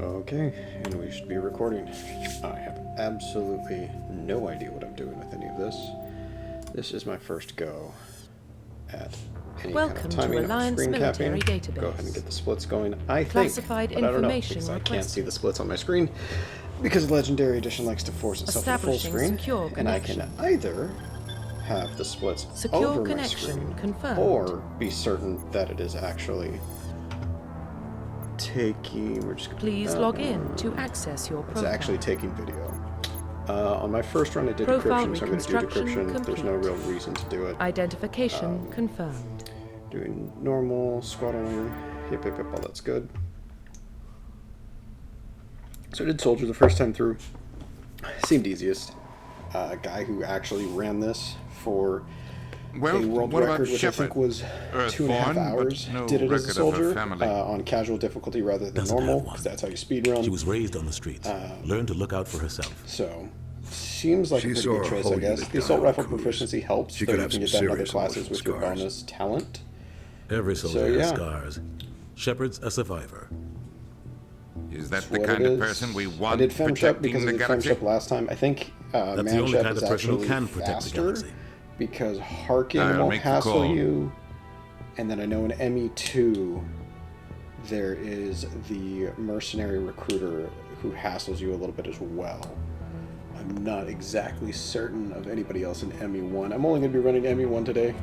Okay, and we should be recording. I have absolutely no idea what I'm doing with any of this. This is my first go at any kind of timing of screen capping. Go ahead and get the splits going. I think, but I don't know, because I can't see the splits on my screen, because Legendary Edition likes to force itself to full screen, and I can either have the splits over my screen, or be certain that it is actually taking. We're just gonna, please log in to access your profile. It's actually taking video. On my first run I did decryption, so I'm going to do decryption. Complete. There's no real reason to do it. Identification confirmed. Doing normal, squad only, yep, all that's good. So I did soldier the first time through. Seemed easiest. A guy who actually ran this for a world record, which Shepard? I think was 2.5 hours, no did it as a soldier on casual difficulty rather than normal, because that's how you speedrun. She was raised on the streets, learned to look out for herself. So, seems like a pretty good choice, I guess. The assault rifle proficiency helps, but you can get that in other classes with your bonus talent. Every soldier has scars. Shepard's a survivor. Is that the kind of person we want I did femshep because I the did galaxy? femshep last time. I think That's the only kind manshep is of person who actually can protect the faster, galaxy. because Harkin I'll won't make the hassle call. you, and then I know in ME2 there is the mercenary recruiter who hassles you a little bit as well. I'm not exactly certain of anybody else in ME1. I'm only going to be running ME1 today,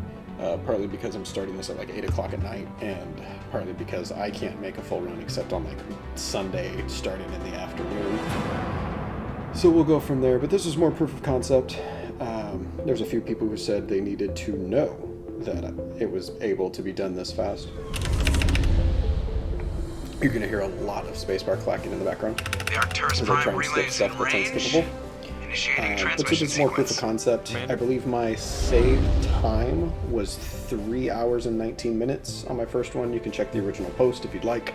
partly because I'm starting this at like 8 o'clock at night, and partly because I can't make a full run except on like Sunday starting in the afternoon. So we'll go from there, but this is more proof of concept. There's a few people who said they needed to know that it was able to be done this fast. You're going to hear a lot of spacebar clacking in the background. The Arcturus as I try Prime and skip relays stuff in that's range. unskippable. Initiating But this transmission is more proof of sequence. concept. I believe my save time was 3 hours and 19 minutes on my first one. You can check the original post if you'd like.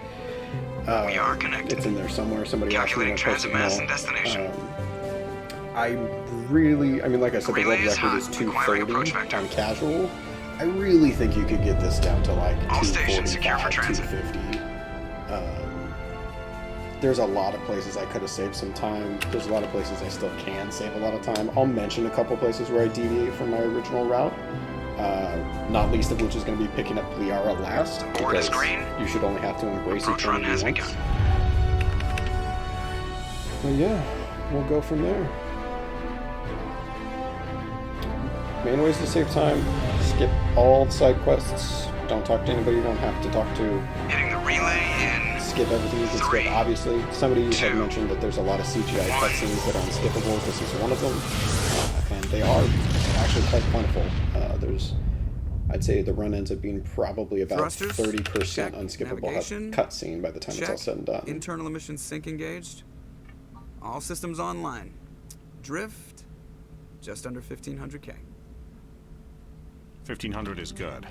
We are connected. It's in there somewhere. Somebody asked me Calculating when I transit mass and destination. I mean, like I said, the world Relay is record is hot. Acquiring approach 230 vector. on casual. I really think you could get this down to like All stations secure for 245, transit. 250. There's a lot of places I could have saved some time. There's a lot of places I still can save a lot of time. I'll mention a couple places where I deviate from my original route. Not least of which is going to be picking up Liara last. The board is because green. You should only have to embrace Approach run eternity has once. begun. But yeah, we'll go from there. Main ways to save time: skip all the side quests. Don't talk to anybody you don't have to talk to. Hitting the relay in. Skip everything you can skip, 3, obviously. Somebody had 2, mentioned that there's a lot of CGI 1. cutscenes that are unskippable. This is one of them. And they are actually quite plentiful. I'd say the run ends up being probably about Thrusters, 30% check. unskippable Navigation, cutscene by the time it's all said and done. Internal emissions sync engaged. All systems online. Drift, just under 1500K. 1500 is good.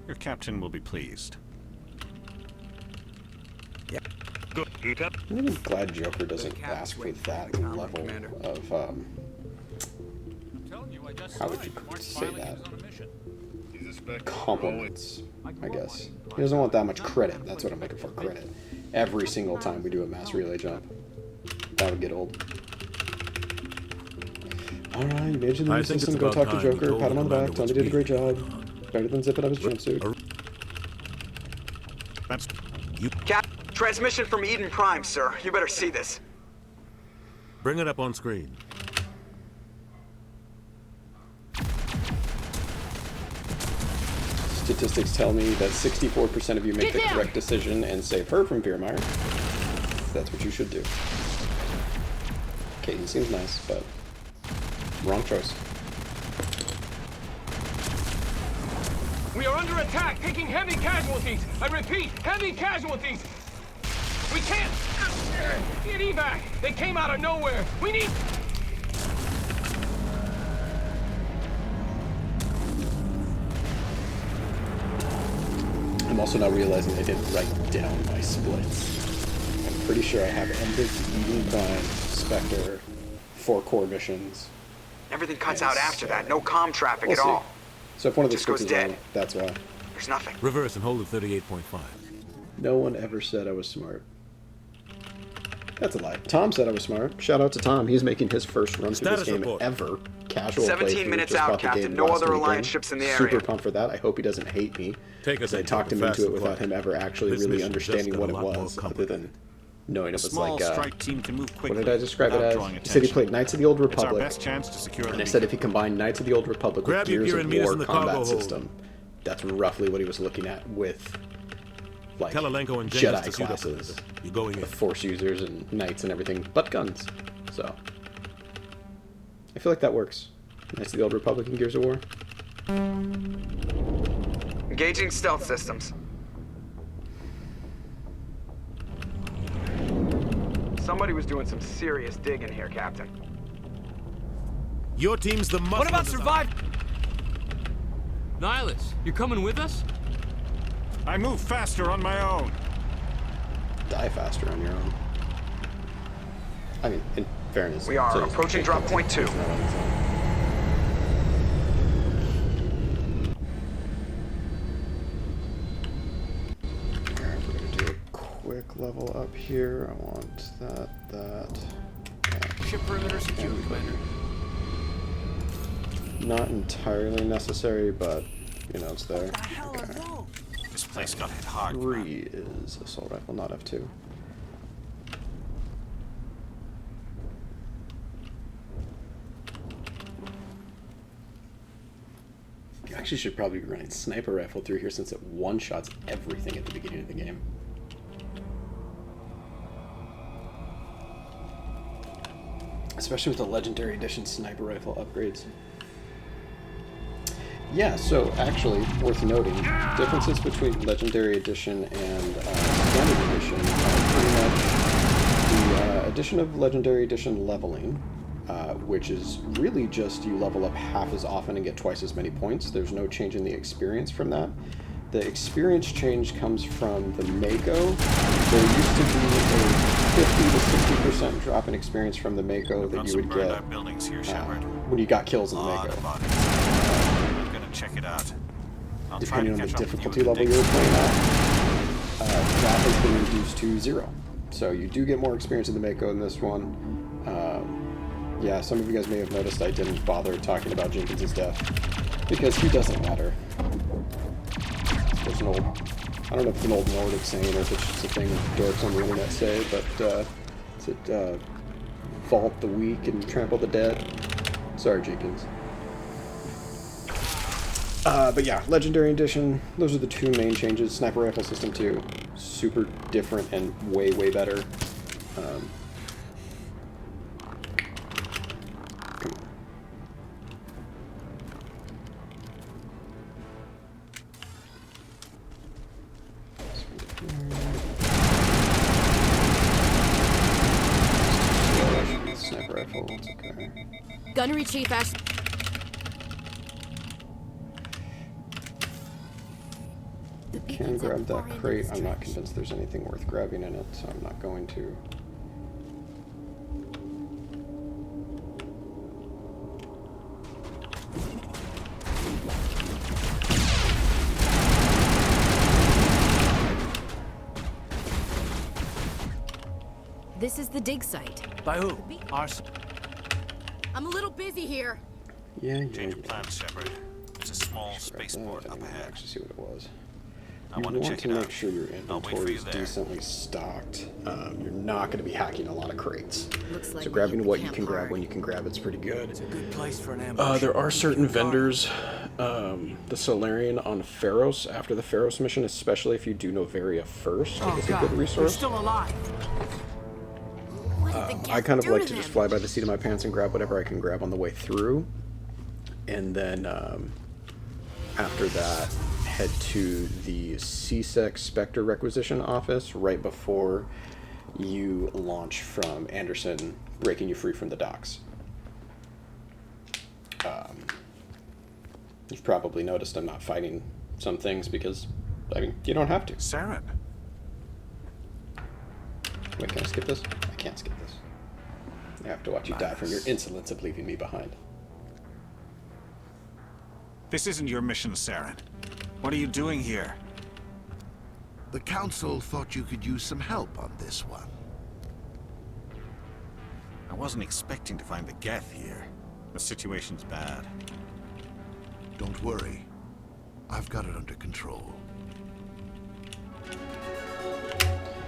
Your captain will be pleased. I'm really glad Joker doesn't ask for that level of, how would you say that? Compliments, I guess. He doesn't want that much credit. That's what I'm looking for, credit. Every single time we do a mass relay jump. That would get old. Alright, you made it to the new system. Go talk to Joker, pat him on the back, tell him he did a great job. Better than zipping up his jumpsuit. That's Cap, transmission from Eden Prime, sir. You better see this. Bring it up on screen. Statistics tell me that 64% of you make the correct decision and save her from Veermeyer. That's what you should do. Kaden seems nice, but wrong choice. We are under attack, taking heavy casualties. I repeat, heavy casualties. We can't get evac. They came out of nowhere. We need. I'm also now realizing I didn't write down my splits. I'm pretty sure I have ended Eden Prime, Spectre, 4 core missions. Everything cuts out after that. No comm traffic We'll at see. all. So if one of the Just splits goes is dead. wrong, that's why. There's nothing. Reverse and hold at 38.5. No one ever said I was smart. That's a lie. Tom said I was smart. Shout out to Tom. He's making his first run through this Status game report. ever. Casual 17 playthrough. minutes Just out, bought the Captain. game No last other weekend. Alliance ships in the Super area. pumped for that. I hope he doesn't hate me. Take us I into talked him fast into it and without quiet. him ever actually This really mission understanding just what got it a lot more was, other comfortable. than knowing it A was small like, strike team can move quickly. what did I describe it without as? drawing He said he attention. played Knights of the Old It's our Republic, best chance to secure the and I said beacon. if he combined Knights of the Old Republic with Grab your Gears gear of and meet us War in the cargo combat hold. system, that's roughly what he was looking at with, like, Tell Alenko and James Jedi to suit up for classes, this. You're going in. the Force users and Knights and everything, but guns. So, I feel like that works. Knights of the Old Republic and Gears of War. Engaging stealth systems. Somebody was doing some serious digging here, Captain. Your team's the muscle. What about of the- survive? Nihilus, you're coming with us? I move faster on my own. Die faster on your own. I mean, in fairness. We are so approaching drop point 2. Alright, we're gonna do a quick level up here. I want that. Ship perimeter secure, Commander. Not entirely necessary, but, you know, it's there. Okay. This place got hit hard. 3 is assault rifle, not F2. You actually should probably be running sniper rifle through here since it one-shots everything at the beginning of the game. Especially with the Legendary Edition sniper rifle upgrades. Yeah, so actually, worth noting, differences between Legendary Edition and Standard Edition are pretty much the addition of Legendary Edition leveling, which is really just you level up half as often and get twice as many points. There's no change in the experience from that. The experience change comes from the Mako. There used to be a 50 to 60% drop in experience from the Mako that you would get buildings here, Shepard. when you got kills in the Lot Mako. of bodies. I'm gonna check it out. I'll try Depending to on the catch up with you difficulty in the level next you're playing at, that has been reduced to 0. So you do get more experience in the Mako in this one. Yeah, some of you guys may have noticed I didn't bother talking about Jenkins' death, because he doesn't matter. There's an old, I don't know if it's an old Nordic saying or if it's just a thing dorks on the internet say, but is it vault the weak and trample the dead? Sorry, Jenkins. But yeah, Legendary Edition, those are the 2 main changes. Sniper Rifle System 2, super different and way, way better. Come on. Sniper Rifle, okay. Gunnery Chief Ash. Can grab that crate. I'm not convinced there's anything worth grabbing in it, so I'm not going to. This is the dig site. By who? I'm a little busy here. Yeah, Change of plans, Shepard. There's a small spaceport I up didn't ahead. actually see what it was. I You want to want check to it make out. sure your I'll wait for inventory you is there. decently stocked. You're not going to be hacking a lot of crates. Looks like So we grabbing hit what the you camp can grab hard. when you can grab it's pretty good. Good place for an ambush. There are certain vendors, the Solarian on Pharos, after the Pharos mission, especially if you do Novaria first, Oh, is a God, good they're resource. still alive. What did the I gas kind of do like to to just them? fly by the seat of my pants and grab whatever I can grab on the way through. And then after that, head to the CSEC Spectre Requisition Office right before you launch from Anderson, breaking you free from the docks. You've probably noticed I'm not fighting some things because, I mean, you don't have to. Saren. Wait, can I skip this? I can't skip this. I have to watch you die from your insolence of leaving me behind. This isn't your mission, Saren. What are you doing here? The Council thought you could use some help on this one. I wasn't expecting to find the Geth here. The situation's bad. Don't worry. I've got it under control.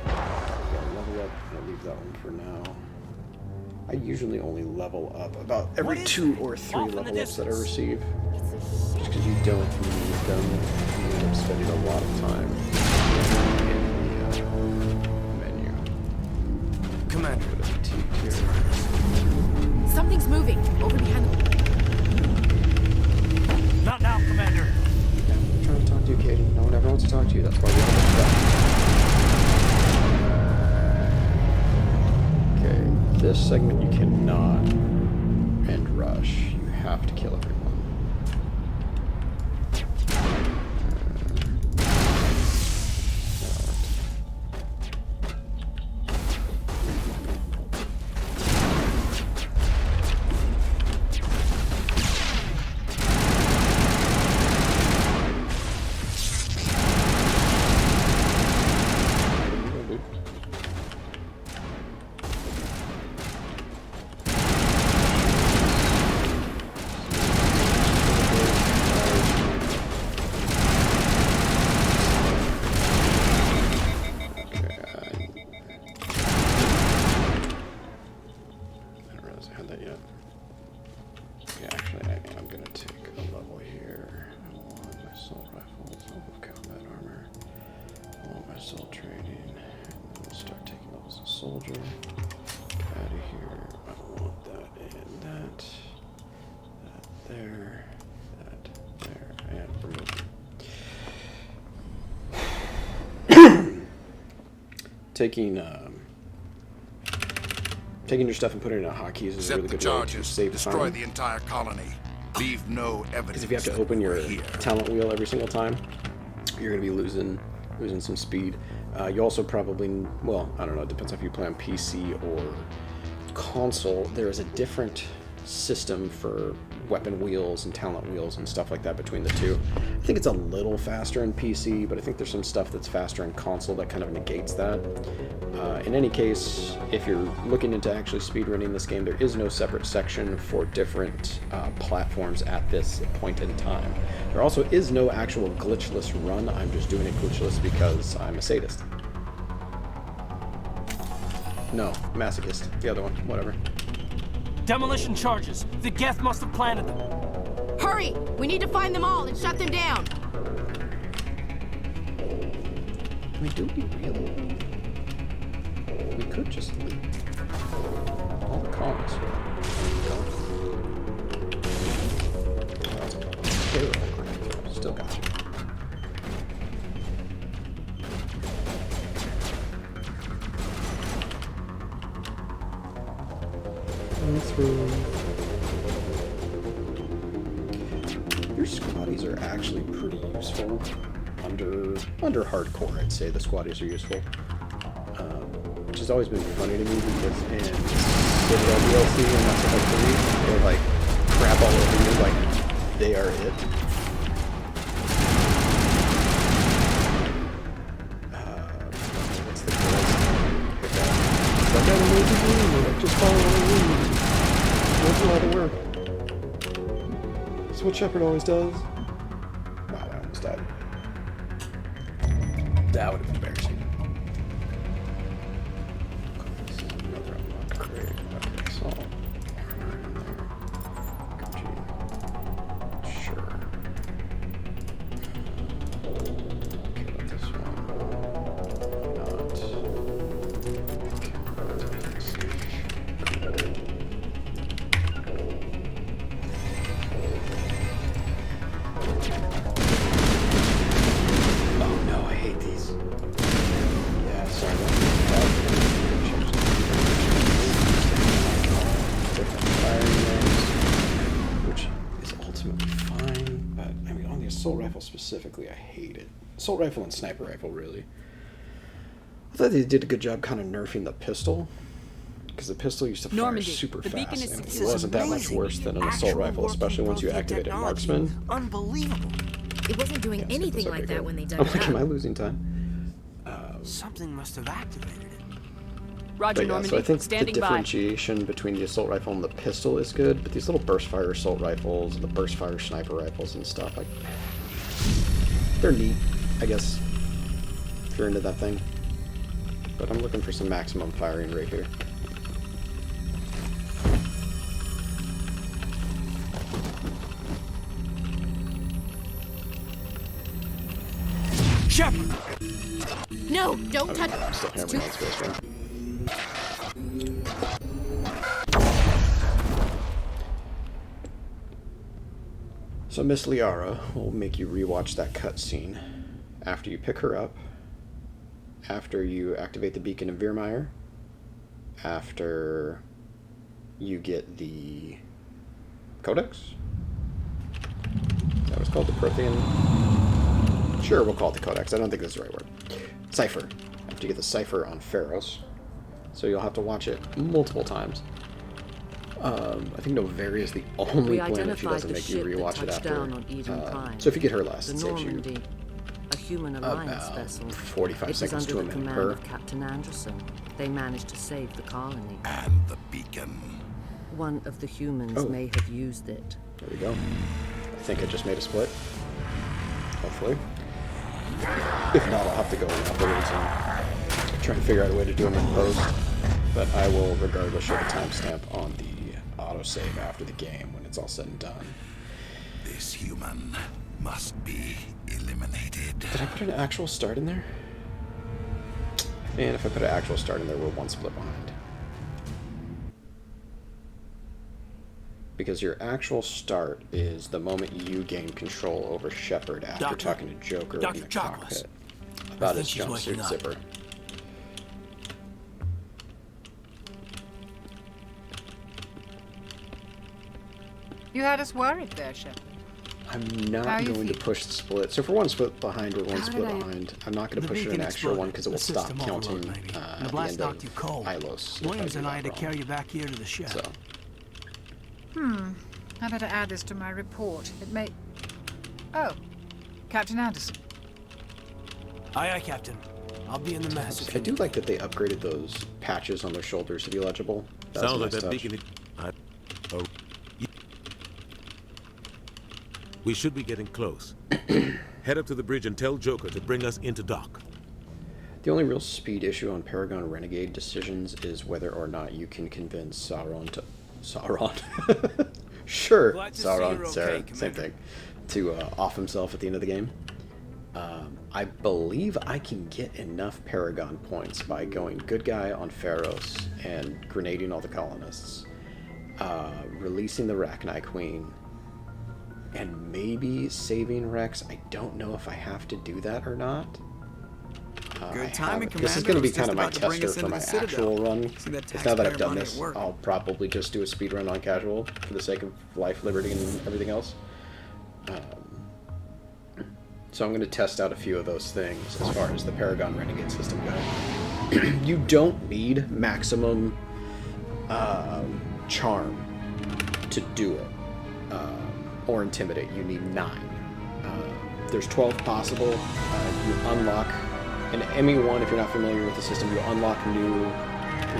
Level up. I'll leave that one for now. I usually only level up about every 2 or 3 level ups that I receive. Just because you don't need them. You end up spending a lot of time in the menu. Commander. Something's moving over behind the... Not now, Commander. Yeah, I'm trying to talk to you, Katie. No one ever wants to talk to you. That's why we all get stuck. Okay, this segment you cannot end rush. You have to kill everyone. Soldier. Get out of here. I don't want that and that. That there. That there. And remove. Taking your stuff and putting it in hotkeys is a really good way to save time. Destroy the entire colony. Leave no evidence. Because if you have to open your talent wheel every single time, you're going to be losing some speed. You also probably, well, I don't know, it depends if you play on PC or console. There is a different system for weapon wheels and talent wheels and stuff like that between the two. I think it's a little faster in PC, but I think there's some stuff that's faster in console that kind of negates that. In any case, if you're looking into actually speedrunning this game, there is no separate section for different platforms at this point in time. There also is no actual glitchless run. I'm just doing it glitchless because I'm a sadist. No, masochist. The other one, whatever. Demolition charges. The Geth must have planted them. Hurry! We need to find them all and shut them down. I mean, do we really? We could just leave. All the comms. That's terrible. Still got you. Through. Your squaddies are actually pretty useful. Under hardcore, I'd say the squaddies are useful. Which has always been funny to me because in Citadel DLC and Mass Effect 3, they're like crap all over you, like they are it. What's the girl's name? Like, I don't know what to do, like, just follow my lead. Don't do all the work. That's what Shepard always does. Wow, I almost died. That would have been embarrassing. This is another unlocked crate. Okay, so armor in there. Gucci. Sure. Okay, let this one. Not. Assault rifle specifically, I hate it. Assault rifle and sniper rifle, really. I thought they did a good job kind of nerfing the pistol, because the pistol used to fire super fast, and it wasn't that much worse than an assault rifle, especially once you activated marksman. Unbelievable. It wasn't doing anything like that when they dug I'm it like, up. am I losing time? Something must have activated it. Roger, But yeah, Normandy. so I think the Standing by. differentiation between the assault rifle and the pistol is good, but these little burst fire assault rifles and the burst fire sniper rifles and stuff, like, they're neat, I guess, if you're into that thing. But I'm looking for some maximum firing right here. Shepard! No, don't touch. I'm still hammering on space one. So Miss Liara will make you rewatch that cutscene after you pick her up, after you activate the beacon of Veermeyer, after you get the Codex? That was called the Prothean? Sure, we'll call it the Codex. I don't think that's the right word. Cipher. After you get the Cipher on Pharos. So you'll have to watch it multiple times. I think Novaria is the only planet she doesn't make you rewatch it after. So if you get her last, it saves you a human alliance vessel. 45 seconds to a minute per. Of Captain Anderson. They managed to save the colony. And the beacon. One of the humans may have used it. There we go. I think I just made a split. Hopefully. If not, I'll have to go afterwards and try and figure out a way to do them in post. But I will regardless show the timestamp on the autosave after the game when it's all said and done. This human must be eliminated. Did I put an actual start in there? And if I put an actual start in there, we're one split behind. Because your actual start is the moment you gain control over Shepard after talking to Joker in the cockpit about his jumpsuit zipper. You had us worried there, Shepard. I'm not going to push the split. So for one split behind, we're one split behind. I'm not going to push it an extra one because it will stop counting at the end of Ilos. Williams and I had to carry you back here to the ship. So. I better add this to my report. It may... Oh, Captain Anderson. Aye, aye, Captain. I'll be in the mess. I do like that they upgraded those patches on their shoulders to be legible. Sounds like that beacon... We should be getting close. Head up to the bridge and tell Joker to bring us into dock. The only real speed issue on Paragon Renegade decisions is whether or not you can convince Sauron to... Sauron? Sure, Sauron, Sarah, same thing. To off himself at the end of the game. I believe I can get enough Paragon points by going good guy on Pharos and grenading all the colonists. Releasing the Rachni Queen. And maybe saving Rex. I don't know if I have to do that or not. Good timing, Commander. This is going to be kind of my tester for my actual run. Because now that I've done this, I'll probably just do a speed run on casual for the sake of life, liberty, and everything else. So I'm going to test out a few of those things as far as the Paragon Renegade system goes. You don't need maximum charm to do it. Or intimidate. You need 9. There's 12 possible. You unlock in ME1, if you're not familiar with the system, you unlock new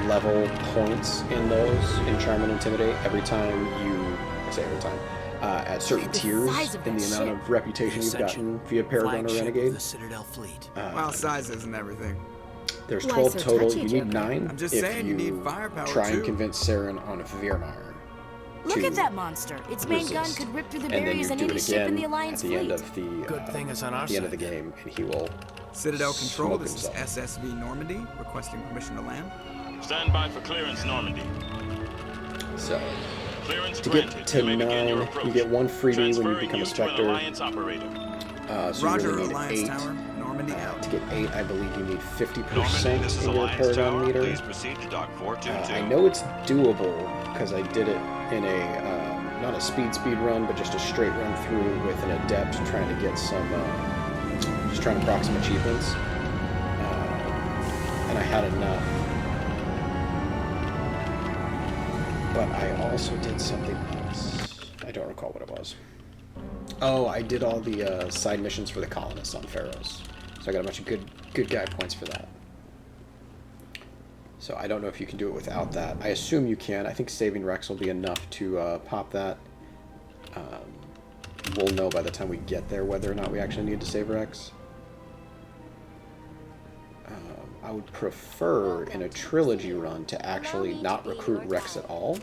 level points in those in Charm and Intimidate every time you, I say every time, at certain tiers in the amount of reputation you've gotten via Paragon or Renegade. The Citadel fleet. Well, size isn't everything. There's 12 total. You need 9 I'm just if saying, you need firepower try and too. convince Saren on Veermeyer. Look at that monster. Its main gun could rip through the barriers on any ship in the Alliance fleet. And then you do it again at the Good thing it's on our the end of side. the game, and he will Citadel Control, this is SSV Normandy, requesting permission to land. Stand by for clearance, Normandy. So, Clearance to get to 9, you get 1 freebie when you become a Spectre. So Roger, you really need Alliance 8. Tower, Normandy out. To get 8, I believe you need 50% in your Paragon meter. I know it's doable, because I did it in a, not a speed run, but just a straight run through with an Adept trying to get some, just trying to proc some achievements. And I had enough. But I also did something else. I don't recall what it was. Oh, I did all the side missions for the colonists on Pharos. So I got a bunch of good guy points for that. So I don't know if you can do it without that. I assume you can. I think saving Rex will be enough to pop that. We'll know by the time we get there whether or not we actually need to save Rex. I would prefer in a trilogy run to actually not recruit Rex at all.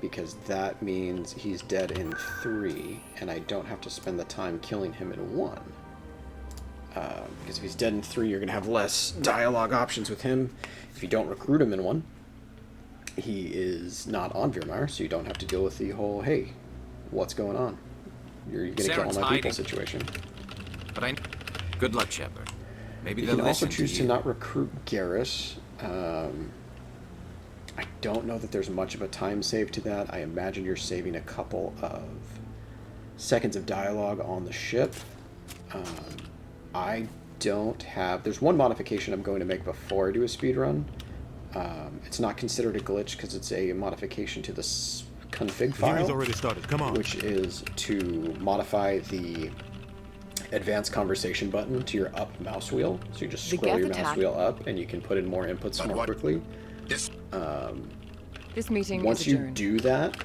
Because that means he's dead in 3, and I don't have to spend the time killing him in 1. Because if he's dead in 3, you're going to have less dialogue options with him. If you don't recruit him in 1, he is not on Virmire, so you don't have to deal with the whole, hey, what's going on? You're going to kill all my people situation. But good luck, Shepard. Maybe you can also choose to not recruit Garrus. I don't know that there's much of a time save to that. I imagine you're saving a couple of seconds of dialogue on the ship. I don't have... There's one modification I'm going to make before I do a speed run. It's not considered a glitch because it's a modification to the config file. Already started. Come on. Which is to modify the advanced conversation button to your up mouse wheel. So you just scroll your mouse wheel up and you can put in more inputs more quickly. This meeting once you do that,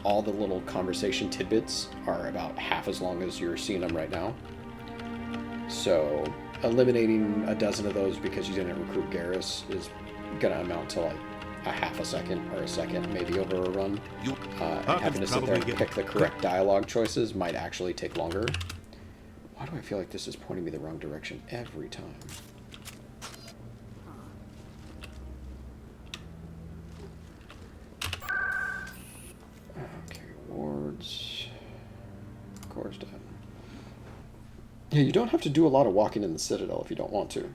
all the little conversation tidbits are about half as long as you're seeing them right now. So eliminating a dozen of those because you didn't recruit Garrus is gonna amount to like a half a second or a second maybe over a run. And having to sit there and pick the correct dialogue choices might actually take longer. Why do I feel like this is pointing me the wrong direction every time? Okay, wards. Core's done. Yeah, you don't have to do a lot of walking in the Citadel if you don't want to.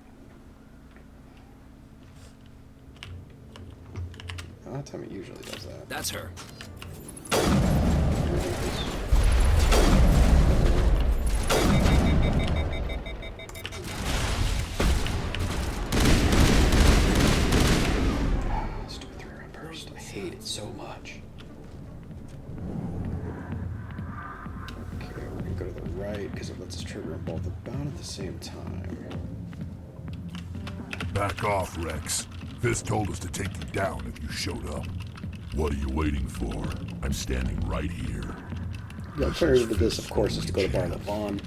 Well, that time it usually does that. That's her. Let's do a 3-round burst. I hate it so much. Okay, we're gonna go to the right because it lets us trigger them both about at the same time. Back off, Rex. Fist told us to take you down if you showed up. What are you waiting for? I'm standing right here. The alternative to this, of course, is to go to Bar Levon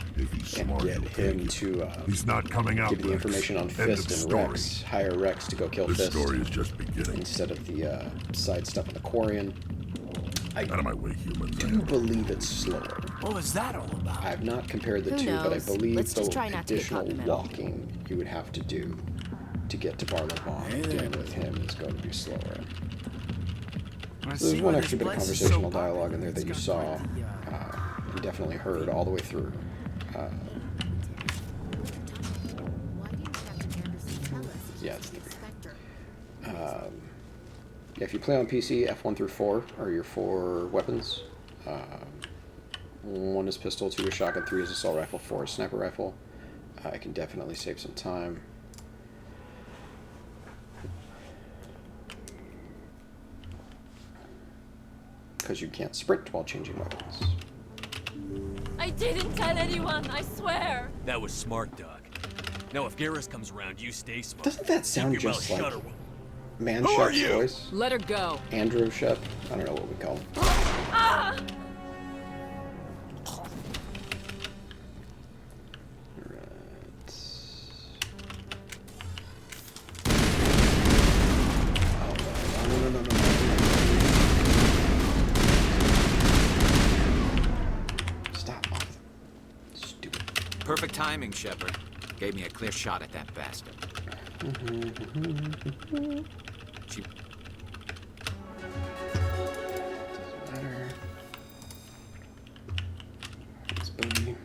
and get him to He's not coming out, give you the information on Fist and Rex. Hire Rex to go kill Fist. The story is just beginning. Instead of the side stuff in the Quarian. Out of my way, humans. I do believe it's slower. What was that all about? I have not compared the two, but I believe the additional walking you would have to do to get to Bar Levon dealing with him is going to be slower. So there's one extra bit of conversational dialogue in there that you saw. You definitely heard all the way through. Yeah, it's 3. Yeah, if you play on PC, F1 through 4 are your 4 weapons. 1 is pistol, 2 is shotgun, 3 is assault rifle, 4 is sniper rifle. I can definitely save some time. Because you can't sprint while changing weapons. I didn't tell anyone, I swear. That was smart, Doc. Now if Garrus comes around, you stay smart. Doesn't that sound just like Manshep's voice? Let her go. Andrew Shep? I don't know what we call him. Ah! Perfect timing, Shepard. Gave me a clear shot at that bastard. She... Doesn't matter. It's booty.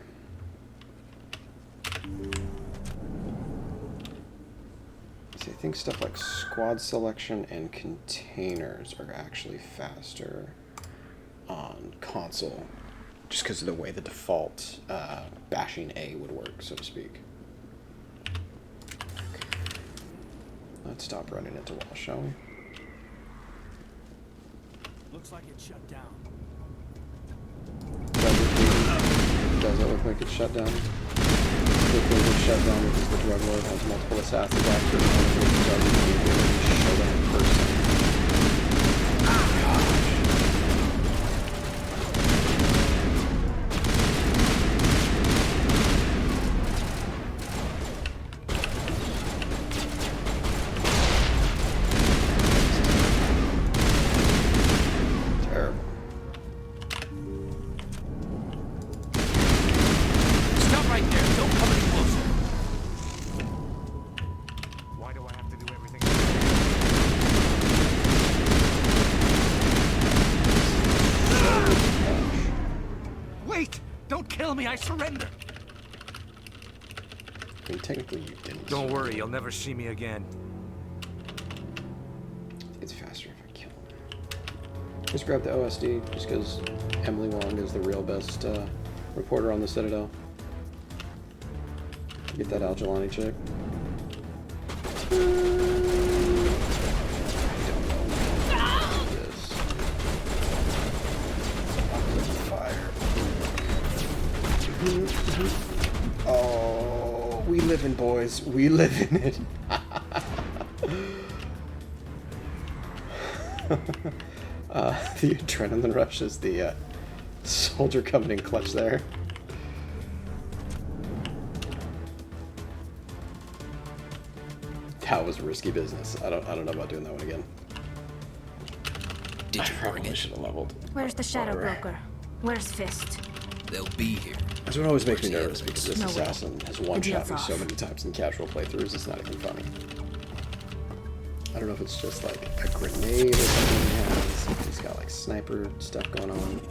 See, I think stuff like squad selection and containers are actually faster on console. Just because of the way the default bashing A would work, so to speak. Okay. Let's stop running into walls, shall we? Looks like it's shut down. Does it look like it's shut down? Particularly the Chevron, which is the drug lord, has multiple assassins after it, and the ability to show them in person. I surrender. I mean, technically you didn't. Don't worry, you'll never see me again. It's faster if I kill him. Just grab the OSD, just because Emily Wong is the real best reporter on the Citadel. Get that Al-Jalani chick. Oh, we live in, boys. We live in it. The adrenaline rush is the soldier coming in clutch there. That was risky business. I don't know about doing that one again. Did you probably should have leveled. Where's the Shadow Broker? Where's Fist? They'll be here. That's what always makes me nervous, because this assassin has one-shot me so many times in casual playthroughs, it's not even funny. I don't know if it's just like a grenade or something he has. He's got like sniper stuff going on.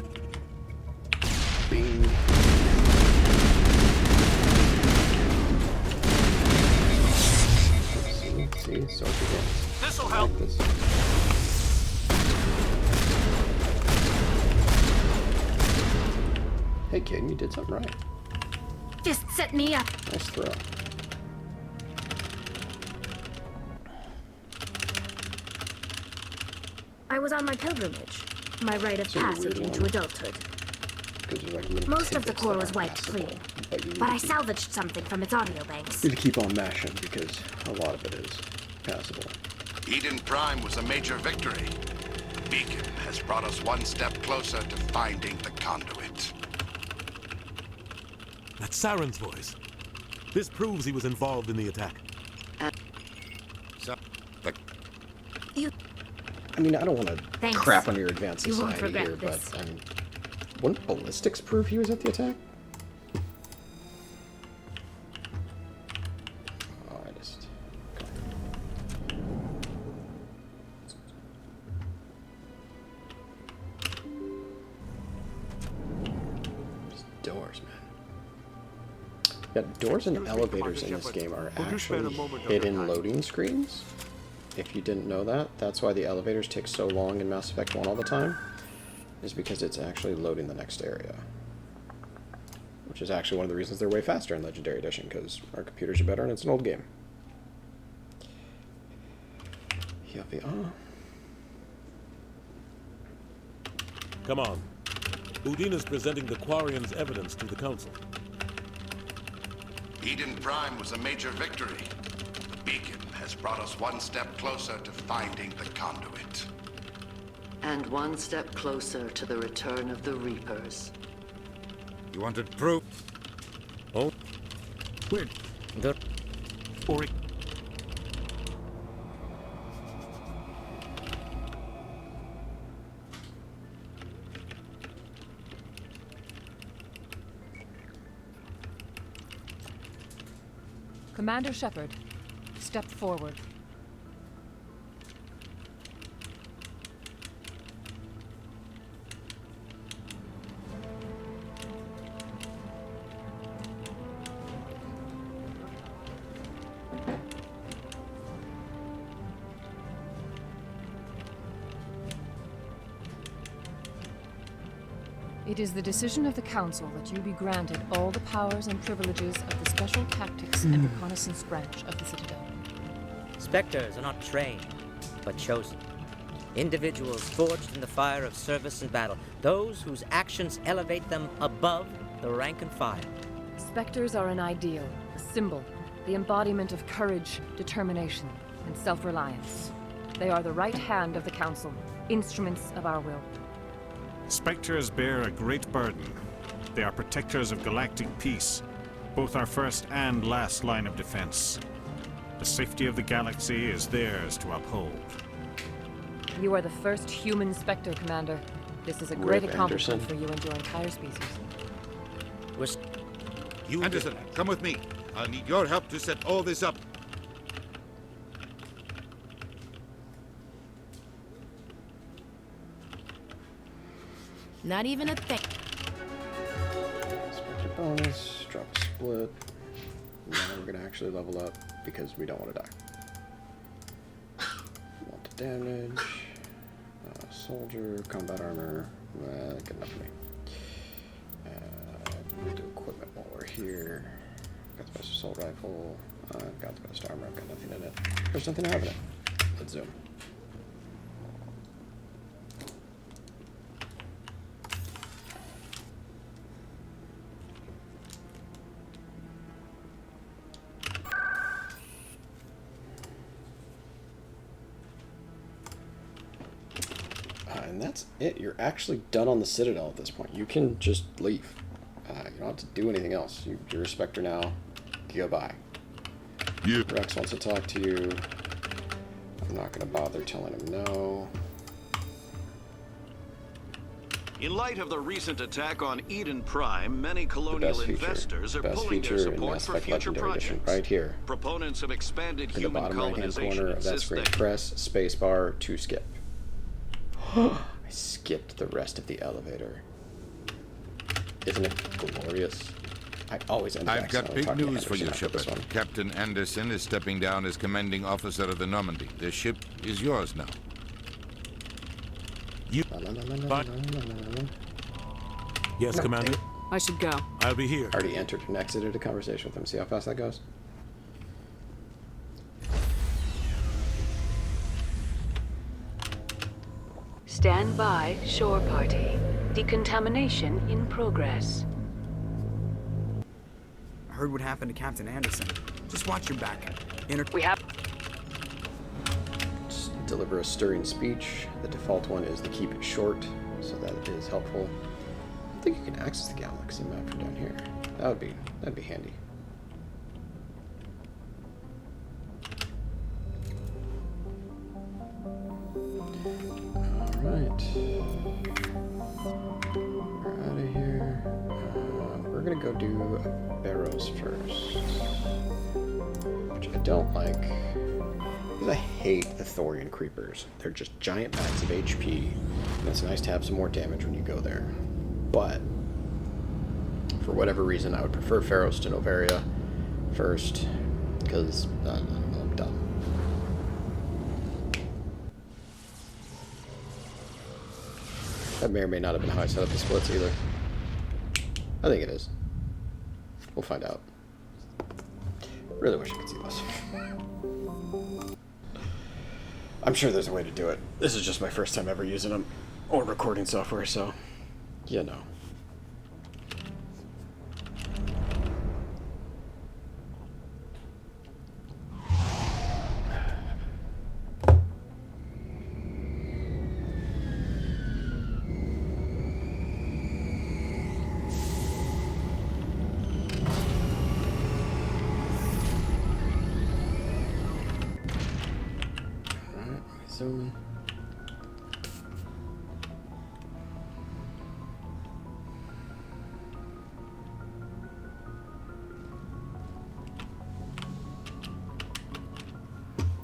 Bing. See? Sword begins. This'll help. Like this. Hey, kid, you did something right. Just set me up. Nice throw. I was on my pilgrimage. My rite of passage into adulthood. Like most of the core was wiped clean, but I salvaged something from its audio banks. You need to keep on mashing, because a lot of it is passable. Eden Prime was a major victory. Beacon has brought us one step closer to finding the conduit. That's Saren's voice. This proves he was involved in the attack. I mean, I don't want to crap on your advanced You won't society here, regret this. but wouldn't ballistics prove he was at the attack? Oh, I just... Just doors, man. Yeah, doors and elevators in this game are actually hidden loading screens. If you didn't know that, that's why the elevators take so long in Mass Effect 1 all the time, is because it's actually loading the next area. Which is actually one of the reasons they're way faster in Legendary Edition, because our computers are better and it's an old game. Come on. Udina's presenting the Quarian's evidence to the Council. Eden Prime was a major victory. Beacon has brought us one step closer to finding the conduit. And one step closer to the return of the Reapers. You wanted proof? Oh? Wait. The... Or... Commander Shepard, step forward. It is the decision of the Council that you be granted all the powers and privileges of the Special Tactics and Reconnaissance Branch of the Citadel. Spectres are not trained, but chosen. Individuals forged in the fire of service and battle. Those whose actions elevate them above the rank and file. Spectres are an ideal, a symbol, the embodiment of courage, determination, and self-reliance. They are the right hand of the Council, instruments of our will. Spectres bear a great burden. They are protectors of galactic peace, both our first and last line of defense. The safety of the galaxy is theirs to uphold. You are the first human Spectre, Commander. This is a great accomplishment for you and your entire species. Anderson, come with me. I'll need your help to set all this up. Not even a thing. Spectre bonus, drop a split. Now we're gonna actually level up because we don't want to die. Want the damage. Soldier, combat armor. Good enough for me. We'll do equipment while we're here. Got the best assault rifle. I've got the best armor. I've got nothing in it. There's nothing I have in it. Let's zoom. And that's it. You're actually done on the Citadel at this point. You can just leave. You don't have to do anything else. You're a Spectre now. Goodbye. Yeah. Rex wants to talk to you. I'm not going to bother telling him no. In light of the recent attack on Eden Prime, many colonial investors are pulling their support for future projects. Right here. Proponents of expanded In the human bottom right-hand colonization corner of that insist screen, that press spacebar to skip. I skipped the rest of the elevator. Isn't it glorious? I always end up I've got big news for you, Shepard. Captain Anderson is stepping down as commanding officer of the Normandy. The ship is yours now. Yes, Commander? I should go. I'll be here. Already entered and exited a conversation with him. See how fast that goes? Stand by, shore party. Decontamination in progress. I heard what happened to Captain Anderson. Just watch your back. We have... Just deliver a stirring speech. The default one is to keep it short, so that is helpful. I think you can access the galaxy map from down here. That'd be handy. Alright. We're out of here. We're gonna go do Barrows first. Which I don't like. Because I hate the Thorian creepers. They're just giant bags of HP. And it's nice to have some more damage when you go there. But for whatever reason, I would prefer Pharos to Novaria first. Because I'm dumb. That may or may not have been how I set up the splits either. I think it is. We'll find out. Really wish I could see this. I'm sure there's a way to do it. This is just my first time ever using them. Or recording software, so... you know. Zoom.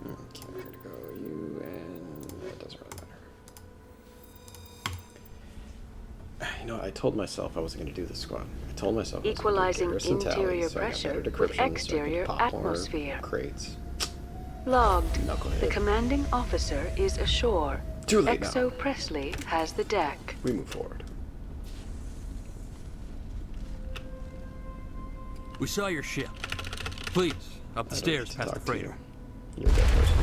Okay, where to go? You and it doesn't really matter. You know, I told myself I wasn't going to do this squad. I told myself I was equalizing going to do interior pressure with exterior atmosphere. Crates. Logged. Knucklehead. The commanding officer is ashore. Too late Exo now. Presley has the deck. We move forward. We saw your ship. Please, up the stairs past the freighter. You're a dead person.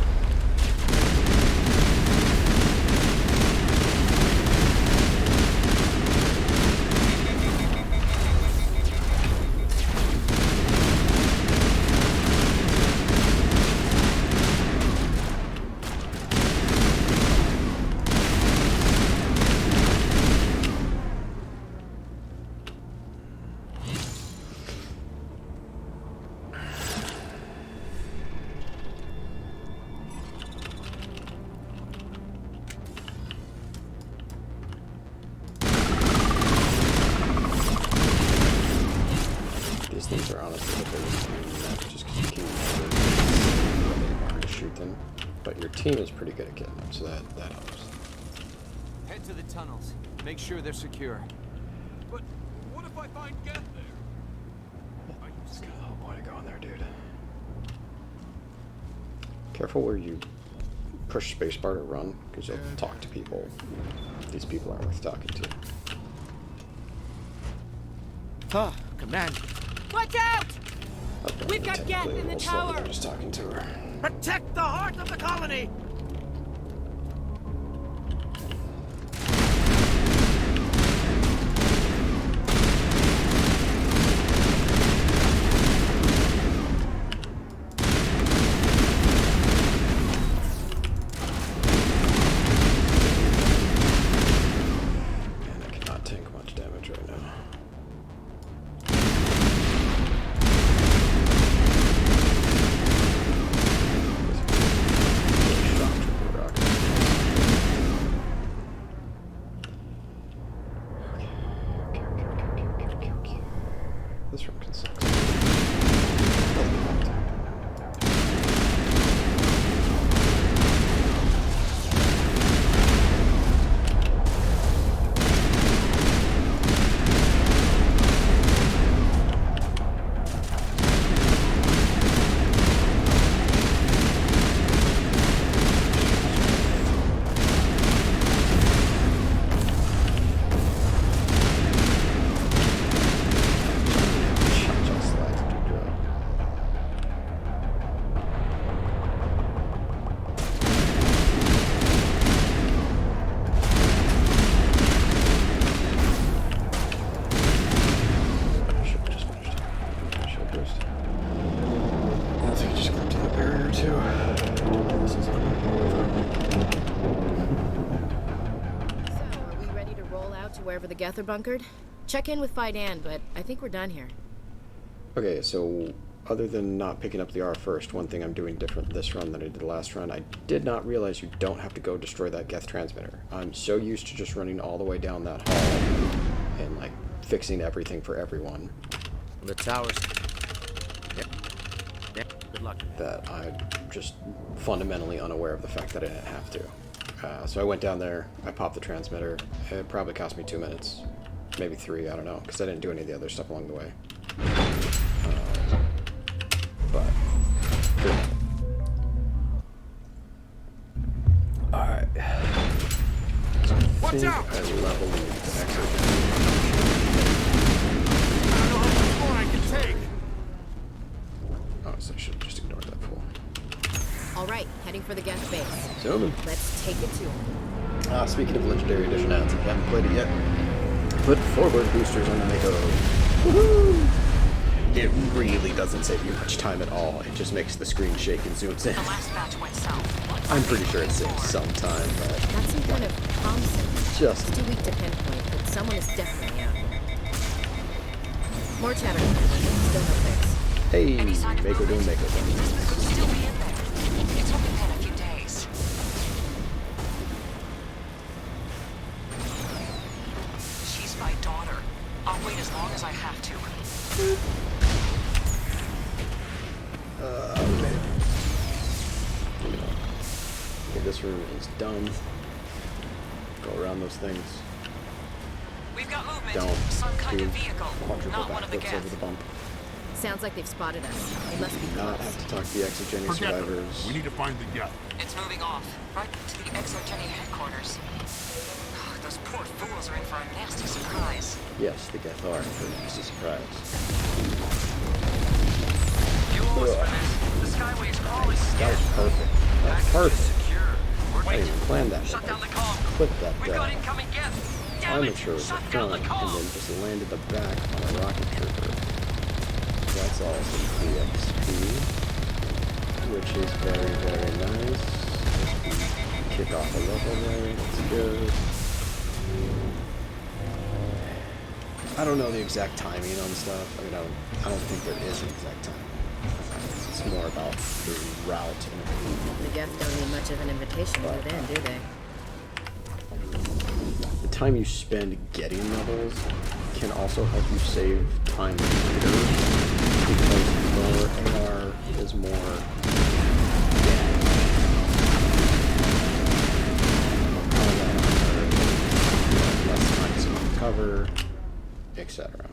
team is pretty good at getting them, so that helps. Head to the tunnels. Make sure they're secure. But what if I find Geth there? It's got a little boy to go in there, dude. Careful where you push spacebar to run, because you'll talk to people. These people aren't worth talking to. Huh, Command. Watch out! We've got Geth in the tower! Just talking to her. Protect the heart of the colony! Man, I cannot tank much damage right now. This room can suck. Wherever the Geth are bunkered. Check in with Fidan, but I think we're done here. Okay, so other than not picking up the R first, one thing I'm doing different this run than I did last run, I did not realize you don't have to go destroy that Geth transmitter. I'm so used to just running all the way down that hall and like fixing everything for everyone. The towers. Yep. Good luck. That I'm just fundamentally unaware of the fact that I didn't have to. So I went down there, I popped the transmitter. It probably cost me 2 minutes, maybe 3, I don't know, because I didn't do any of the other stuff along the way. But alright. Watch out! I level the exogen. I don't know how much more I can take. Oh, so I should have just ignored that fool. All right, heading for the Geth base. Zooming. Let's take it to him. Speaking of Legendary Edition ads, if you haven't played it yet, put forward boosters on the Mako. Woohoo! It really doesn't save you much time at all. It just makes the screen shake and zooms in. The last batch went south. I'm pretty sure it saves some time, but That's some kind of Thompson. just It's too weak to pinpoint, but someone is definitely out here. More chatter. Still no fix. hey, Mako doing Mako thing. Could still be in there. It's only been a few days. She's my daughter. I'll wait as long as I have to. Man. Okay, this room is done. Go around those things. We've got movement. Don't Some kind do of vehicle. quadruple Not one of the backflips over Geth. the bump. Sounds like they've spotted us. They must be Not close. have to talk to the Exogeny survivors. We need to find the Geth. It's moving off. Right to the Exogeny headquarters. Those poor fools are in for a nasty surprise. Yes, the Geth are for a nasty surprise. You almost finished. The Skyway's crawling. That was perfect. That was perfect. I Wait. didn't even plan that. Shut down the comm. Clip that We've got incoming Geth. Damn it. armature was the Shut down front, the and comm. then just landed the back on a rocket trooper. That's all some EXP, which is very, very nice. Kick off a level there, that's good. I don't know the exact timing on stuff. I mean, I don't think there is an exact timing. It's more about the route and The Geth don't need much of an invitation to move in, do they? the time you spend getting levels can also help you save time later, because more AR is more damage. whatever, etc.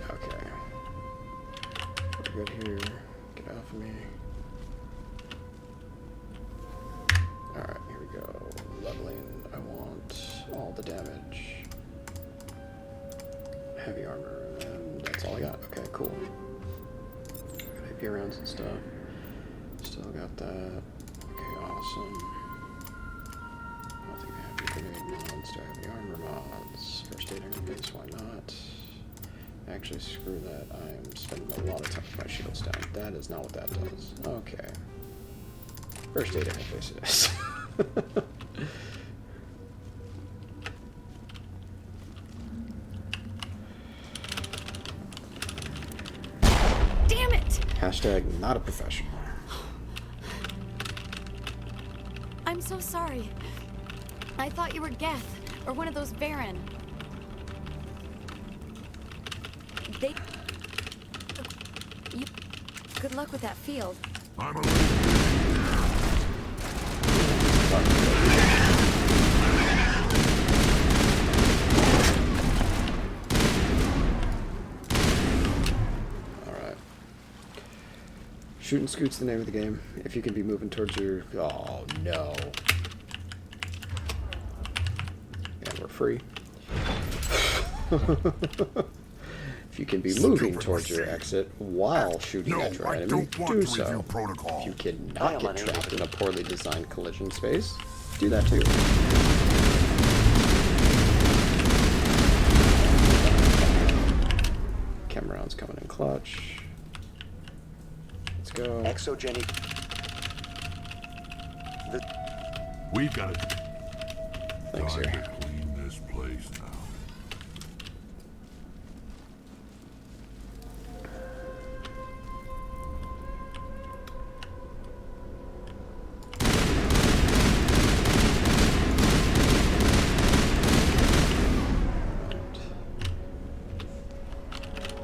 Okay. We're good here. Get off of me. Alright, here we go. Leveling. I want all the damage. Heavy armor, and that's all I got. Okay, cool. Got AP rounds and stuff. Still got that. Okay, awesome. Nothing heavy grenade mods. Do I have any armor mods? First aid interface, why not? Actually, screw that. I'm spending a lot of time with my shields down. That is not what that does. Okay. First aid interface it is. Damn it! Hashtag not a professional. I'm so sorry. I thought you were Geth, or one of those Varen. Good luck with that field. Alright. Shoot and scoot's the name of the game. If you can be moving towards your... Oh, no. And we're free. If you can be moving towards your exit while shooting at your enemy, do so. If you cannot get trapped in a poorly designed collision space, do that too. Chem rounds coming in clutch. Let's go. Exogenic. We've got it. Thanks, sir. Clean this place now.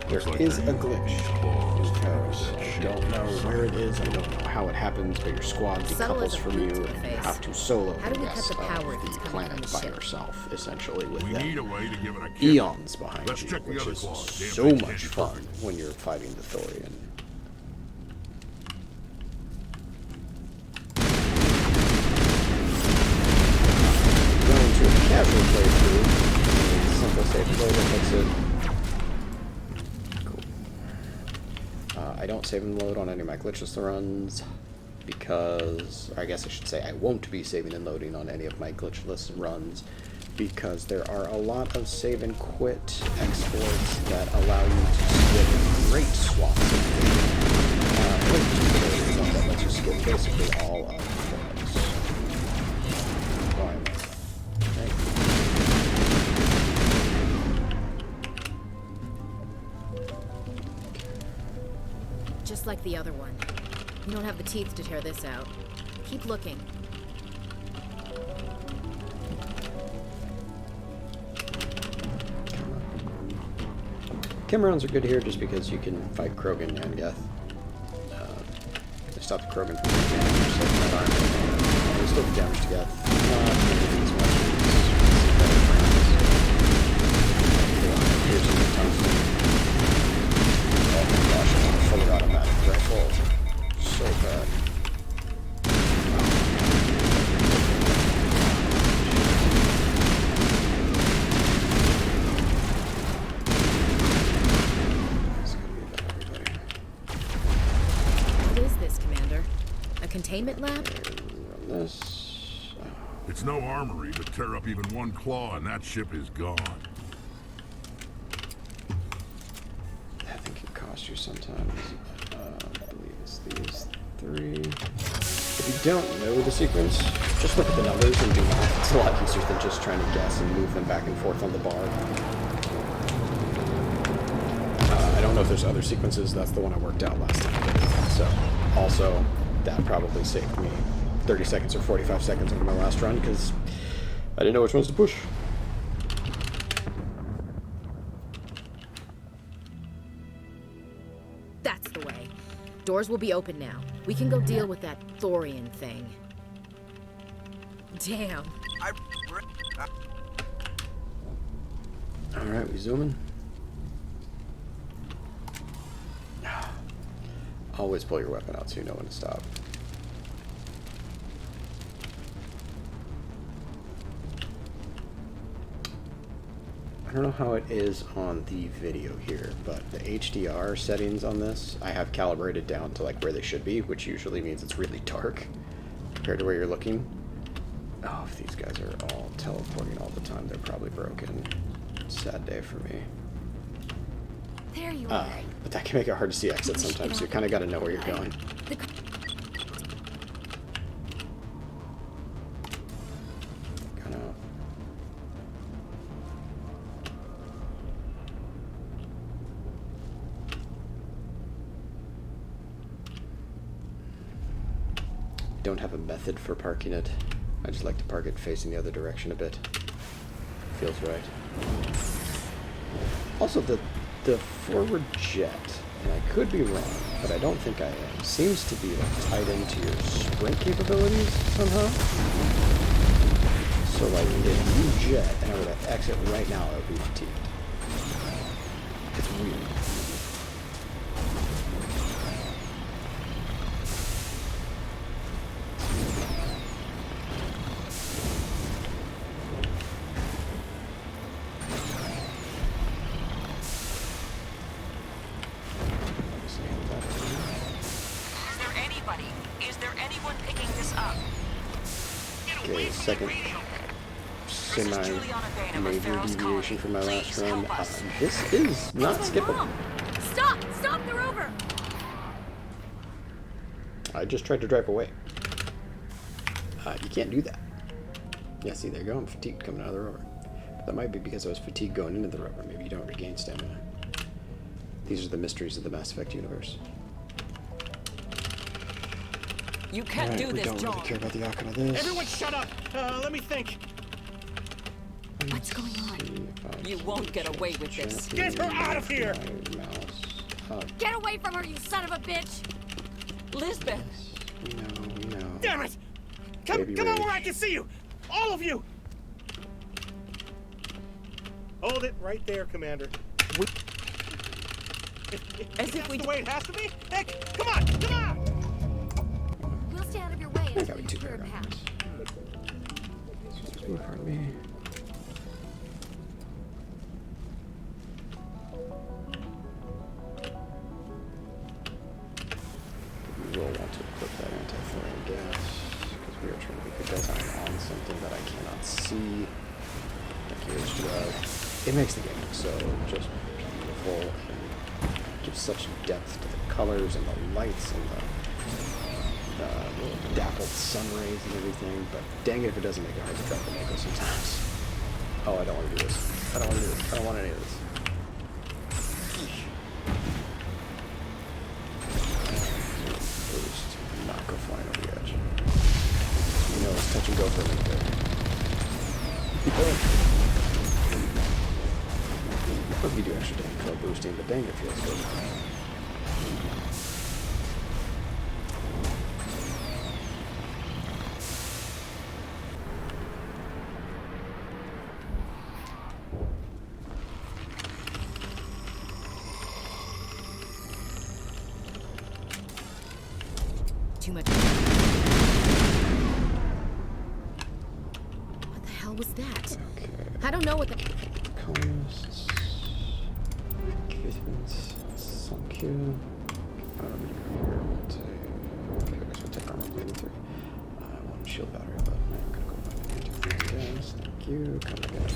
There is a glitch because I don't know where it is, I don't know how it happens, but your squad decouples from you and you have to solo the rest of the planet by yourself, essentially, with them eons behind you, which is so much fun when you're fighting the Thorian. Going to a casual playthrough, simple save load that makes it. I don't save and load on any of my glitchless runs because, or I guess I should say I won't be saving and loading on any of my glitchless runs because there are a lot of save and quit exploits that allow you to skip great swaths of the one that lets you skip basically all of those. Just like the other one. You don't have the teeth to tear this out. Keep looking. Chem rounds are good here just because you can fight Krogan and Geth. They stop the Krogan from doing damage, so it's not armor. They still do damage to Geth. Not as much as better friends. Oh my gosh, I want a fully automatic rifle. So bad. What is this, Commander? A containment lab? It's no armory, but tear up even one claw and that ship is gone. I think it costs you sometimes. I believe it's these three. If you don't know the sequence, just look at the numbers and do math. It's a lot easier than just trying to guess and move them back and forth on the bar. I don't know if there's other sequences. That's the one I worked out last time. So, also, that probably saved me 30 seconds or 45 seconds on my last run because I didn't know which ones to push. That's the way. Doors will be open now. We can go deal with that Thorian thing. Damn. Alright, we zooming. Always pull your weapon out so you know when to stop. I don't know how it is on the video here, but the HDR settings on this, I have calibrated down to like where they should be, which usually means it's really dark compared to where you're looking. Oh, if these guys are all teleporting all the time, they're probably broken. Sad day for me. There you are. But that can make it hard to see exits sometimes, so you kind of got to know where you're going. Don't have a method for parking it. I just like to park it facing the other direction a bit. Feels right. Also, the forward jet, and I could be wrong, but I don't think I am, seems to be like tied into your sprint capabilities somehow. So like if you jet and I were to exit right now, I would be fatigued. It's weird. Second semi-major deviation from my last run. This is not skippable. Stop! Stop! The rover! I just tried to drive away. You can't do that. Yeah, see, there you go. I'm fatigued coming out of the rover. But that might be because I was fatigued going into the rover. Maybe you don't regain stamina. These are the mysteries of the Mass Effect universe. You can't do this, John. We don't really care about the outcome of this. Everyone shut up! Let me think. What's going on? You won't get away with this. Get her out of here! Get away from her, you son of a bitch! Lisbeth! No. Damn it! Come on where I can see you! All of you! Hold it right there, Commander. That's the way it has to be? Heck, come on! We'll stay out of your way until we you clear a path. Pardon me. We will want to put that anti-flaring gas because we are trying to make a design on something that I cannot see. Thank you, HDR. It makes the game look so just beautiful and gives such depth to the colors and the lights and the dappled sun rays and everything, but dang it if it doesn't make it hard to drop an ankle sometimes. Oh, I don't want to do this. I don't want to do this. I don't want any of this. Boost. Not go flying over the edge. You know, it's touch and go for a minute there. Let me do extra damage while boosting, but dang it feels good. Too much. What the hell was that? Okay. I don't know what the... Colonists. Kittens. Sunk you. I don't need to go here. Okay, I guess we'll take armor plating 3. I want a shield battery, but I'm gonna go find an anti-flaring gas. Thank you. Come again.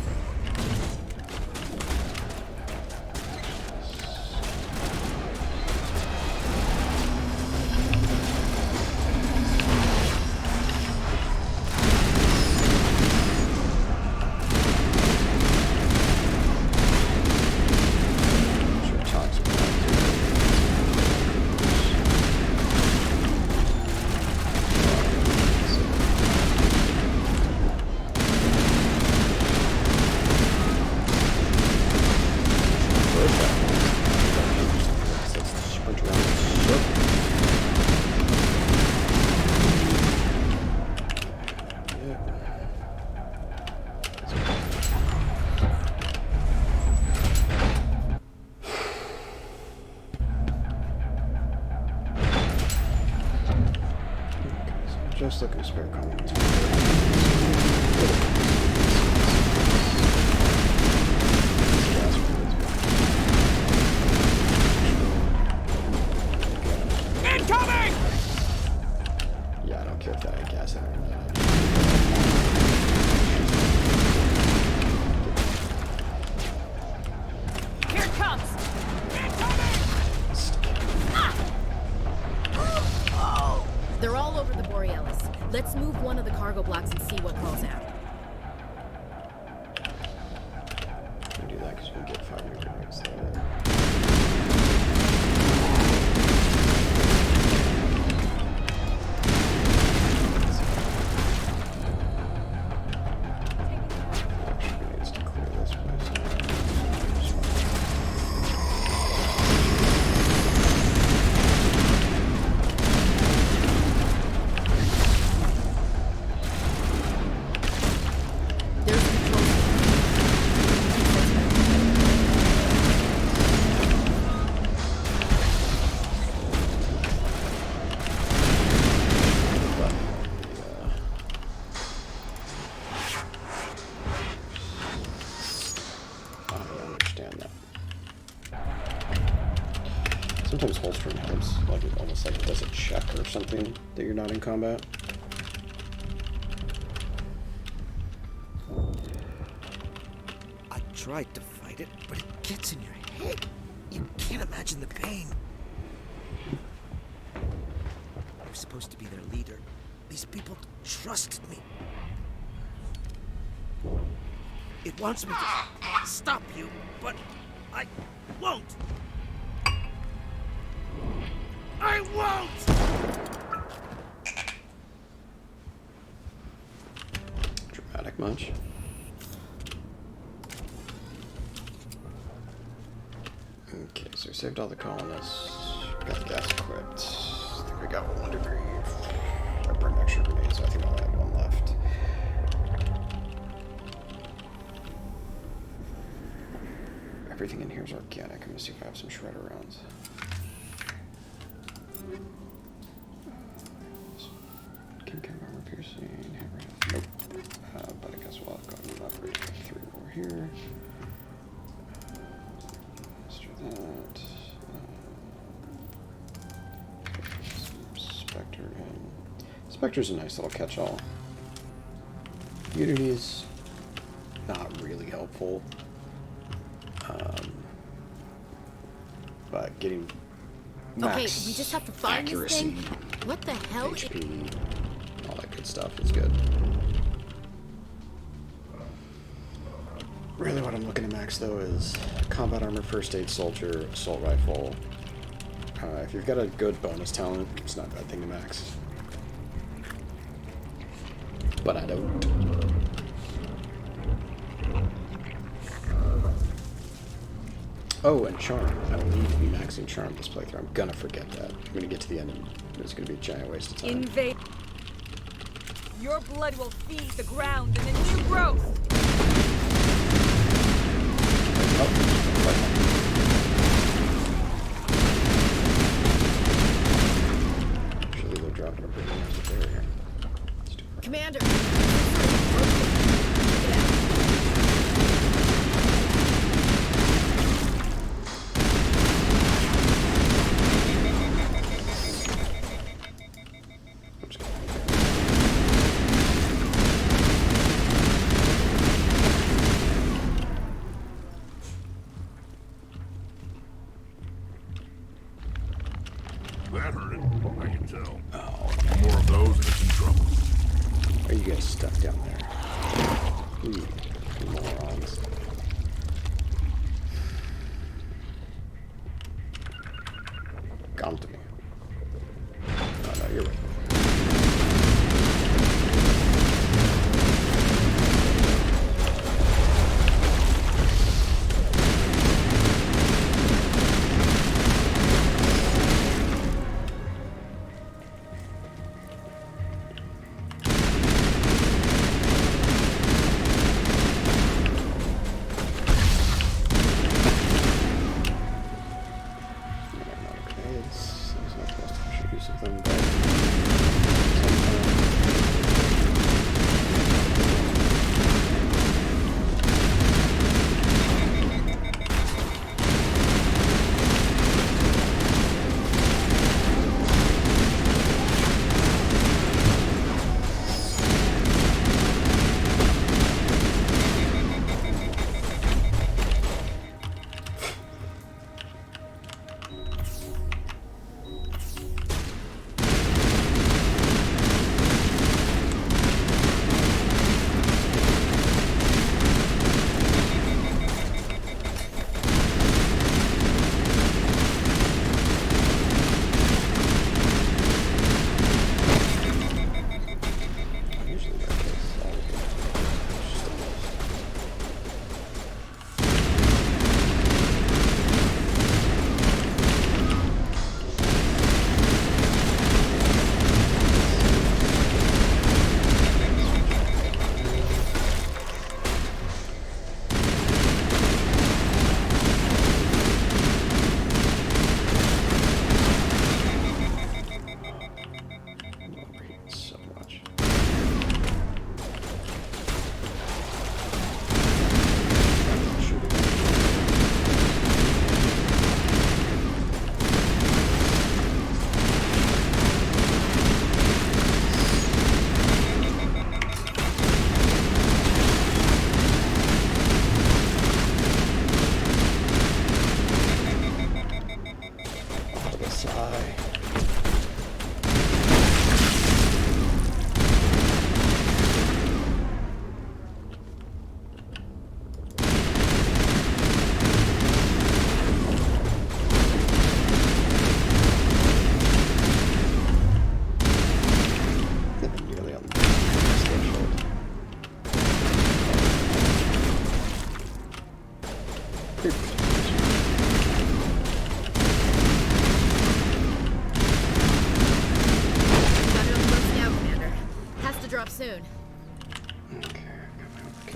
just looking to spare comments. Incoming! Yeah, I don't care if that had gas in it or not. Here it comes! They're all over the Borealis. Let's move one of the cargo blocks and see what calls out. We do that because we get 5 new grenades there. Grenades to clear this place. Sometimes holstering helps, like it almost like it does a check or something that you're not in combat. I tried to fight it, but it gets in your head. You can't imagine the pain. I was supposed to be their leader. These people trusted me. It wants me to stop you, but I won't. I won't! Dramatic much? Okay, so we saved all the colonists. Got the gas equipped. I think we got 1 degree. I burned extra grenades, so I think I only have 1 left. Everything in here is organic. I'm gonna see if I have some shredder rounds. Armor piercing, hammer. Nope. But I guess we'll have gotten an upgrade for 3 more here. Let's do that. Spectre in. Spectre's a nice little catch-all. Unity's not really helpful. But getting max okay, we just have to find accuracy, this thing. What the hell? HP, all that good stuff is good. Really what I'm looking to max though is combat armor, first aid soldier, assault rifle. If you've got a good bonus talent, it's not a bad thing to max. But I don't. Oh, and charm. I will need to be maxing charm this playthrough. I'm gonna forget that. I'm gonna get to the end and it's gonna be a giant waste of time. Invade. Your blood will feed the ground and the new growth. Actually, they're dropping a pretty nice barrier. Commander. That hurt it, I can tell. Oh. More of those and it's in trouble. Are you guys stuck down there? Morons. Come to me. Oh, no, you're right.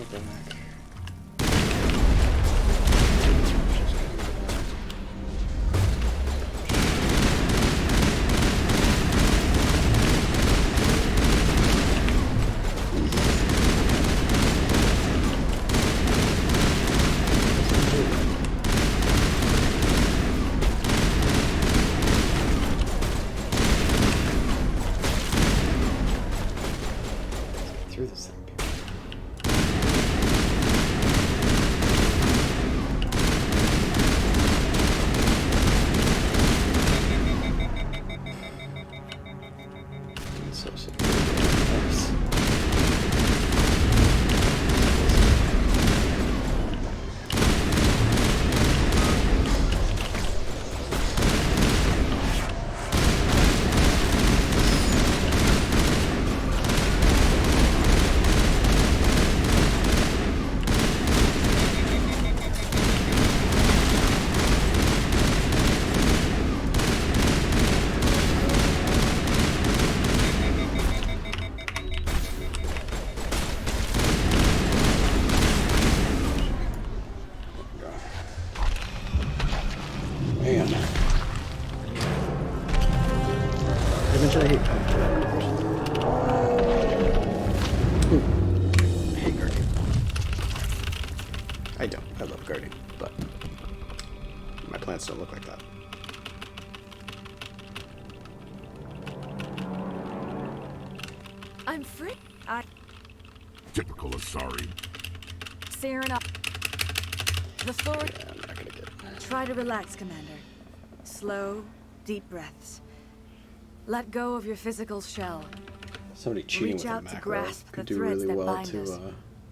back. Through this thing. So sick. Man. Eventually, I hate I hate Guardian. I don't. I love Guardian, but my plants don't look like that. I'm free. Typical Asari. Searing up. The sword. Yeah, I'm not gonna get. Try to relax, Commander. Slow, deep breaths. Let go of your physical shell. Somebody cheating Reach with a out to macro grasp could the do threads really that well bind to us,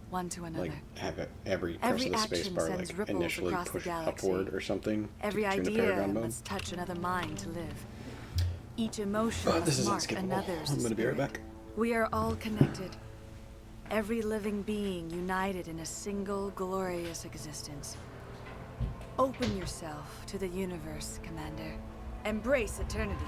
one to another. like have it, every press of the space action bar sends like ripples initially across the push galaxy. upward or something. Every to tune the idea paragon bone. must touch another mind to live. Each emotion But this must is mark unskippable. another's I'm gonna be right spirit. back. We are all connected. Every living being united in a single glorious existence. Open yourself to the universe, Commander. Embrace eternity.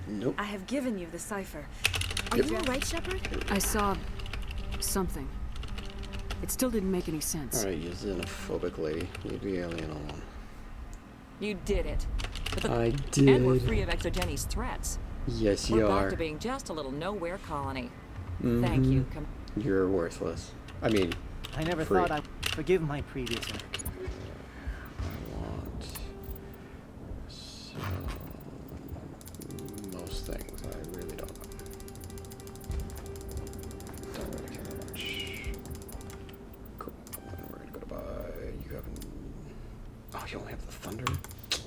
Nope. I have given you the cipher. Are you alright, Shepard? I saw something. It still didn't make any sense. Alright, you xenophobic lady. Leave the alien alone. You did it. I did. And we're free of Exogeni's threats. Yes, we're you back are. to being just a little nowhere colony. Mm-hmm. Thank you. You're worthless. I mean, I never free. thought I'd forgive my previous. I want most things. I really don't know. Don't really care much. Cool. And we're gonna go to buy. You haven't. Oh, you only have the thunder.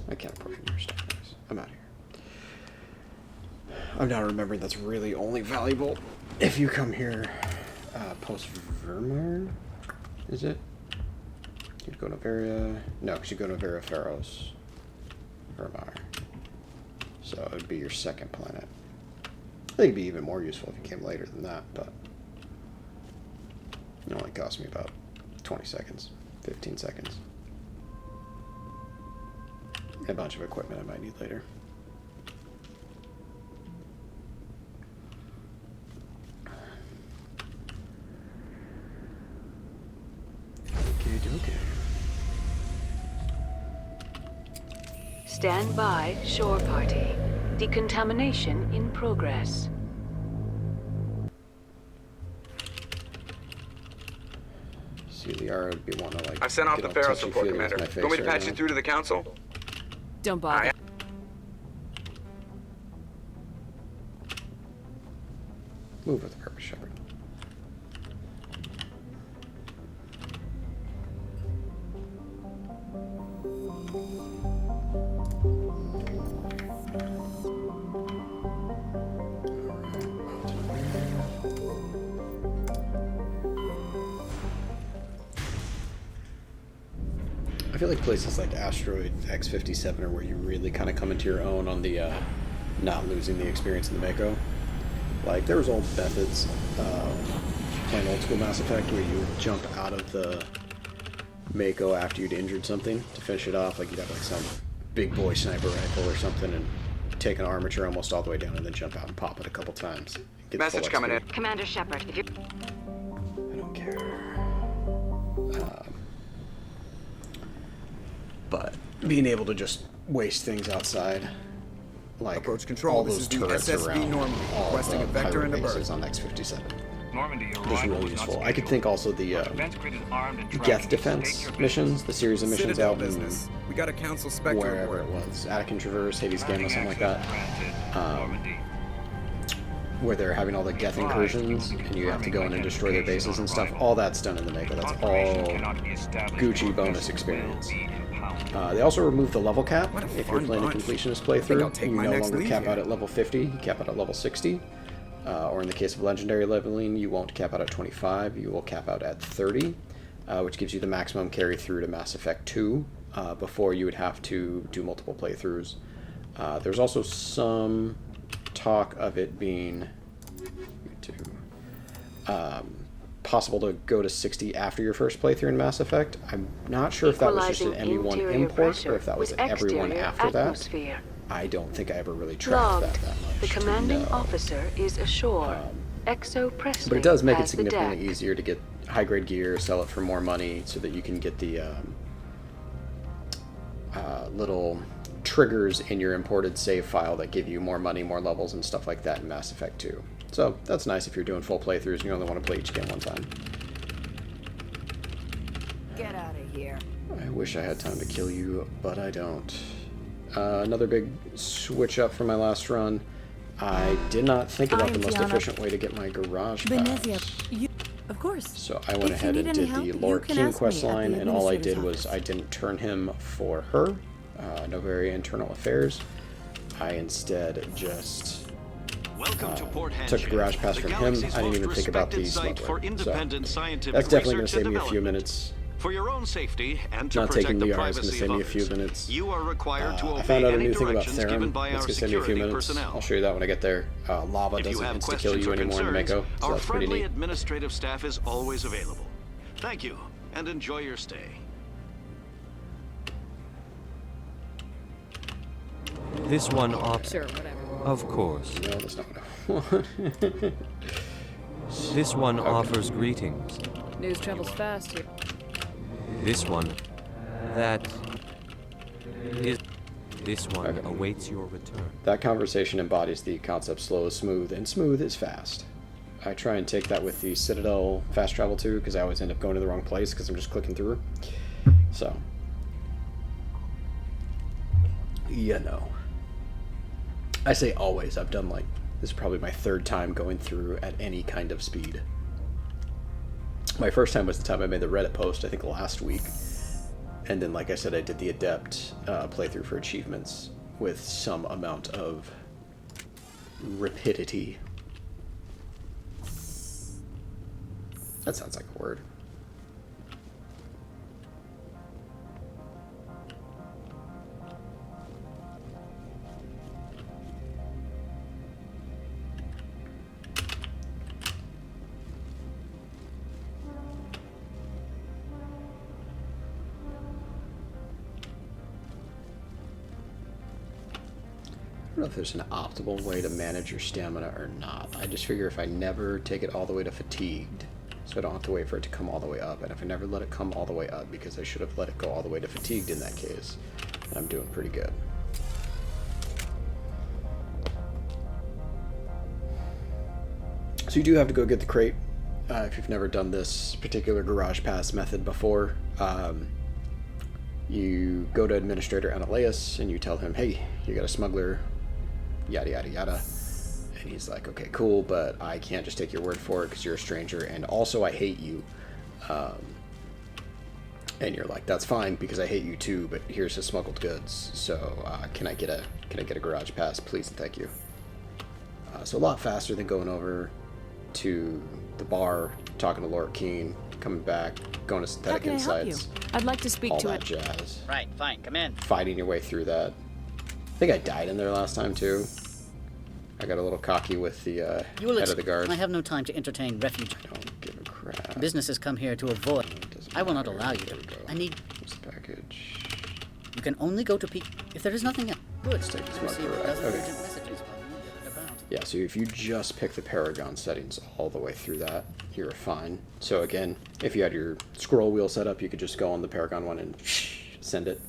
I can't approach your stuff, guys. I'm out of here. I'm now remembering that's really only valuable if you come here post Vermeer. Is it? You'd go to Varia. No, because you go to Vera Pharaohs. Vermeer. So it would be your second planet. I think it'd be even more useful if you came later than that, but it only cost me about 20 seconds, 15 seconds. A bunch of equipment I might need later. Okay. Stand by, shore party. Decontamination in progress. See, Liara would be wanting to like. I've sent off get the all Pharaoh's report, touchy-feely with Commander. my face You want me to right patch now. you through to the council? Don't bother. Move with purpose, Shepard. feel like places like Asteroid X-57 are where you really kind of come into your own on the not losing the experience in the Mako. Like, there was old methods playing old school Mass Effect where you would jump out of the Mako after you'd injured something to finish it off. Like, you'd have like some big boy sniper rifle or something and take an armature almost all the way down and then jump out and pop it a couple times. Message coming in. Commander Shepard, if you... I don't care. But being able to just waste things outside, like approach control, all this those is the turrets SSB around Normandy, all requesting the a vector and a bases bird. on X-57. Normandy, Just really useful. I could think also the Geth defense missions, the series of missions Citadel out business. in We got a Council Spectre wherever report. it was, Attican Traverse, Hades Gamma, something like that. Where they're having all the Geth incursions, and you have to go in and destroy their bases and stuff. All that's done in the Mako. That's all Gucci bonus experience. They also removed the level cap. If you're playing a completionist playthrough, you no longer cap out at level 50, you cap out at level 60. Or in the case of legendary leveling, you won't cap out at 25, you will cap out at 30, which gives you the maximum carry through to Mass Effect 2, before you would have to do multiple playthroughs. There's also some talk of it being possible to go to 60 after your first playthrough in Mass Effect. I'm not sure if that was just an ME1 import or if that was everyone after that. I don't think I ever really tracked that much. The commanding officer is ashore. Exo Presley. But it does make it significantly easier to get high-grade gear, sell it for more money, so that you can get the little triggers in your imported save file that give you more money, more levels, and stuff like that in Mass Effect 2. So that's nice if you're doing full playthroughs and you only want to play each game one time. Get out of here. I wish I had time to kill you, but I don't. Another big switch up from my last run. I did not think about the most efficient way to get my garage pass. Of course. So I went ahead and did the Lord King quest line, and all I did was I didn't turn him for her. No very internal affairs. I instead just took a garage pass from him. I didn't even think about the smuggler. So that's definitely going to save me a few minutes. For your own safety and to Not protect taking the the R is going to privacy save of me a few others, minutes. you are required to I found obey out a any new thing about directions given Theron. by That's our going to save me a few security minutes. personnel. I'll show you that when I get there. Lava If you doesn't have insta-kill questions you or anymore in concerns, Mako, so our that's pretty friendly neat. administrative staff is always available. Thank you, and enjoy your stay. This one Sure, whatever. Of course. No, that's not what I want. This one offers greetings. News travels fast here. This one, that is, this one awaits your return. That conversation embodies the concept slow is smooth, and smooth is fast. I try and take that with the Citadel fast travel too, because I always end up going to the wrong place because I'm just clicking through. So, you know. I say always. I've done like, this is probably my third time going through at any kind of speed. My first time was the time I made the Reddit post, I think last week. And then, like I said, I did the Adept playthrough for achievements with some amount of rapidity. That sounds like a word. I don't know if there's an optimal way to manage your stamina or not. I just figure if I never take it all the way to fatigued, so I don't have to wait for it to come all the way up, and if I never let it come all the way up, because I should have let it go all the way to fatigued in that case, then I'm doing pretty good. So you do have to go get the crate if you've never done this particular garage pass method before. You go to Administrator Ananias and you tell him, hey, you got a smuggler, yada yada yada. And he's like, okay, cool, but I can't just take your word for it because you're a stranger, and also I hate you. And you're like, that's fine because I hate you too, but here's the smuggled goods. So can I get a garage pass, please and thank you. So a lot faster than going over to the bar, talking to Lord Keen, coming back, going to Synthetic Insights. I'd like to speak all to that it. jazz. Right, fine, come in. Fighting your way through that. I think I died in there last time too. I got a little cocky with the head of the guard. I have no time to entertain refugees. I don't give a crap. Businesses come here to avoid. I will not allow you to. I need. What's the package? You can only go to peak if there is nothing else. Good. Let's take this marker right. Okay. Yeah, so if you just pick the Paragon settings all the way through that, you're fine. So again, if you had your scroll wheel set up, you could just go on the Paragon one and send it.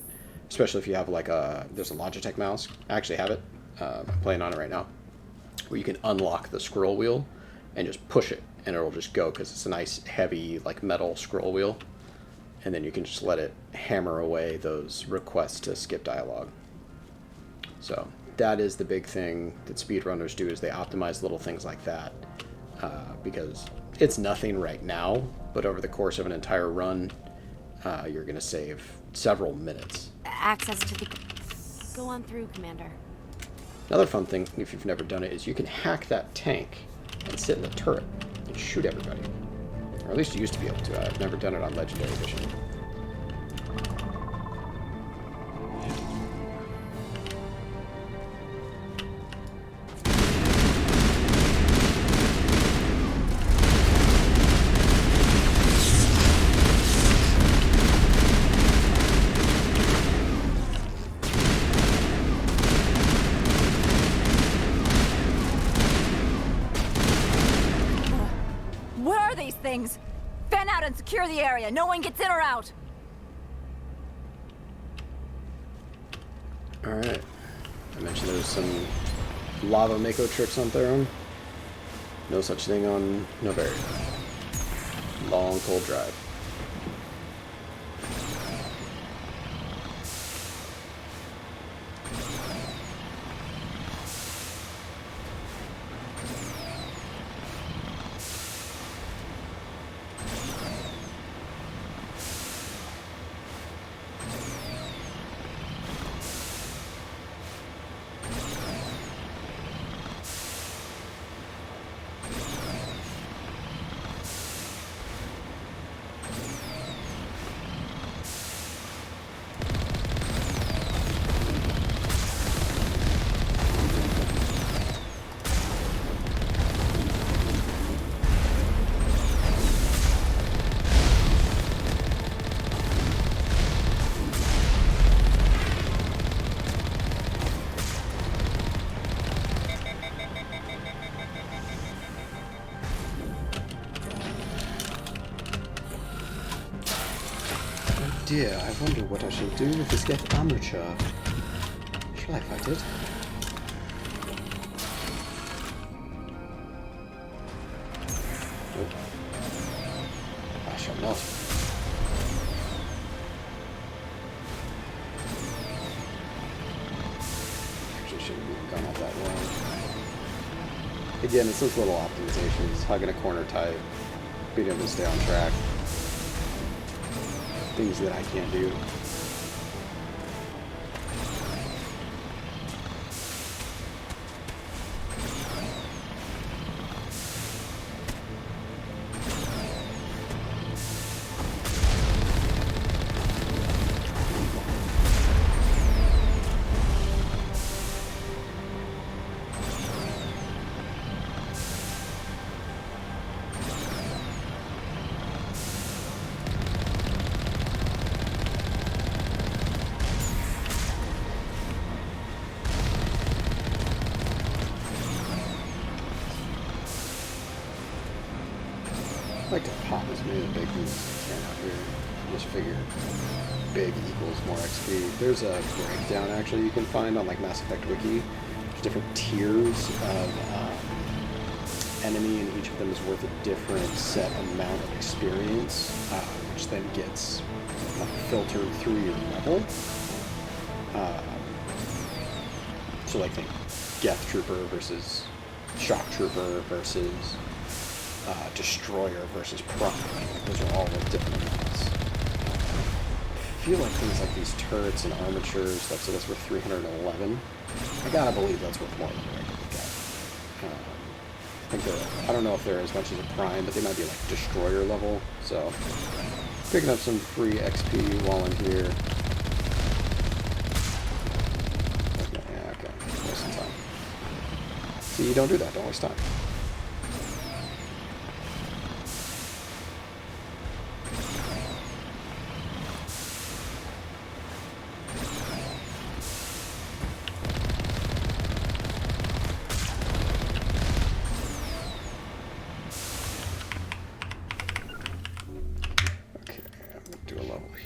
Especially if you have like there's a Logitech mouse. I actually have it. I'm playing on it right now. Where you can unlock the scroll wheel and just push it and it'll just go because it's a nice heavy like metal scroll wheel. And then you can just let it hammer away those requests to skip dialogue. So that is the big thing that speedrunners do, is they optimize little things like that. Because it's nothing right now, but over the course of an entire run, you're going to save several minutes. Access to the... Go on through, Commander. Another fun thing, if you've never done it, is you can hack that tank and sit in the turret and shoot everybody. Or at least you used to be able to. I've never done it on Legendary Edition. Things. Fan out and secure the area. No one gets in or out. Alright. I mentioned there's some lava Mako tricks on Theron. No such thing on Novaria. Long, cold drive. Dear, I wonder what I shall do with this death amateur. Shall I fight it? Nope. I shall not. Actually, shouldn't have gone out that way. Again, it's those little optimizations. Hugging a corner tight, being able to stay on track. Things that I can't do. I like to pop as many big things as I can out here. Just figure big equals more XP. There's a breakdown actually you can find on like Mass Effect Wiki. There's different tiers of enemy, and each of them is worth a different set amount of experience, which then gets filtered through your level. So like think Geth Trooper versus Shock Trooper versus Destroyer versus Prime. Those are all with different amounts. I feel like things like these turrets and armatures, like, so that's worth 311. I gotta believe that's worth more than a regular Geth. I think I don't know if they're as much as a Prime, but they might be like Destroyer level, so Picking up some free XP while I'm here. Yeah, okay. Wasting time. See, you don't do that. Don't waste time.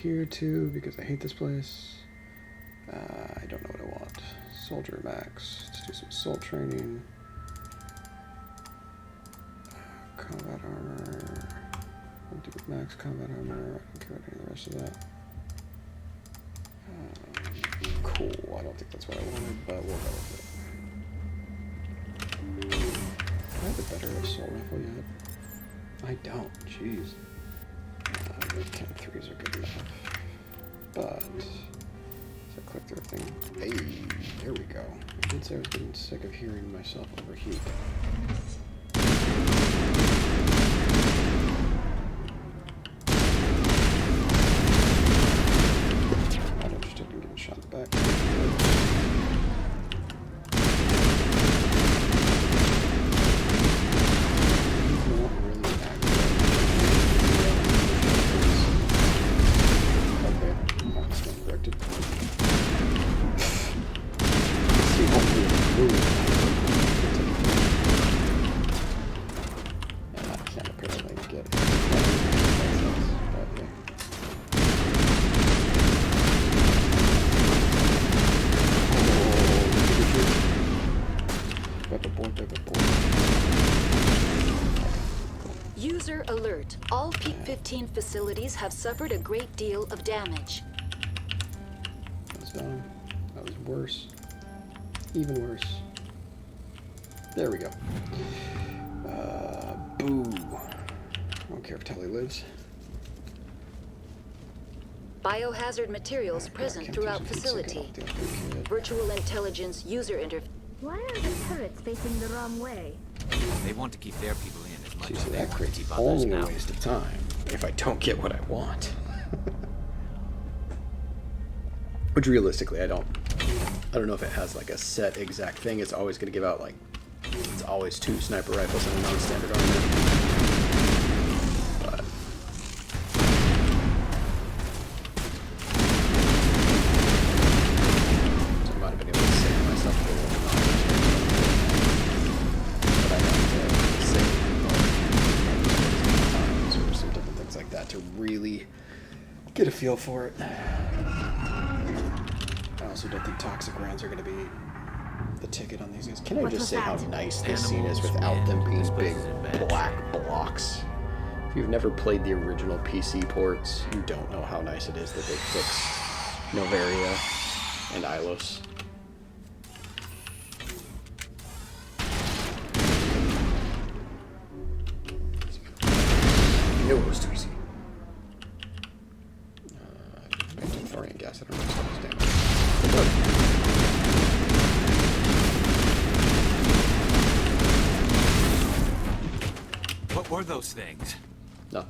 Here too, because I hate this place. I don't know what I want. Soldier max. Let's do some soul training. Combat armor. I'll do max combat armor. I don't care about any of the rest of that. Cool. I don't think that's what I wanted, but we'll go with it. Do I have a better assault rifle yet? I don't. Jeez. The Chem 3s are good enough. But, so I click through a thing. Hey, there we go. I did say I was getting sick of hearing myself overheat. I'm not interested in getting shot in the back. User alert. All Peak 15 facilities have suffered a great deal of damage. That was dumb. That was worse. Even worse. There we go. Boo. I don't care if Telly lives. Biohazard materials present throughout facility. Virtual intelligence user interface. Why are the turrets facing the wrong way? They want to keep their people in as much See, as they that want to creates keep others only a out. waste of time if I don't get what I want. Which realistically, I don't know if it has like a set exact thing. It's always going to give out like, it's always 2 sniper rifles and a non-standard armor. But so I might have been able to save myself a little but I have to save times or some different things like that to really get a feel for it. I also don't think toxic rounds are going to be the ticket on these guys. Can I just say how nice this scene is without them being big black blocks? If you've never played the original PC ports, you don't know how nice it is that they fixed Novaria and Ilos. I knew it was too easy. Thorium gas, I don't know what's damage. What were those things? No.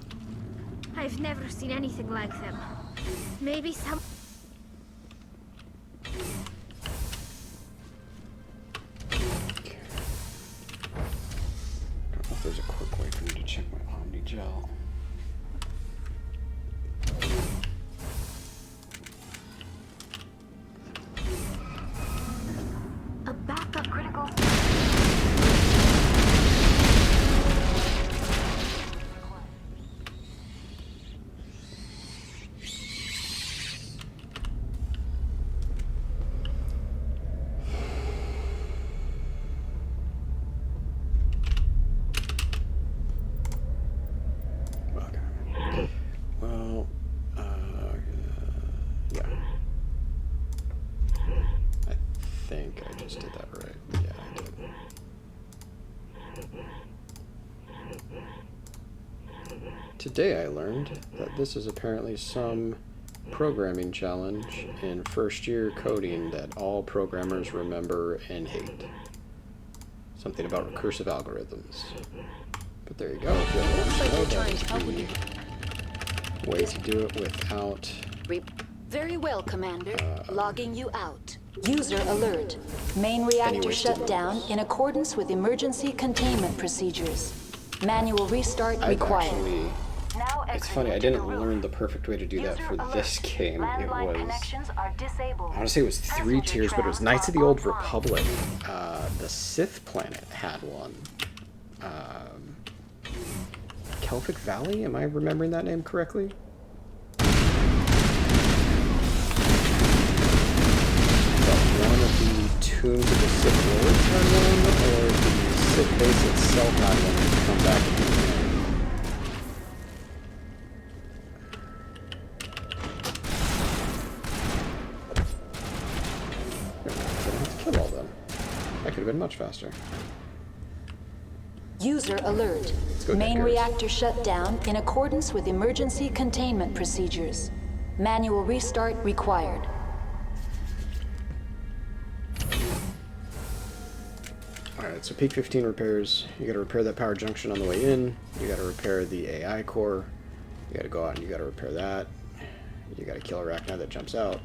I've never seen anything like them. Maybe some... Okay. I don't know if there's a quick way for me to check my Omni Gel. A backup critical... Well, yeah. I think I just did that right. Yeah, I did. Today I learned that this is apparently some programming challenge in first year coding that all programmers remember and hate. Something about recursive algorithms. But there you go. If you Looks like know we're that trying is to help the way to do it without... Very well, Commander. Logging you out. User alert. Main reactor shut down in accordance with emergency containment procedures. Manual restart required. Actually, it's funny, I didn't learn the perfect way to do that for this game. It was... I want to say it was 3 tiers, but it was Knights of the Old Republic. The Sith planet had one. Celtic Valley? Am I remembering that name correctly? One of the tombs of the Sith Lords had one, or the Sith base itself had one to come back and I don't have to kill all of them. That could have been much faster. User alert. Main reactor shut down in accordance with emergency containment procedures. Manual restart required. Alright, so peak 15 repairs. You gotta repair that power junction on the way in. You gotta repair the AI core. You gotta go out and you gotta repair that. You gotta kill a arachnid that jumps out.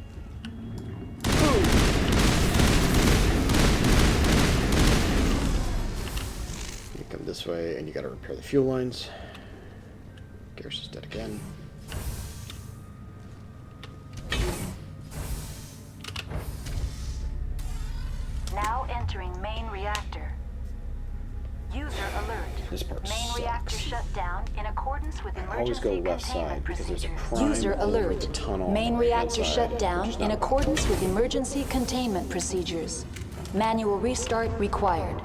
You come this way and you gotta repair the fuel lines. Garrus is dead again. Now entering main reactor. User alert. This part Main reactor shut down in accordance with I always go emergency left side containment because there's a procedures. crime User over alert. the tunnel on Main the right-hand reactor side, shut down which is in not accordance with emergency containment procedures. Manual restart required.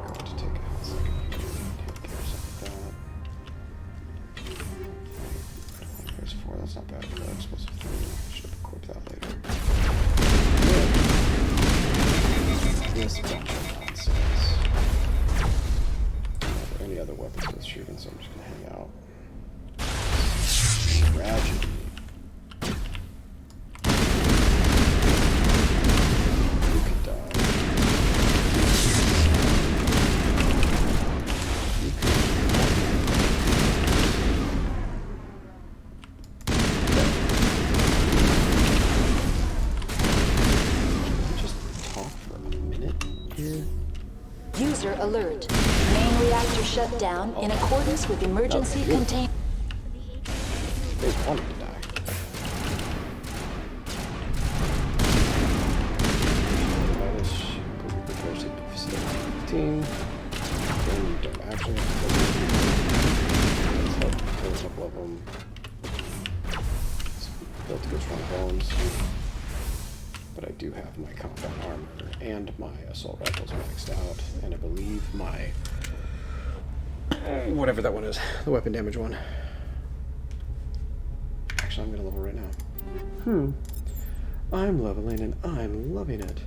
There's 4, that's not bad. Explosive 3. I should have equipped that later. This bunch of nonsense. Are there any other weapons with shooting, so I'm just gonna hang out. Tragedy. You could die. You could just talk for a minute here. User alert. Main reactor shut down in accordance with emergency containment. They want him to die. Then you don't actually have to let's help kill a couple of them. It's built to good strong bones. But I do have my combat armor and my assault rifles maxed out, and I believe my whatever that one is, the weapon damage one. Actually, I'm gonna level right now. I'm leveling and I'm loving it.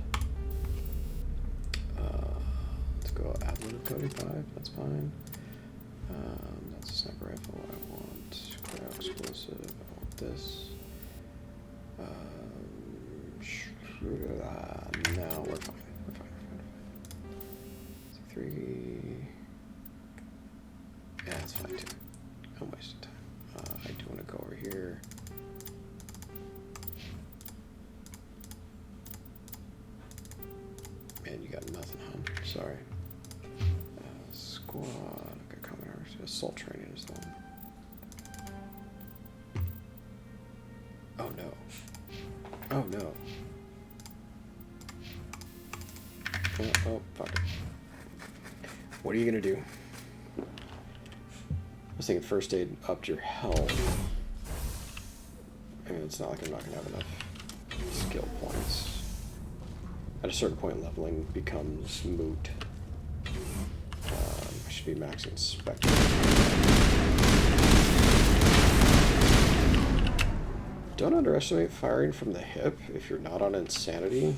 Let's go Admin of Coding 5, that's fine. That's a sniper rifle. I want cryo explosive. I want this. No, we're fine. We're fine. 3. Yeah, that's fine too. I'm wasting time. I do want to go over here. Man, you got nothing, huh? Sorry. Squad. Okay, common arms. Assault training is the one. Oh no. Oh no. Oh, fuck it. What are you gonna do? I was thinking first aid upped your health. I mean, it's not like I'm not gonna have enough skill points. At a certain point, leveling becomes moot. I should be maxing Spectre. Don't underestimate firing from the hip if you're not on insanity.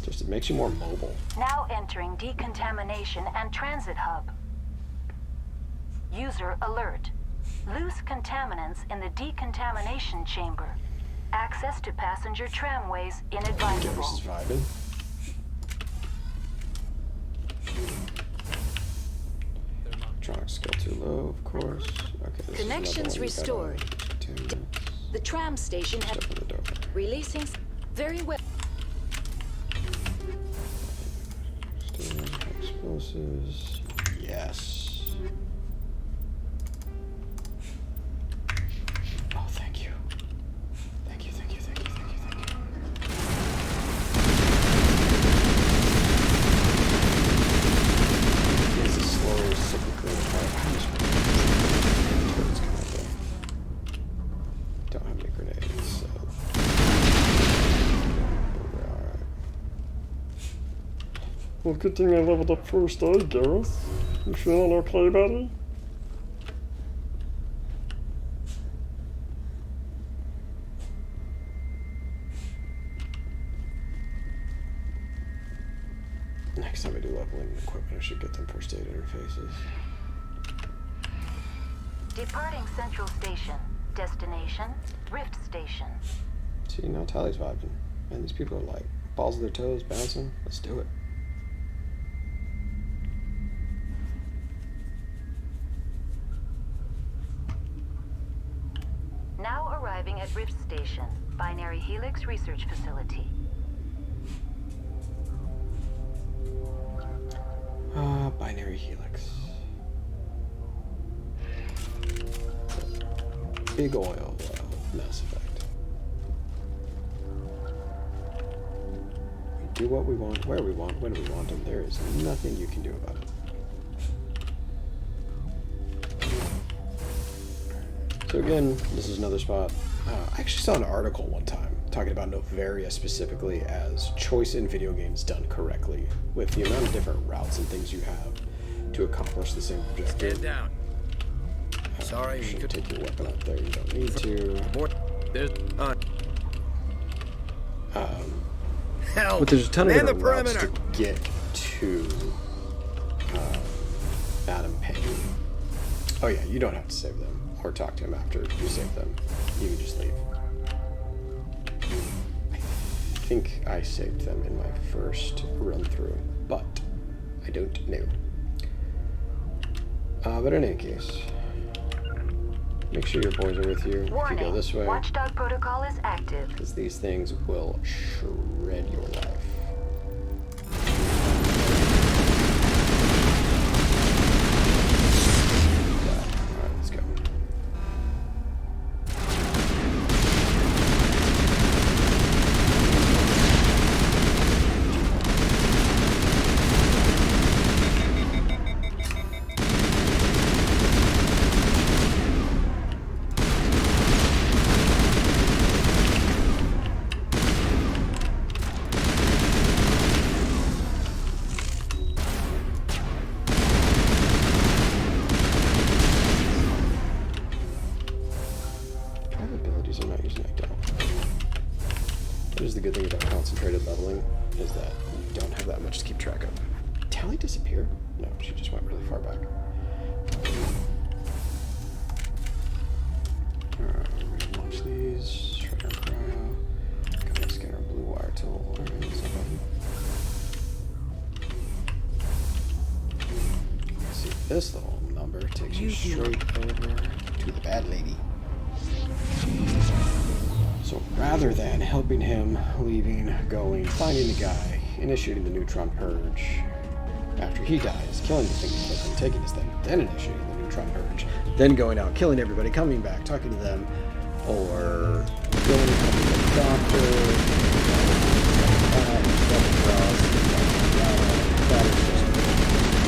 Just it makes you more mobile. Now entering decontamination and transit hub. User alert. Loose contaminants in the decontamination chamber. Access to passenger tramways inadvisable. Garrus is vibing. Electronic skill too low, of course. Okay, this Connections is restored. The tram station had releasing very well. Explosives. Yes. Oh, thank you. Thank you, thank you, thank you, thank you, thank you. It's a slow, cyclical turrets come out there. Don't have any grenades, so. Alright. Well, good thing I leveled up first aid, Gareth. You feeling okay, buddy? Next time I do leveling equipment, I should get them first aid interfaces. Departing Central Station. Destination, Rift Station. See, now Tally's vibing. Man, these people are like, balls of their toes, bouncing. Let's do it. Now arriving at Rift Station, Binary Helix Research Facility. Binary Helix. Big oil, Mass Effect. We do what we want, where we want, when we want, and there is nothing you can do about it. So again, this is another spot. I actually saw an article one time talking about Novaria specifically as choice in video games done correctly, with the amount of different routes and things you have to accomplish the same objective. Stand down. Sorry, you should take your weapon out there. You don't need to. There's Hell, but there's a ton of different routes to get to Adam Payne. Oh yeah, you don't have to save them or talk to him after you save them. You can just leave. I think I saved them in my first run through, but I don't know. But in any case, make sure your boys are with you. Warning, if you go this way, Watchdog protocol is active. because these things will shred your life. Alright, let's go. The good thing about concentrated leveling is that you don't have that much to keep track of. Did Tally disappear? No, she just went really far back. Alright, we're gonna launch these. Shredder cryo. Got my scanner blue wire tool. See, this little number takes you straight over to the bad lady. So rather than helping him, leaving, going, finding the guy, initiating the neutron purge, after he dies, killing the thing, taking his thing, then initiating the neutron purge, then going out, killing everybody, coming back, talking to them, or going to the doctor, that is just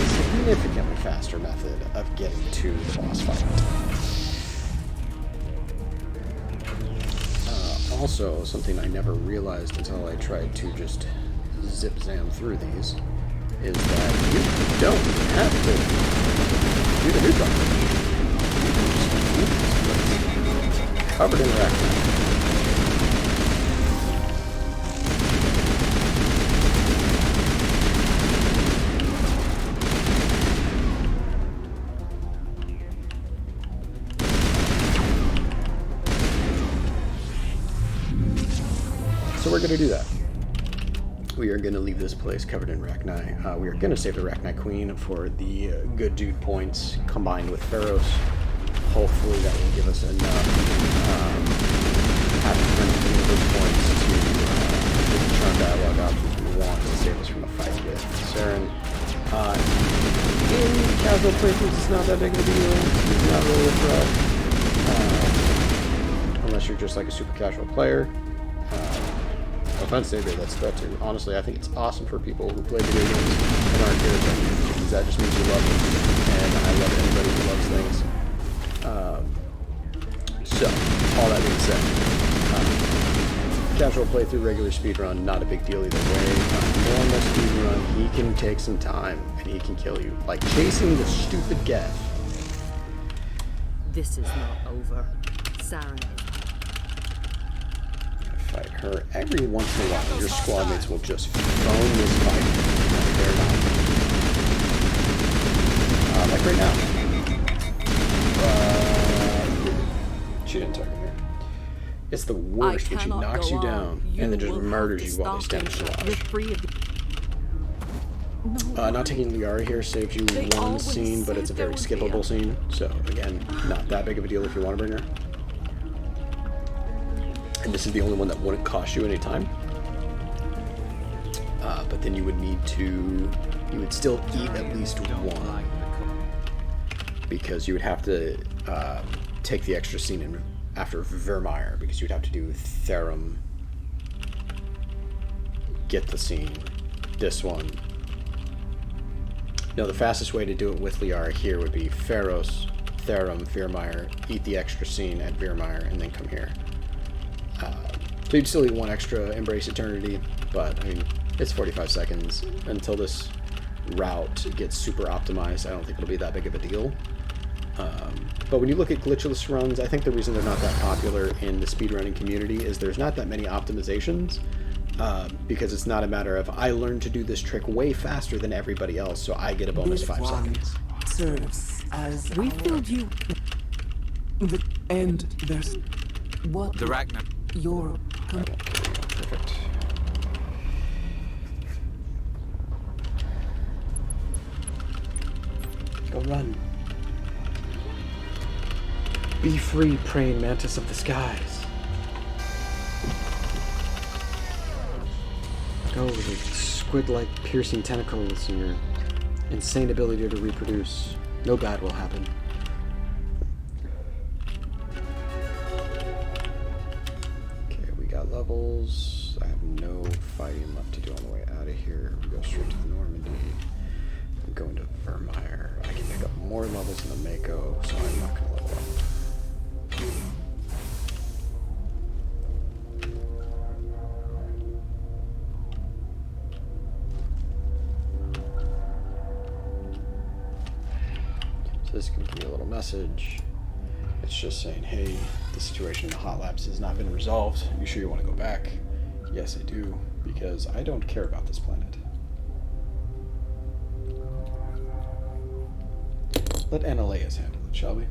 a significantly faster method of getting to the boss fight. Also, something I never realized until I tried to just zip-zam through these, is that you don't have to do the neutron. Covered in rack. So we're going to do that. we are going to leave this place covered in Rachni. We are going to save the Rachni Queen for the good dude points combined with Pharaohs. Hopefully that will give us enough those points to get the charm dialogue options we want to save us from a fight with Saren. In casual playthroughs, it's not that big of a deal. It's not really a threat. Unless you're just like a super casual player. No offense to anybody that's threat to. Honestly, I think it's awesome for people who play video games and aren't good at them. Because that just means you love them. And I love anybody who loves things. So, all that being said, casual playthrough, regular speedrun, not a big deal either way. Normal speedrun, he can take some time and he can kill you. Like chasing the stupid Geth. This is not over. Saren. Fight her every once in a while. Your squad mates will just phone this fight. They're not. Like right now. She didn't target me. It's the worst when she knocks you down and then just murders you while they stand in not taking Liara here saves you one scene, but it's a very skippable scene. So again, not that big of a deal if you want to bring her. And this is the only one that wouldn't cost you any time. But then you would need to, you would still eat at least one. Because you would have to take the extra scene in after Vermeer, because you'd have to do Therum, get the scene, this one. No, the fastest way to do it with Liara here would be Pharos, Therum, Vermeer, eat the extra scene at Vermeer, and then come here. So you'd still eat one extra Embrace Eternity, but I mean, it's 45 seconds until this route gets super optimized. I don't think it'll be that big of a deal. But when you look at glitchless runs, I think the reason they're not that popular in the speedrunning community is there's not that many optimizations, because it's not a matter of I learned to do this trick way faster than everybody else, so I get a bonus 5 seconds. Serves as we filled you, and there's what the Rachni. Your perfect. Go run. Be free, praying mantis of the skies. Go with your squid-like piercing tentacles and your insane ability to reproduce. No bad will happen. Okay, we got levels. I have no fighting left to do on the way out of here. We go straight to the Normandy. I'm going to Vermeer. I can pick up more levels in the Mako, so I'm not going to level up. So this can give me a little message. It's just saying, hey, the situation in the hot labs has not been resolved. You sure you want to go back? Yes, I do, because I don't care about this planet. Let Analeas handle it, shall we?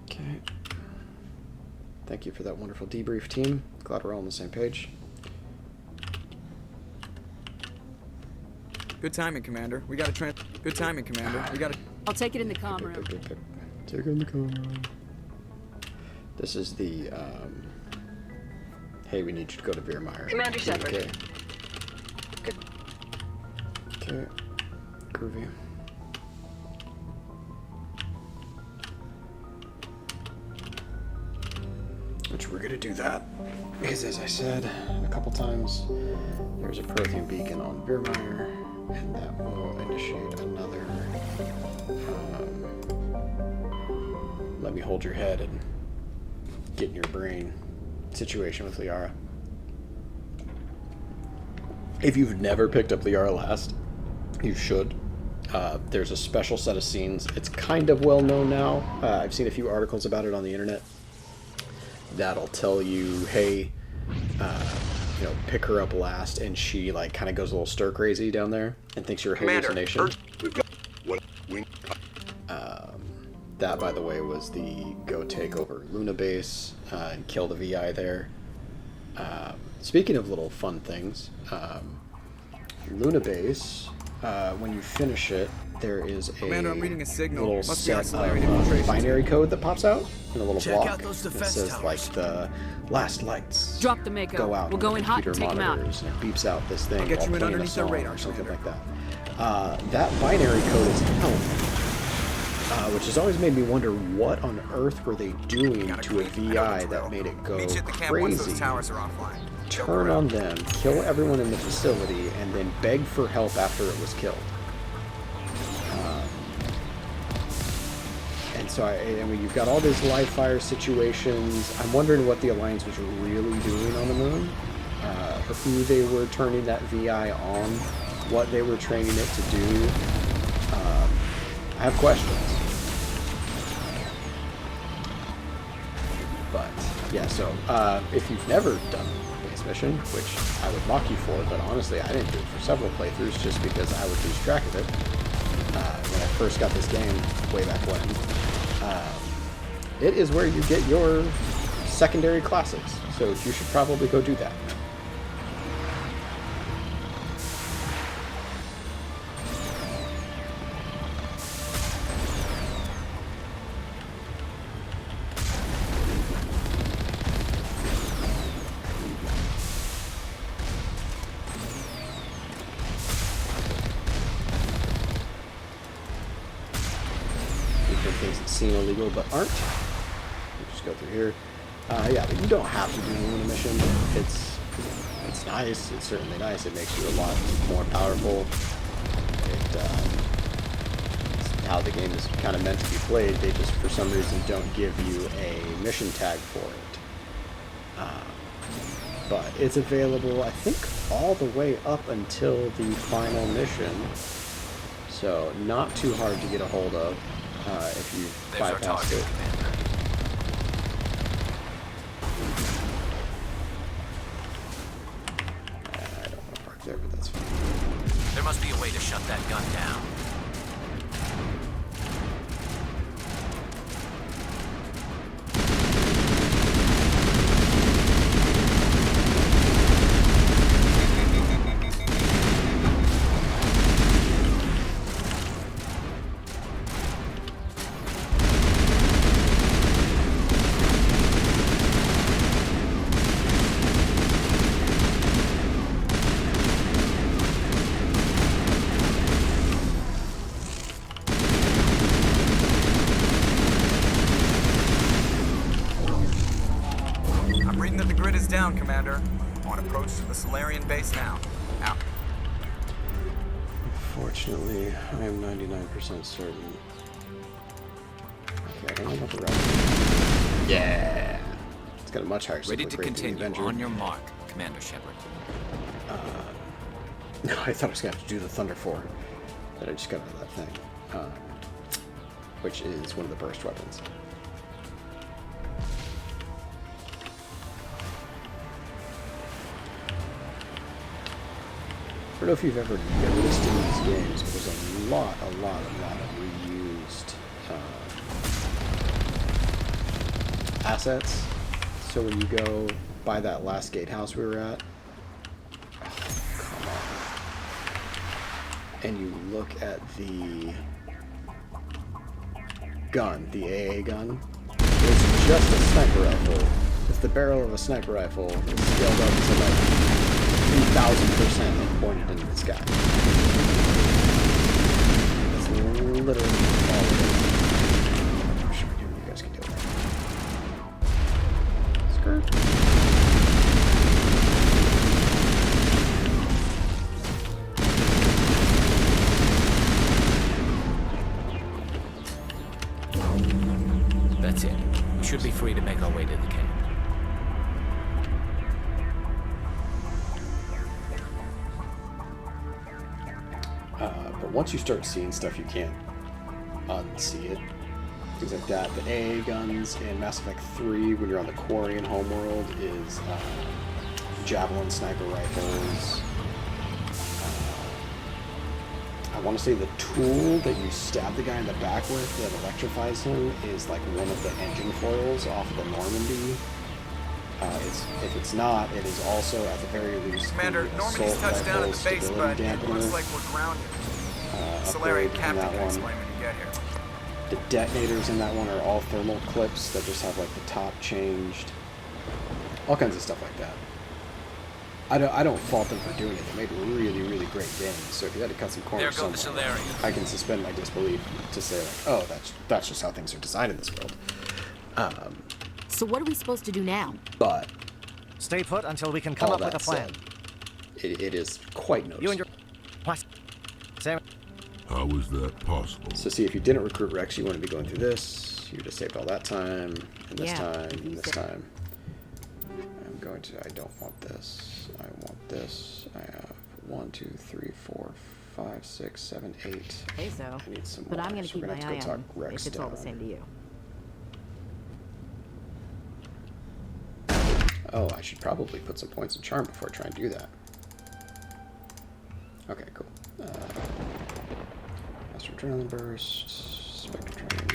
Okay. Thank you for that wonderful debrief, team. Glad we're all on the same page. Good timing, Commander. We got a Good timing, Commander. We got a. I'll take it in the comm room. Take it in the comm room. This is the, hey, we need you to go to Vermeer. Commander Shepard. Okay. Okay. Groovy. Which we're gonna do that because, as I said a couple times, there's a Prothean beacon on Vermeer, and that will initiate another. Let me hold your head and get in your brain situation with Liara. If you've never picked up Liara last, you should. There's a special set of scenes. It's kind of well known now. I've seen a few articles about it on the internet. That'll tell you, hey, you know, pick her up last, and she like kind of goes a little stir crazy down there and thinks you're a hallucination. That, by the way, was the go take over Luna base and kill the VI there. Speaking of little fun things, Luna base, when you finish it, there is a Commander, I'm reading a signal. little Must be our set Solarian of infiltration binary code that pops out in a little Check block. out those It defense says towers. like the last lights Drop the Mako. go out. We'll go in hot and take 'em out. monitors, and it beeps out this thing. I'll get while you in playing a underneath their song radar, or something Commander. like that. That binary code is help. Which has always made me wonder what on earth were they doing to a VI that made it go Meet you at the camp once those crazy, towers are offline. turn on them, kill everyone in the facility, and then beg for help after it was killed. And so, I mean, you've got all these live fire situations. I'm wondering what the Alliance was really doing on the moon, or who they were turning that VI on, what they were training it to do. I have questions. But, yeah, so, if you've never done a base mission, which I would mock you for, but honestly, I didn't do it for several playthroughs just because I would lose track of it. When I first got this game, way back when, it is where you get your secondary classics, so you should probably go do that. Things that seem illegal but aren't. We'll just go through here. Yeah, but you don't have to do the Luna mission. It's nice. It's certainly nice. It makes you a lot more powerful. It's how the game is kind of meant to be played. They just, for some reason, don't give you a mission tag for it. But it's available, I think, all the way up until the final mission. So not too hard to get a hold of. If you bypass it. I don't want to park there, but that's fine. There must be a way to shut that gun down. Down, Commander. On approach to the Solarian base now. Out. Unfortunately, I am 99% certain. Okay, I don't know about the rest. Yeah! It's got a much higher Ready to rate than the continue. Avenger. On your mark, Commander Shepard. No, I thought I was going to have to do the Thunder 4. But I just got out of that thing. Which is one of the burst weapons. I don't know if you've ever noticed in these games, but there's a lot of reused assets. So when you go by that last gatehouse we were at, oh, come on, and you look at the gun, the AA gun, it's just a sniper rifle. It's the barrel of a sniper rifle. It's scaled up to like 3,000% and pointed into the sky. That's literally all it is. I'm sure you guys can do it. Skirt. That's it. We should be free to make our way to the camp. But once you start seeing stuff, you can't unsee it. Things like that. The AA guns in Mass Effect 3, when you're on the quarry in Homeworld, is Javelin sniper rifles. I want to say the tool that you stab the guy in the back with that electrifies him is like one of the engine foils off of the Normandy. If it's not, it is also at the very least Commander, the Normandy's assault touched down at rifle the base, stability but it looks dampener, like we're grounded. upgrade Solarian from captain that can one. explain when you get here. The detonators in that one are all thermal clips that just have like the top changed. All kinds of stuff like that. I don't fault them for doing it. They made really, really great games. So if you had to cut some corners somewhere, I can suspend my disbelief to say like, oh, that's just how things are designed in this world. So what are we supposed to do now? But stay put until we can come up with a plan. It is quite noticeable. You and your Sam. How is that possible? So see, if you didn't recruit Rex, you wouldn't be going through this. You would have saved all that time, and this time, and this time. I'm going to. I don't want this. I want this. I have 1, 2, 3, 4, 5, 6, 7, 8. Hey, so. I need some but more. I'm going to So we're keep my gonna have to eye go on talk Rex if it's all the down. same to you. Oh, I should probably put some points in charm before I try and do that. Okay, cool. Master Adrenaline Burst, Spectre Training,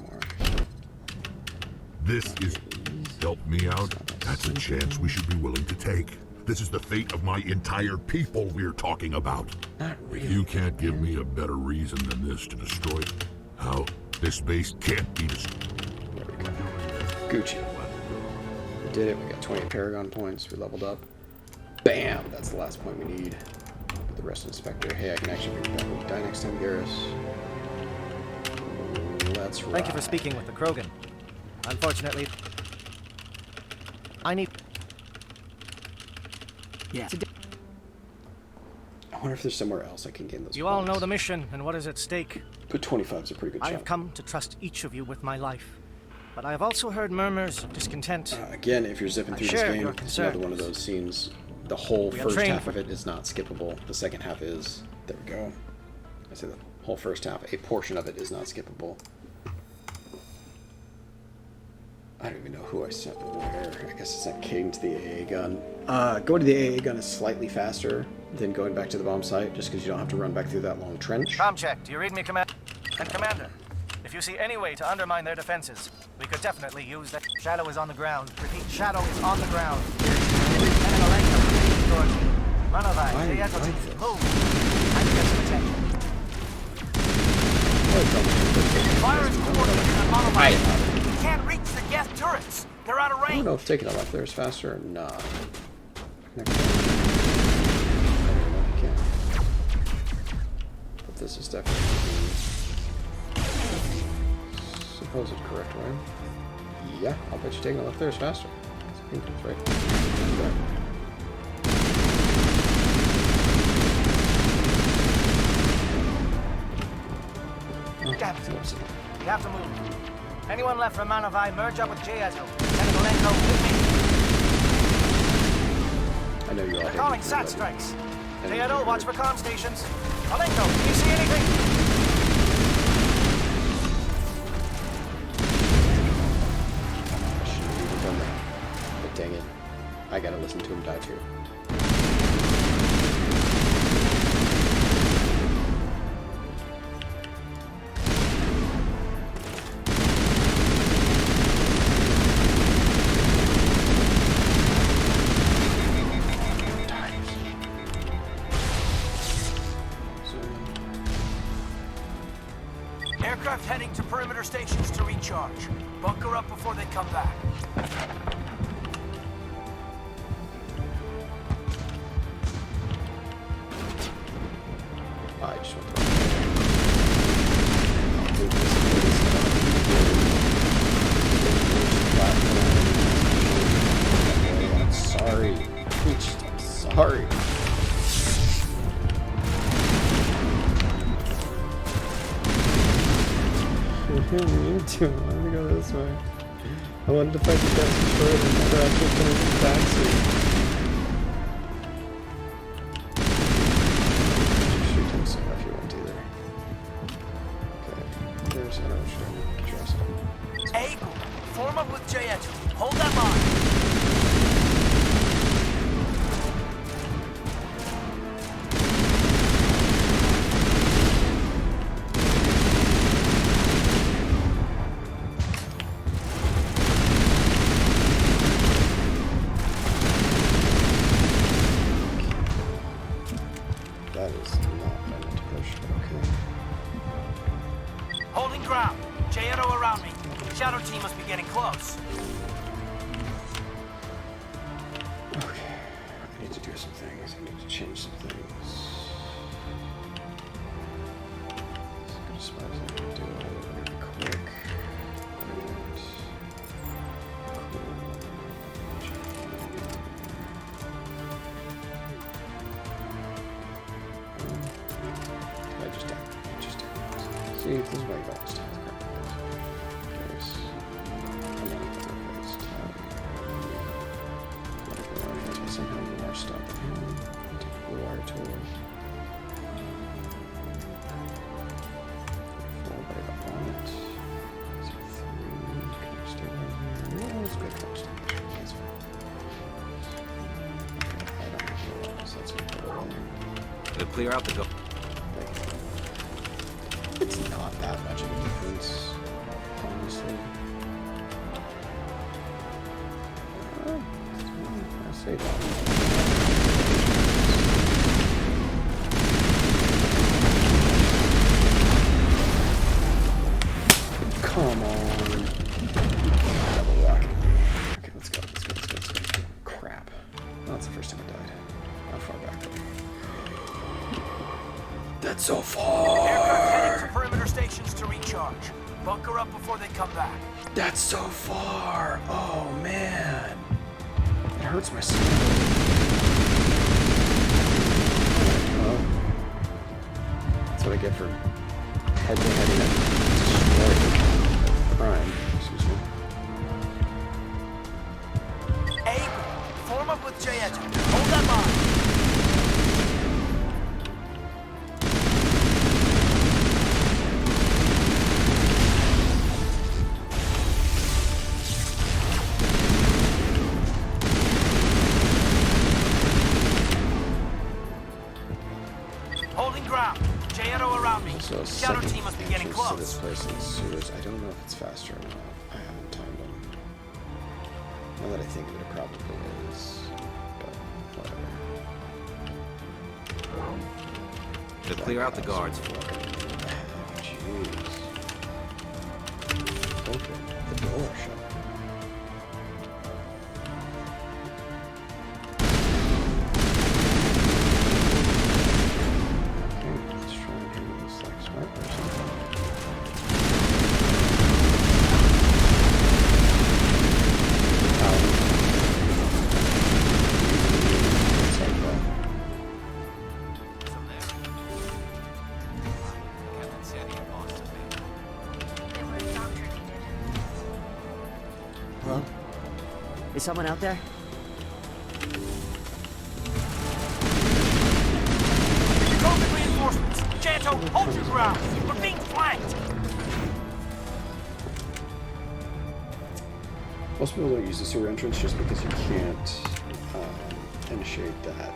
more. This is... Help me out? That's a chance we should be willing to take. This is the fate of my entire people we're talking about. Not really. If you can't give me a better reason than this to destroy it, how? This base can't be destroyed. There we go. Gucci. We did it. We got 28 Paragon points. We leveled up. Bam! That's the last point we need. Put the rest Inspector. Hey, I can actually bring that. Die next time, Garrus. Let's ride. Thank you for speaking with the Krogan. Unfortunately, I need... Yeah. I wonder if there's somewhere else I can gain those You points. all know the mission and what is at stake. But 25 is a pretty good I shot. have come to trust each of you with my life. But I have also heard murmurs of discontent. Again, if you're zipping through this share game, your it's another concerns. one of those scenes. The whole We are first trained half for- of it is not skippable. The second half is. There we go. I say the whole first half. A portion of it is not skippable. I don't even know who I sent where. I guess I sent Caden to the AA gun. Going to the AA gun is slightly faster than going back to the bomb site, just because you don't have to run back through that long trench. Com check. Do you read me, Command? And Commander, if you see any way to undermine their defenses, we could definitely use that. Shadow is on the ground. Repeat, Shadow is on the ground. Fire is coordinated on Monolith. We can't reach the gas turrets. They're out of I don't range. know if taking a left there is faster or not. But this is definitely the supposed correct way. Yeah, I'll bet you taking a left there is faster. I think that's right. Captain, we have to move. Anyone left from Manavai, merge up with Jayazo. Send Malenko with me. I know you all hate Calling me SAT already. strikes. And Jayazo, watch for comm stations. Malenko, do you see anything? I shouldn't have even done that. But dang it. I gotta listen to him die too. Aircraft heading to perimeter stations to recharge. Bunker up before they come back. I just want to I'm sorry. I'm sorry. I didn't mean to. I wanted to go this way. I wanted to fight the Death Destroyer and never actually finish the backseat. Shoot him so if you want either. Okay, there's an ocean. Trust him. Eagle, form up with Jayazo. Hold that line. that is not what I meant to push, but okay. Holding ground. J-Edo around me. Shadow team must be getting close. Okay. I need to do some things. I need to change some things. As good as I can do it really quick. See, this is why you got this time. Somehow you are stuck. Take the wire tool. 4, but I don't want it. So 3, can I stay right here? Yeah, let's go close. That's fine. Okay, I don't have to realize that's what we're doing. It'll clear out the go. It's not that much of a difference, honestly. I'll say that. Come on. Double rocket. Okay, let's go. Crap. Well, that's the first time I died. How far back are we? That's so far! Aircraft heading to perimeter stations to recharge. Bunker up before they come back. That's so far! Oh, man! It hurts my skin. Well, that's what I get for head-to-heading a Prime. Excuse me. Abe, form up with J-Edo. Hold that line. So Shadow team must be getting close. To this place in the sewers. I don't know if it's faster or not. I haven't timed them. Now that I think of it, it probably is. But whatever. They'll clear out the guards. Jeez. Open the door shut. Hello? Is someone out there? COVID reinforcements! Janto, hold your ground! We're being flanked! Most people don't use the sewer entrance just because you can't initiate that.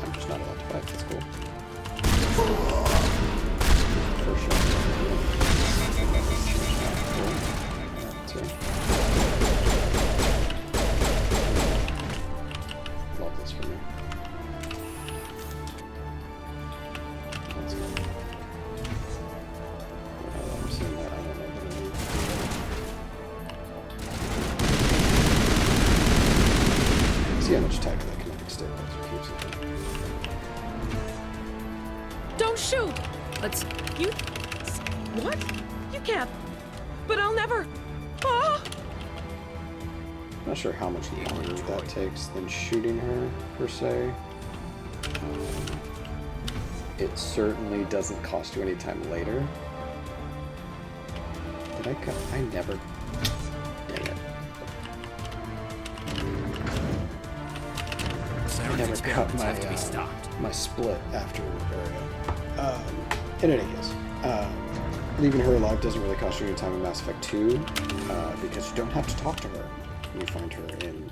I'm just not allowed to fight. That's cool. First shot. Love this for me. Let's go. I'm seeing that. I don't know what it is. See how much attack that kinetic stabilizer keeps it. Don't shoot! Let's... You... What? You can't... But I'll never... Ah! Not sure how much longer that takes than shooting her, per se. It certainly doesn't cost you any time later. Did I cut? I never... Dang it. I never cut my split after area. In any case, leaving her alive doesn't really cost you any time in Mass Effect 2, because you don't have to talk to her. You find her in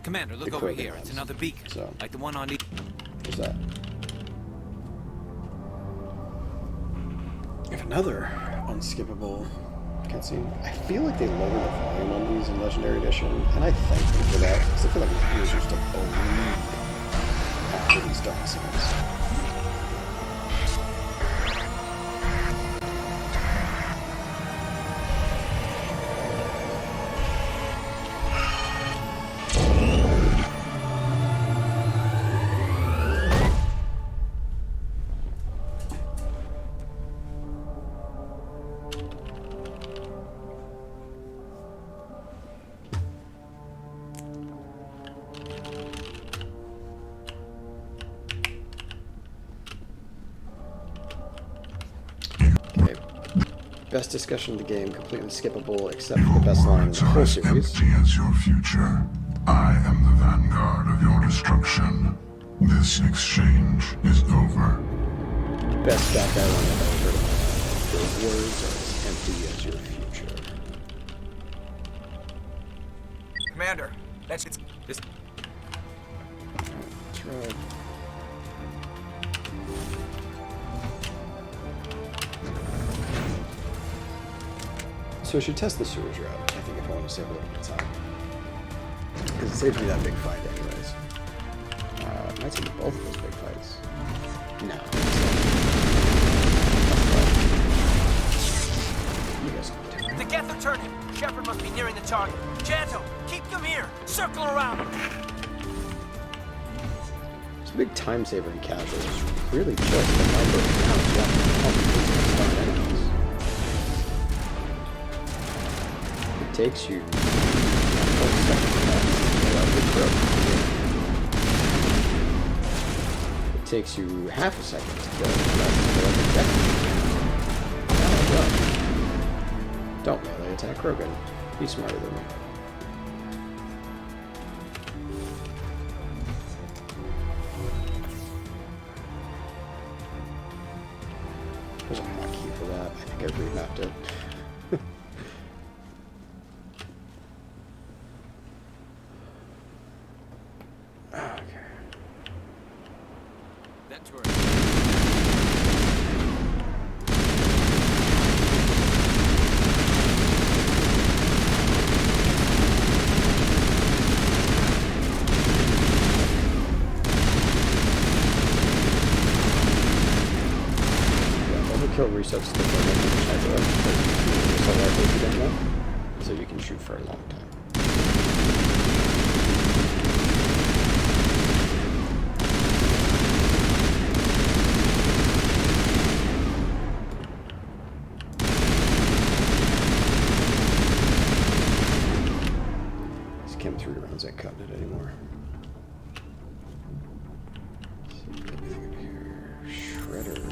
Commander, look over here. It's another beacon, so. like the one on the... What's that? I have another unskippable cutscene. I feel like they lowered the volume on these in Legendary Edition, and I thank them for that, because I feel like my ears are still bleed after these dark scenes. Best discussion of the game, completely skippable, except for the best line in the whole series. Empty as your future. I am the vanguard of your destruction. This exchange is over. Best bad guy line I've ever heard of. Your words are as empty as your future. Commander, that's it's this. That's right. So I should test the sewers route, I think, if I want to save a little bit of time. Because it saves me that big fight anyways. It might save me both of those big fights. No. You guys can do it. The Geth are turning. Shepard must be nearing the target. Janto, keep them here. Circle around. It's a big time saver in casual. It's really just the number of rounds you have to start enemies. It takes you 40 seconds It takes you half a second to kill Don't melee attack Krogan. He's smarter than me. There's a hotkey for that. I think I remapped it. Kill resets the so you can shoot for a long time. These Chem 3 rounds ain't cutting it anymore. Anything in here? Shredders.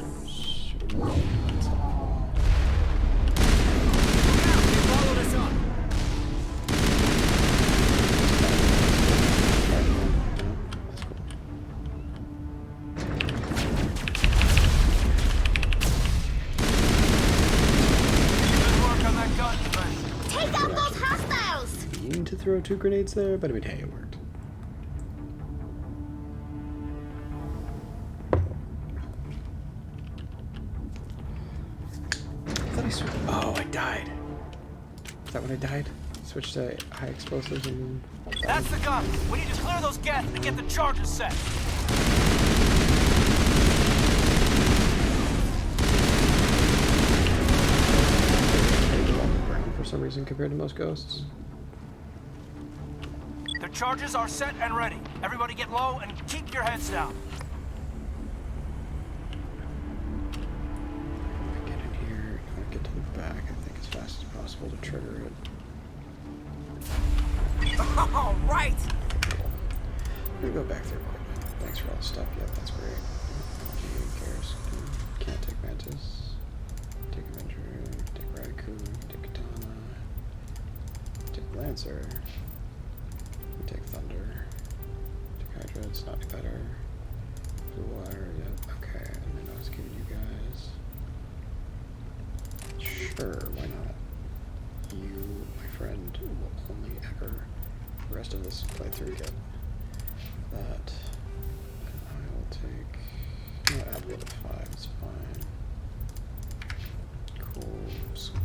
Throw 2 grenades there, but I mean, hey, it worked. I thought I switched. Oh, I died. Is that when I died? Switched to high explosives and. That's the gun. We need to clear those Geth and get the charges set. For some reason, compared to most ghosts. The charges are set and ready. Everybody get low and keep your heads down. I get in here, I want to get to the back, I think, as fast as possible to trigger it. All right! I'm gonna go back through equipment. Thanks for all the stuff. Yeah, that's great. Who cares? Can't take Mantis. Take Avenger. Take Radical. Take Katana. Take Lancer. Take Thunder. Take Hydra, it's not better. Blue Water, yep, okay. And then I was giving you guys. Sure, why not? You, my friend, will only ever, the rest of this playthrough, get that. And I will take go with 5, it's fine. Cool squad.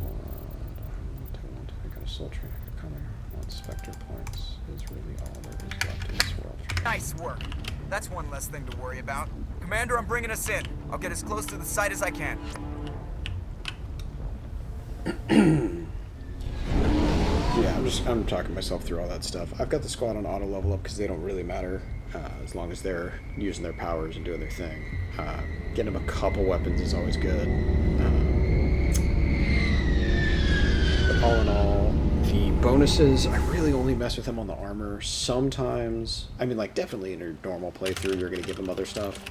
I got a soul train coming. 1 Spectre points is really all there is left in this world. Nice work. That's one less thing to worry about. Commander, I'm bringing us in. I'll get as close to the site as I can. Yeah, I'm talking myself through all that stuff. I've got the squad on auto level up because they don't really matter as long as they're using their powers and doing their thing. Getting them a couple weapons is always good. But all in all, the bonuses, I really only mess with them on the armor. Sometimes, I mean, like, definitely in your normal playthrough, you're going to give them other stuff.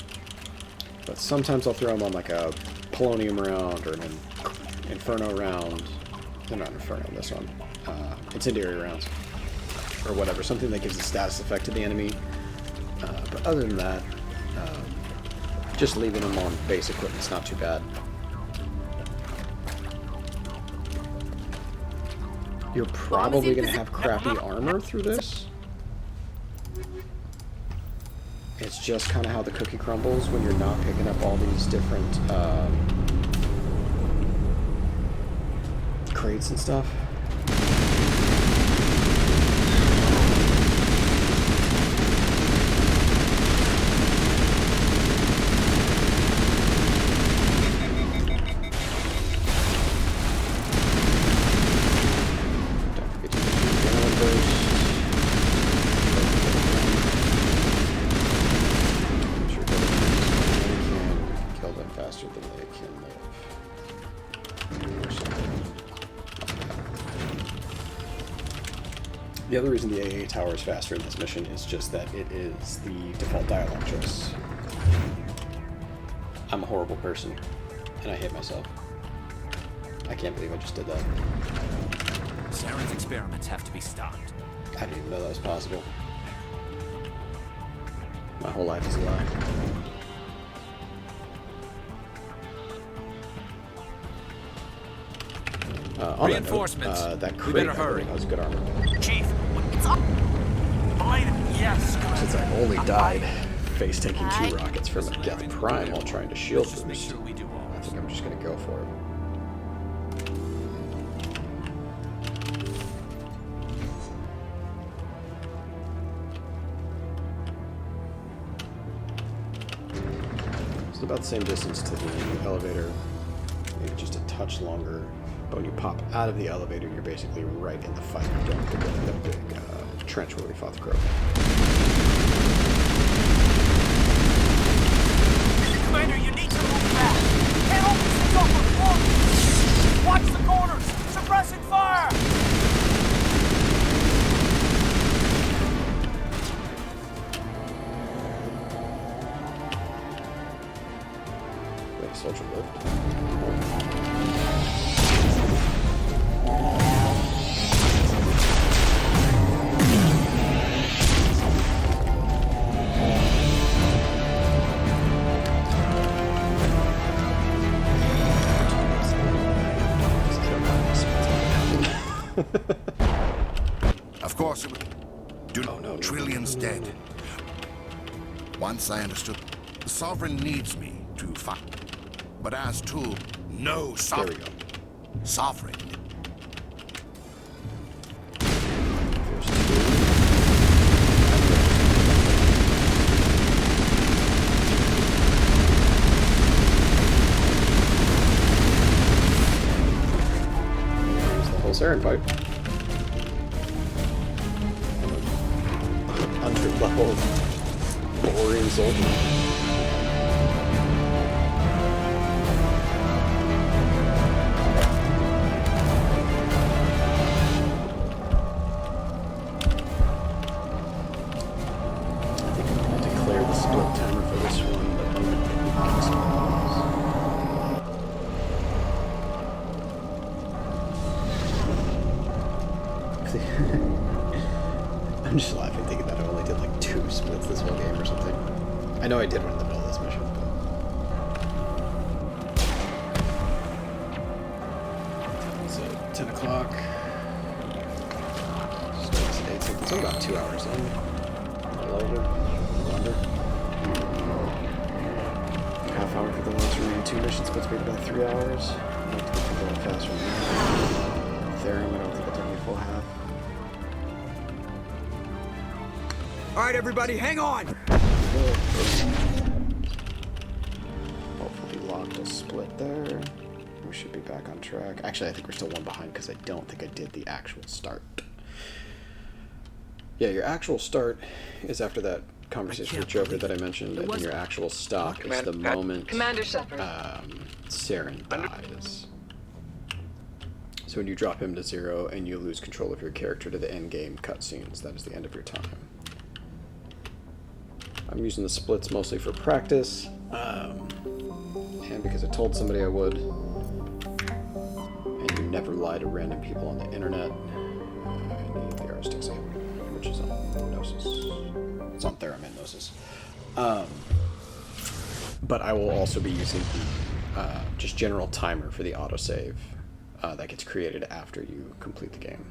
But sometimes I'll throw them on, like, a polonium round or an inferno round. They're not inferno, this one. Incendiary rounds. Or whatever. Something that gives a status effect to the enemy. But other than that, just leaving them on base equipment's not too bad. You're probably going to have crappy armor through this. It's just kind of how the cookie crumbles when you're not picking up all these different crates and stuff. The other reason the AA tower is faster in this mission is just that it is the default dialogue choice. I'm a horrible person, and I hate myself. I can't believe I just did that. Saren's experiments have to be stopped. I didn't even know that was possible. My whole life is a lie. Reinforcements. That crate that was good armor. Chief, it's up. Yes. Since I only died face taking 2 rockets from a Death Prime while trying to shield boost, I think I'm just gonna go for it. It's about the same distance to the elevator, maybe just a touch longer. But when you pop out of the elevator, you're basically right in the fight. You don't have to go to that big trench where we fought the Crow. Commander, you need to move fast. Can't open things up with one. Watch the corners. Suppressing fire. Wait, soldier lift. Of course, it would. Trillions dead. Once I understood, the Sovereign needs me to fight. But as to no Sovereign. Sovereign. Saren pipe. Under-level boring soldier. I'm just laughing thinking that I only did like 2 splits this whole game or something. I know I did one in the middle of this mission, but... So, 10 o'clock. It's only about 2 hours in. A little bit. Under. Half hour 2 missions supposed to be about 3 hours. I don't think it's going faster than that. Therum, I don't think it'll take me a full half. All right, everybody, hang on. Hopefully locked a split there. We should be back on track. Actually, I think we're still 1 behind because I don't think I did the actual start. Yeah, your actual start is after that conversation with Joker that I mentioned, and then your actual stop is the moment Commander Shepard. Saren dies. So when you drop him to 0 and you lose control of your character to the end game cutscenes, that is the end of your time. I'm using the splits mostly for practice, and because I told somebody I would. And you never lie to random people on the internet. I need the arrow sticks in, which is on Gnosis. It's on Therum and Gnosis. But I will also be using the just general timer for the autosave that gets created after you complete the game.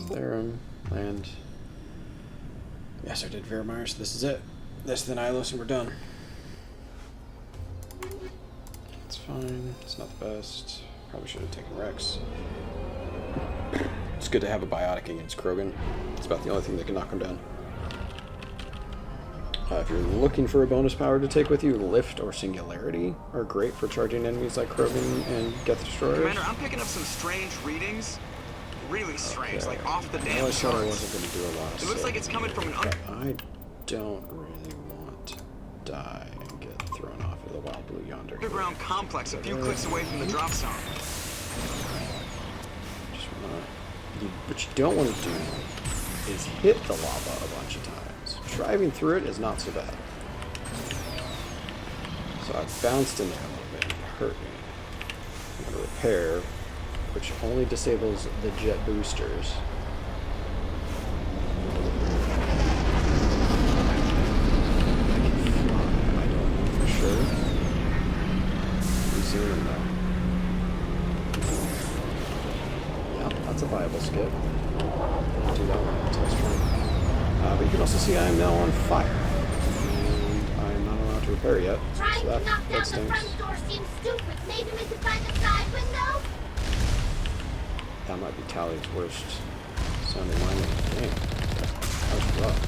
Therum, land. Yes, I did Vermeer, so this is it. This is the Nihilus and we're done. It's fine. It's not the best. Probably should have taken Rex. It's good to have a biotic against Krogan. It's about the only thing that can knock him down. If you're looking for a bonus power to take with you, Lift or Singularity are great for charging enemies like Krogan and Geth Destroyers. Commander, I'm picking up some strange readings. Really strange, like off the damn I charts. thought I wasn't going to do a lot of It looks like it's coming from an I don't really want to die and get thrown off of the wild blue yonder. underground complex a few clicks away from the drop zone. Just wanna, what you don't want to do is hit the lava a bunch of times. Driving through it is not so bad. So I bounced in there a little bit and it hurt me. I'm going to repair, which only disables the jet boosters. I don't know for sure. Zoom though. Yep, that's a viable skip. I'll do that one until it's true. But you can also see I am now on fire. And I'm not allowed to repair yet. Trying So to knock down that the stinks. front door seems stupid. Maybe we could find the side window? That might be Tally's worst sounding line of the game. That was rough.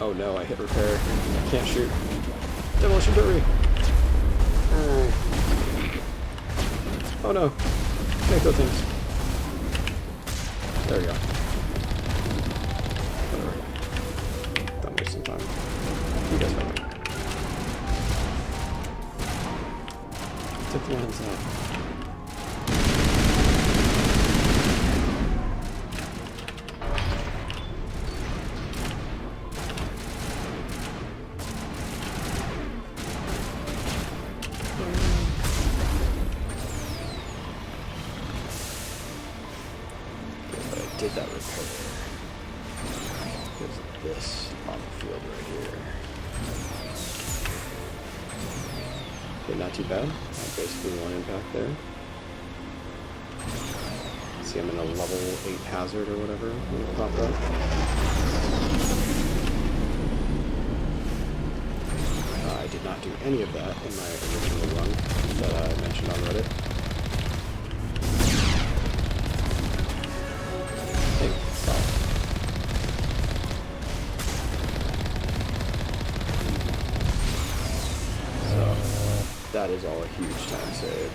Oh no, I hit repair. I can't shoot. Demolition derby! Oh no. Make those things. There we go. Whatever. Don't waste some time. You guys know me. Took the lens out. Did that repair? There's this on the field right here. Okay, not too bad. Basically one impact there. See, I'm in a level 8 hazard or whatever when it popped up. I did not do any of that in my original run that I mentioned on Reddit. That is all a huge time save.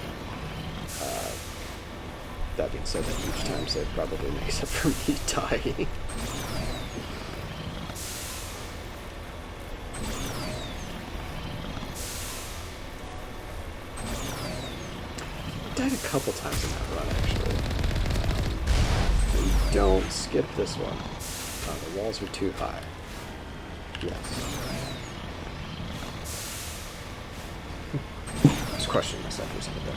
That being said, that huge time save probably makes up for me dying. I died a couple times in that run, actually. And don't skip this one. The walls are too high. Yes. Questioning myself for a second there.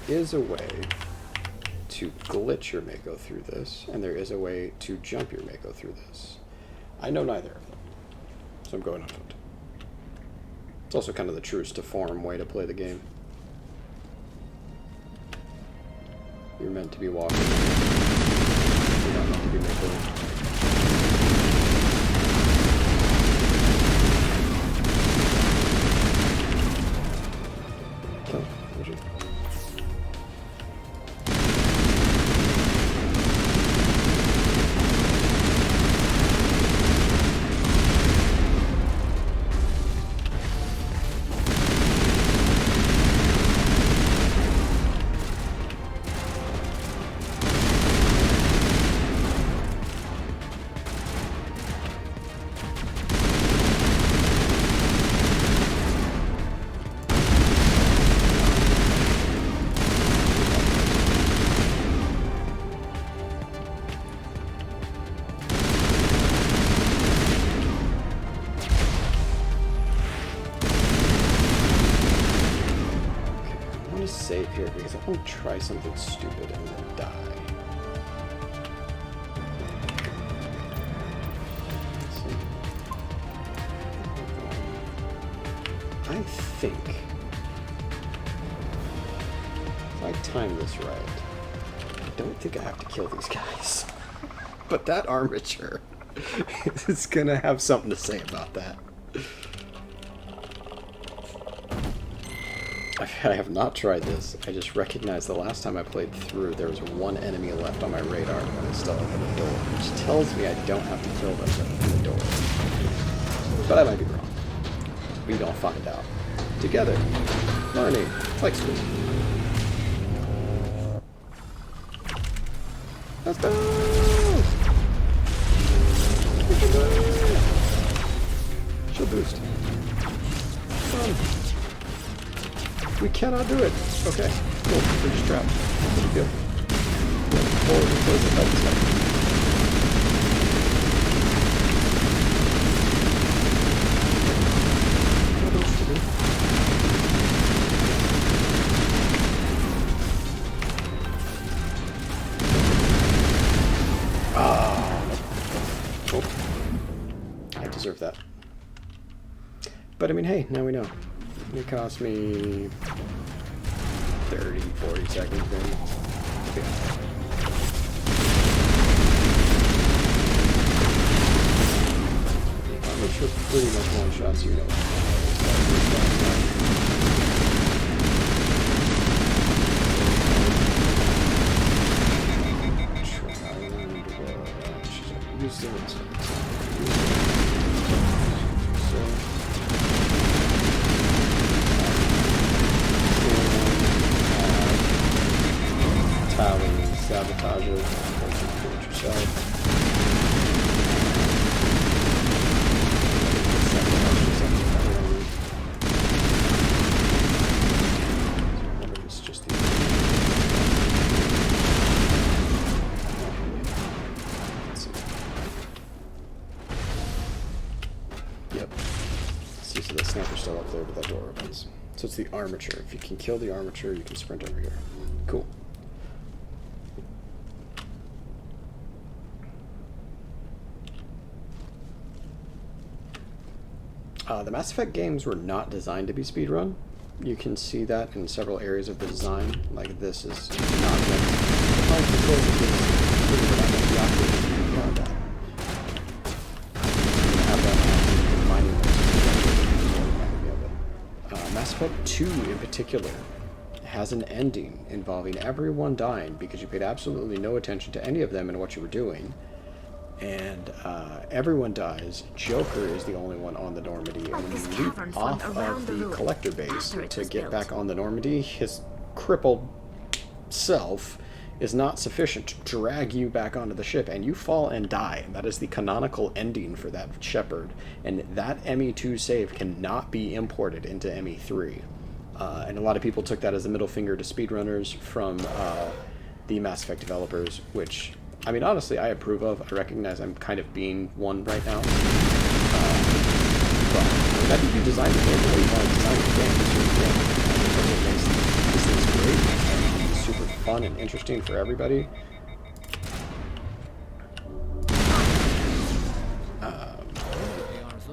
is a way to glitch your Mako through this, and there is a way to jump your Mako through this. I know neither of them, so I'm going on foot. It's also kind of the truest to form way to play the game. You're meant to be walking. You're not meant to be Makoing. Save here because I won't try something stupid and then die. I think if I time this right, I don't think I have to kill these guys. But that armature is gonna have something to say about that. I have not tried this. I just recognized the last time I played through, there was one enemy left on my radar and I still opened the door, which tells me I don't have to kill them to open the door. But I might be wrong. We don't find out. Together, learning, like school. Let's go! Shield boost. Come on. We cannot do it. Okay, cool. We're just trapped. Pretty good. Forward and close the buttons. What else to do? Oh. I deserve that. But I mean, hey, now we know. It cost me 30, 40 seconds maybe. Okay. I'm sure pretty much one shots, you know. Sabotage it, do it yourself. It's just the Yep. See, so the sniper's still up there, but that door opens. So it's the armature. If you can kill the armature, you can sprint over here. Cool. The Mass Effect games were not designed to be speedrun. You can see that in several areas of the design. Like this is not meant to control the beyond that. Mass Effect 2 in particular has an ending involving everyone dying because you paid absolutely no attention to any of them and what you were doing. And everyone dies. Joker is the only one on the Normandy, and when you leap off of the collector base to get back on the Normandy, his crippled self is not sufficient to drag you back onto the ship, and you fall and die. That is the canonical ending for that Shepard, and that ME2 save cannot be imported into ME3. And a lot of people took that as a middle finger to speedrunners from the Mass Effect developers, which, I mean, honestly, I approve of. I recognize I'm kind of being one right now. But that you designed the game the way you want to design the game. This is great. fun and interesting for everybody.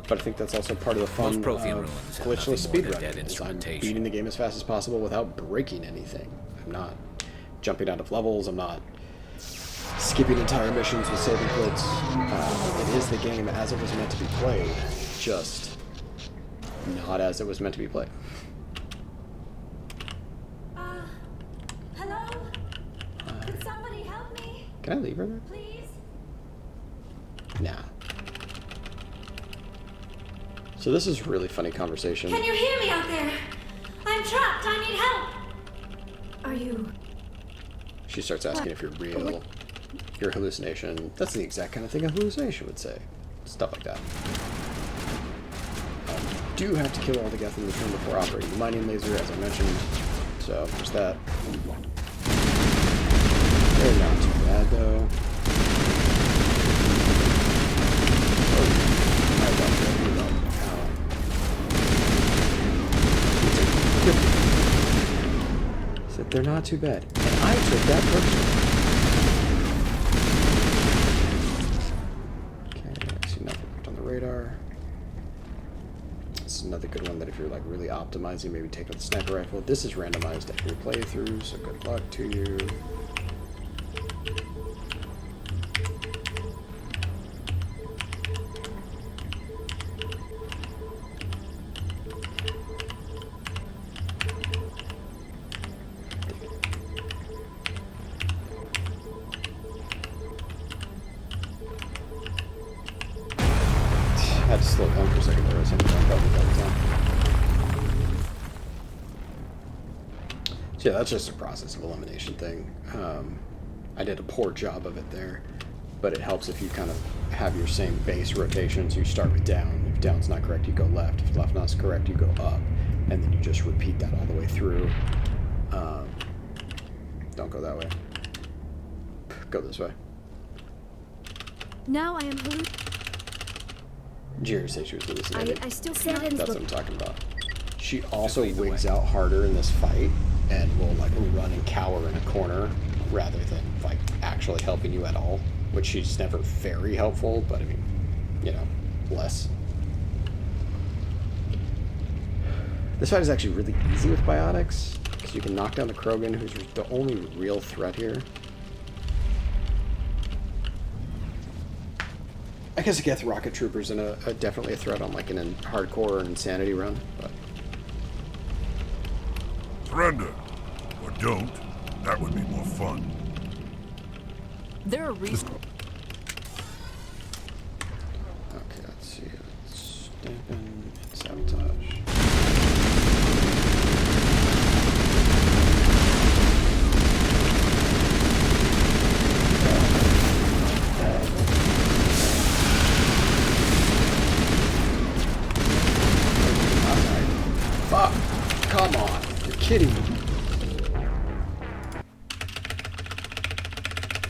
But I think that's also part of the fun of glitchless speedrunning. I'm beating the game as fast as possible without breaking anything. I'm not jumping out of levels. I'm not skipping entire missions with saving quits. It is the game as it was meant to be played, just not as it was meant to be played. Hello? Could somebody help me? Can I leave her there? Please? Nah. So this is really funny conversation. Can you hear me out there? I'm trapped. I need help. Are you? She starts asking if you're real. Your hallucination. That's the exact kind of thing a hallucination would say. Stuff like that. Do have to kill all the Geth in this room before operating the mining laser, as I mentioned. So there's that. They're not too bad though. Oh, I love that. Said they're not too bad. And I took that personally. Okay, I see nothing on the radar. This is another good one that if you're like really optimizing, maybe take out the sniper rifle. This is randomized every playthrough, so good luck to you. I had to slow down for a second there or something like that. So yeah, that's just a process of elimination thing. I did a poor job of it there, but it helps if you kind of have your same base rotation. So you start with down. If down's not correct, you go left. If left not correct, you go up. And then you just repeat that all the way through. Don't go that way. Go this way. Now I am Did you hear her say she was hallucinating? I still That's cannot. what I'm talking about. She also wigs out harder in this fight and will like run and cower in a corner rather than like actually helping you at all, which she's never very helpful, but I mean, you know, less. This fight is actually really easy with biotics because you can knock down the Krogan, who's the only real threat here. I guess Geth rocket troopers and definitely a threat on like an hardcore or insanity run, but surrender or don't. That would be more fun. There are reasons. Okay, let's see. Let's dampen and sabotage. Fuck! Come on! You're kidding me!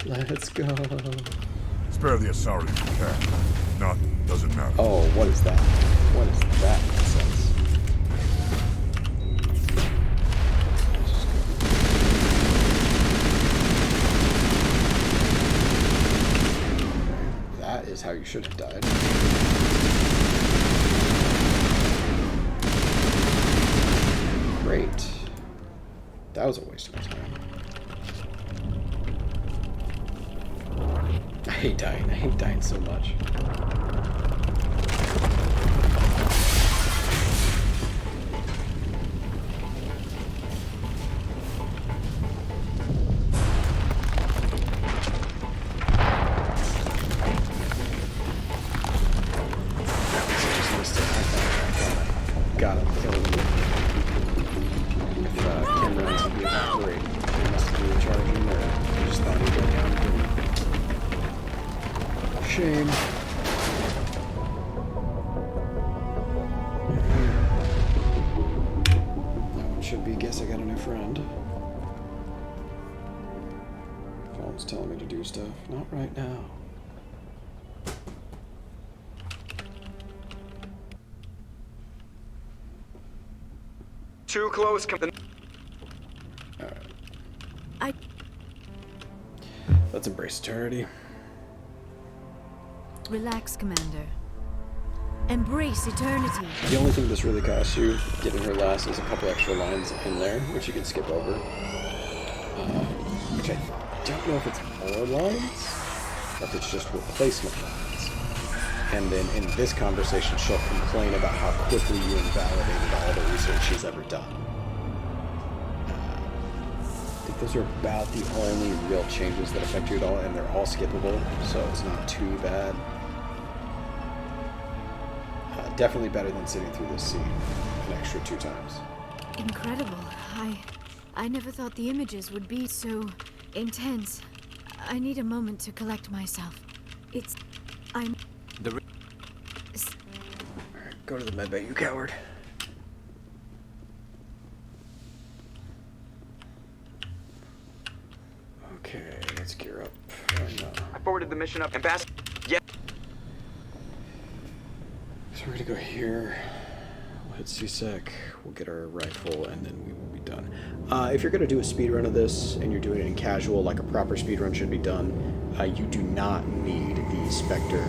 Let's go. Spare the Asari if you can. Not doesn't matter. Oh, what is that? What is that nonsense? That is how you should have died. Great. That was a waste of my time. I hate dying. I hate dying so much. Got him. Kill him. If Kim runs and be great, he must be in charge in there. I just thought he'd go down. Shame. That one should be guess I got a new friend. Phone's telling me to do stuff. Not right now. Too close. Alright. Let's embrace eternity. Relax, Commander. Embrace eternity. The only thing this really costs you, getting her last, is a couple extra lines in there, which you can skip over. Which I don't know if it's more lines, or if it's just replacement lines. And then in this conversation, she'll complain about how quickly you invalidated all the research she's ever done. I think those are about the only real changes that affect you at all, and they're all skippable, so it's not too bad. Definitely better than sitting through this scene an extra 2 times. Incredible. I never thought the images would be so intense. I need a moment to collect myself. I'm... Alright, go to the medbay, you coward. Okay, let's gear up. I forwarded the mission up and passed. Yeah. So we're gonna go here. We'll hit C-Sec. We'll get our rifle, and then we will be done. If you're gonna do a speed run of this, and you're doing it in casual, like a proper speed run should be done, you do not need the Spectre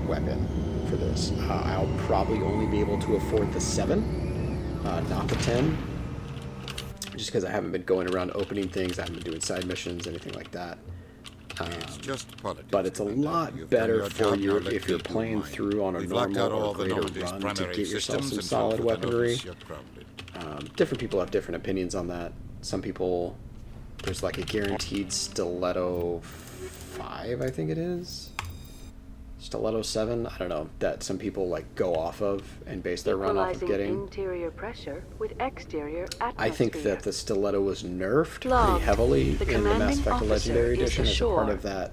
weapon for this. I'll probably only be able to afford the 7, not the 10, just because I haven't been going around opening things. I haven't been doing side missions, anything like that. It's just politics. But it's a lot better for you if you're playing through on a normal or greater run to get yourself some solid weaponry. Different people have different opinions on that. Some people, there's like a guaranteed Stiletto 5, I think it is. Stiletto 7, I don't know, that some people like go off of and base their run off of getting. Interior pressure with exterior atmosphere. I think that the Stiletto was nerfed pretty heavily in the Mass Effect Legendary Edition as a part of that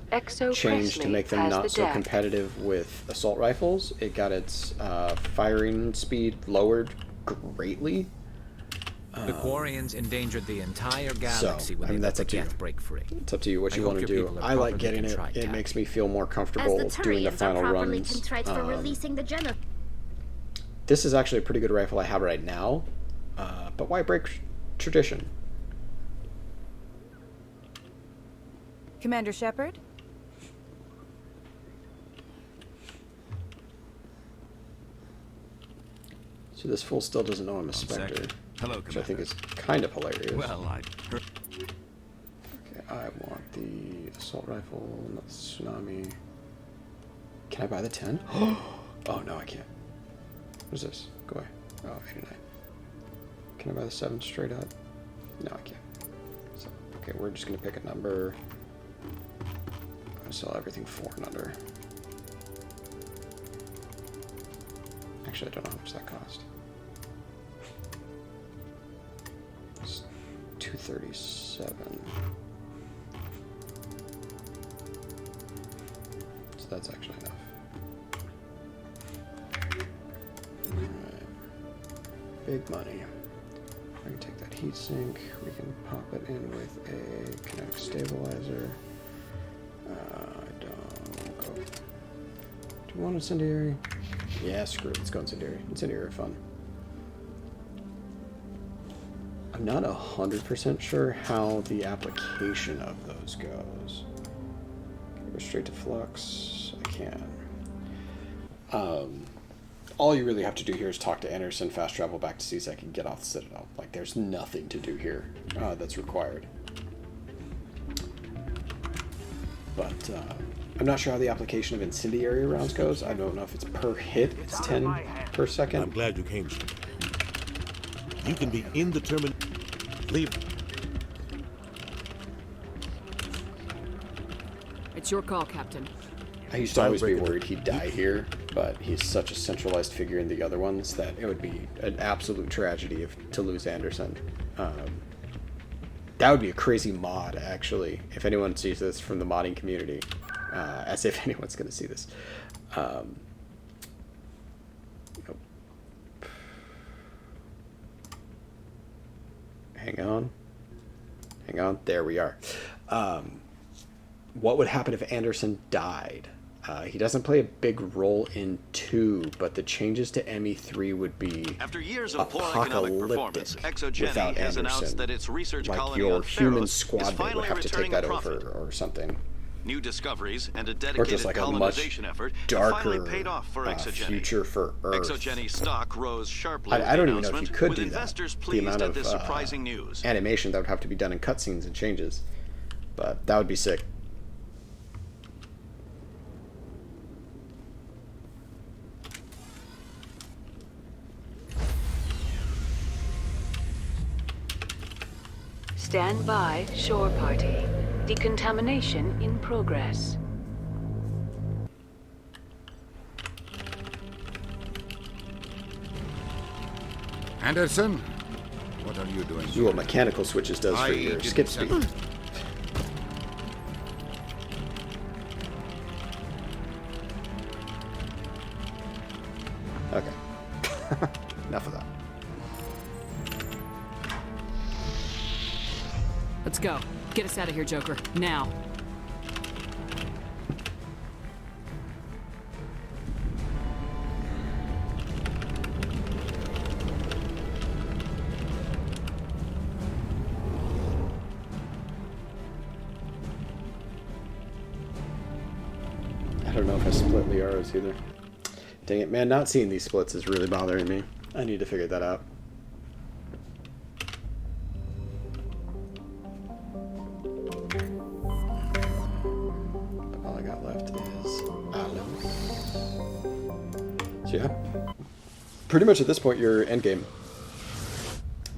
change to make them not so competitive with assault rifles. It got its firing speed lowered greatly. The Quarians endangered the entire galaxy when they that's let up the to you. Geth break free. It's up to you what you want to do. I like getting it. It makes me feel more comfortable doing the final runs. For releasing the This is actually a pretty good rifle I have right now, but why break tradition? Commander Shepard? So this fool still doesn't know I'm a Spectre. Hello, which I think is kind of hilarious. Well, Okay, I want the assault rifle, not the tsunami. Can I buy the 10? Oh, no, I can't. What is this? Go away. Oh, 89. Can I buy the 7 straight up? No, I can't. So, okay, we're just going to pick a number. I'm going to sell everything 4 and under. Actually, I don't know how much that cost. It's 237. So that's actually enough. Alright. Big money. I can take that heatsink. We can pop it in with a kinetic stabilizer. I don't. Oh. Do you want incendiary? Yeah, screw it. Let's go incendiary. Incendiary fun. I'm not 100% sure how the application of those goes. Can I go straight to flux? I can. All you really have to do here is talk to Anderson, fast travel back to C-Sec, and get off the Citadel. Like, there's nothing to do here that's required. But I'm not sure how the application of incendiary rounds goes. I don't know if it's per hit, it's 10 per second. I'm glad you came. You can be indeterminate. Leave. It's your call, Captain. I used to always be worried he'd die here, but he's such a centralized figure in the other ones that it would be an absolute tragedy to lose Anderson. That would be a crazy mod, actually, if anyone sees this from the modding community. As if anyone's going to see this. Nope. Hang on. Hang on. There we are. What would happen if Anderson died? He doesn't play a big role in 2, but the changes to ME3 would be after years of poor economic performance, without has Anderson. announced that its research like colony your on human Theros squad is would have to take returning that a profit. over or something. New discoveries and a Or dedicated just like a much colonization effort have darker finally paid off for Exogeny. future for Earth. Exogeny stock rose sharply. I don't even know if you announcement, could with do that. investors The pleased amount at of this surprising news. animation that would have to be done in cutscenes and changes. But that would be sick. Stand by, shore party. Decontamination in progress. Anderson, what are you doing? See what mechanical switches does for your skip speed. Okay. Enough of that. Let's go. Get us out of here, Joker. Now. I don't know if I split the arrows either. Dang it, man. Not seeing these splits is really bothering me. I need to figure that out. So yeah, pretty much at this point you're endgame.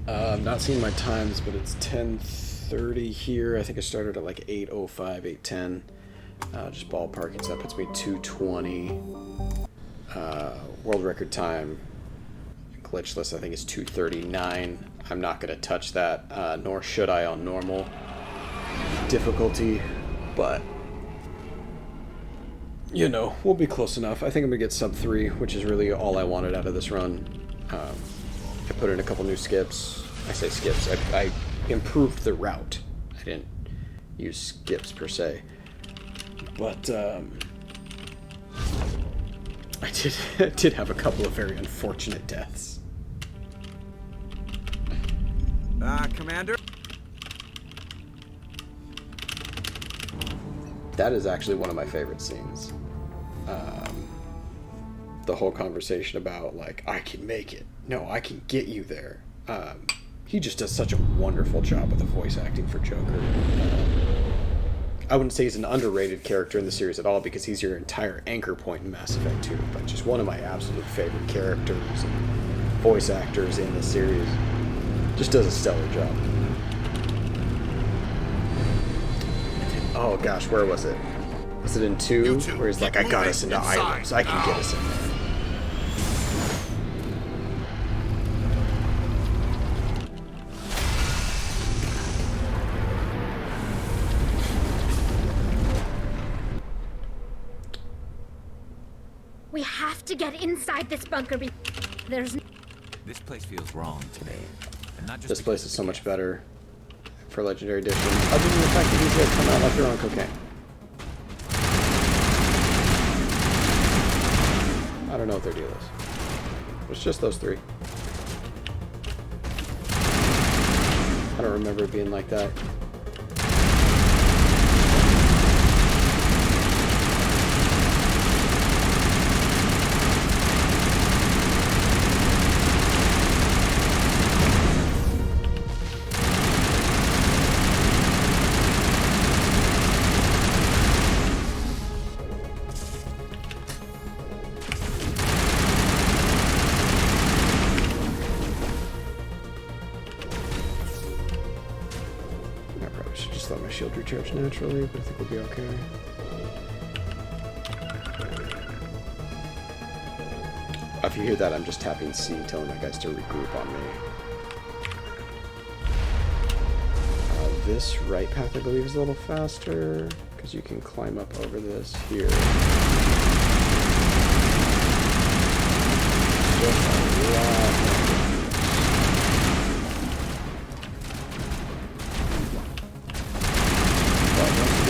I'm not seeing my times, but it's 10:30 here. I think I started at like 8:05, 8:10. Just ballparking, so that puts me 2:20. World record time, glitchless, I think is 2:39. I'm not going to touch that, nor should I on normal difficulty, but you know, we'll be close enough. I think I'm going to get sub 3, which is really all I wanted out of this run. I put in a couple new skips. I say skips. I improved the route. I didn't use skips per se. But I did have a couple of very unfortunate deaths. Commander? That is actually one of my favorite scenes. The whole conversation about, like, I can make it. No, I can get you there. He just does such a wonderful job with the voice acting for Joker. I wouldn't say he's an underrated character in the series at all, because he's your entire anchor point in Mass Effect 2, but just one of my absolute favorite characters and voice actors in this series. Just does a stellar job. Oh gosh, where was it? Was it in 2? Where he's like, I got us into islands, I can get us in there. We have to get inside this bunker. There's. This place feels wrong to me. And not just this place is so much better for Legendary Edition, other than the fact that these guys come out like they're on cocaine. I don't know what their deal is. It's just those 3. I don't remember it being like that. Let my shield recharge naturally, but I think we'll be okay. If you hear that, I'm just tapping C, telling my guys to regroup on me. This right path, I believe, is a little faster, because you can climb up over this here. Just a lot more.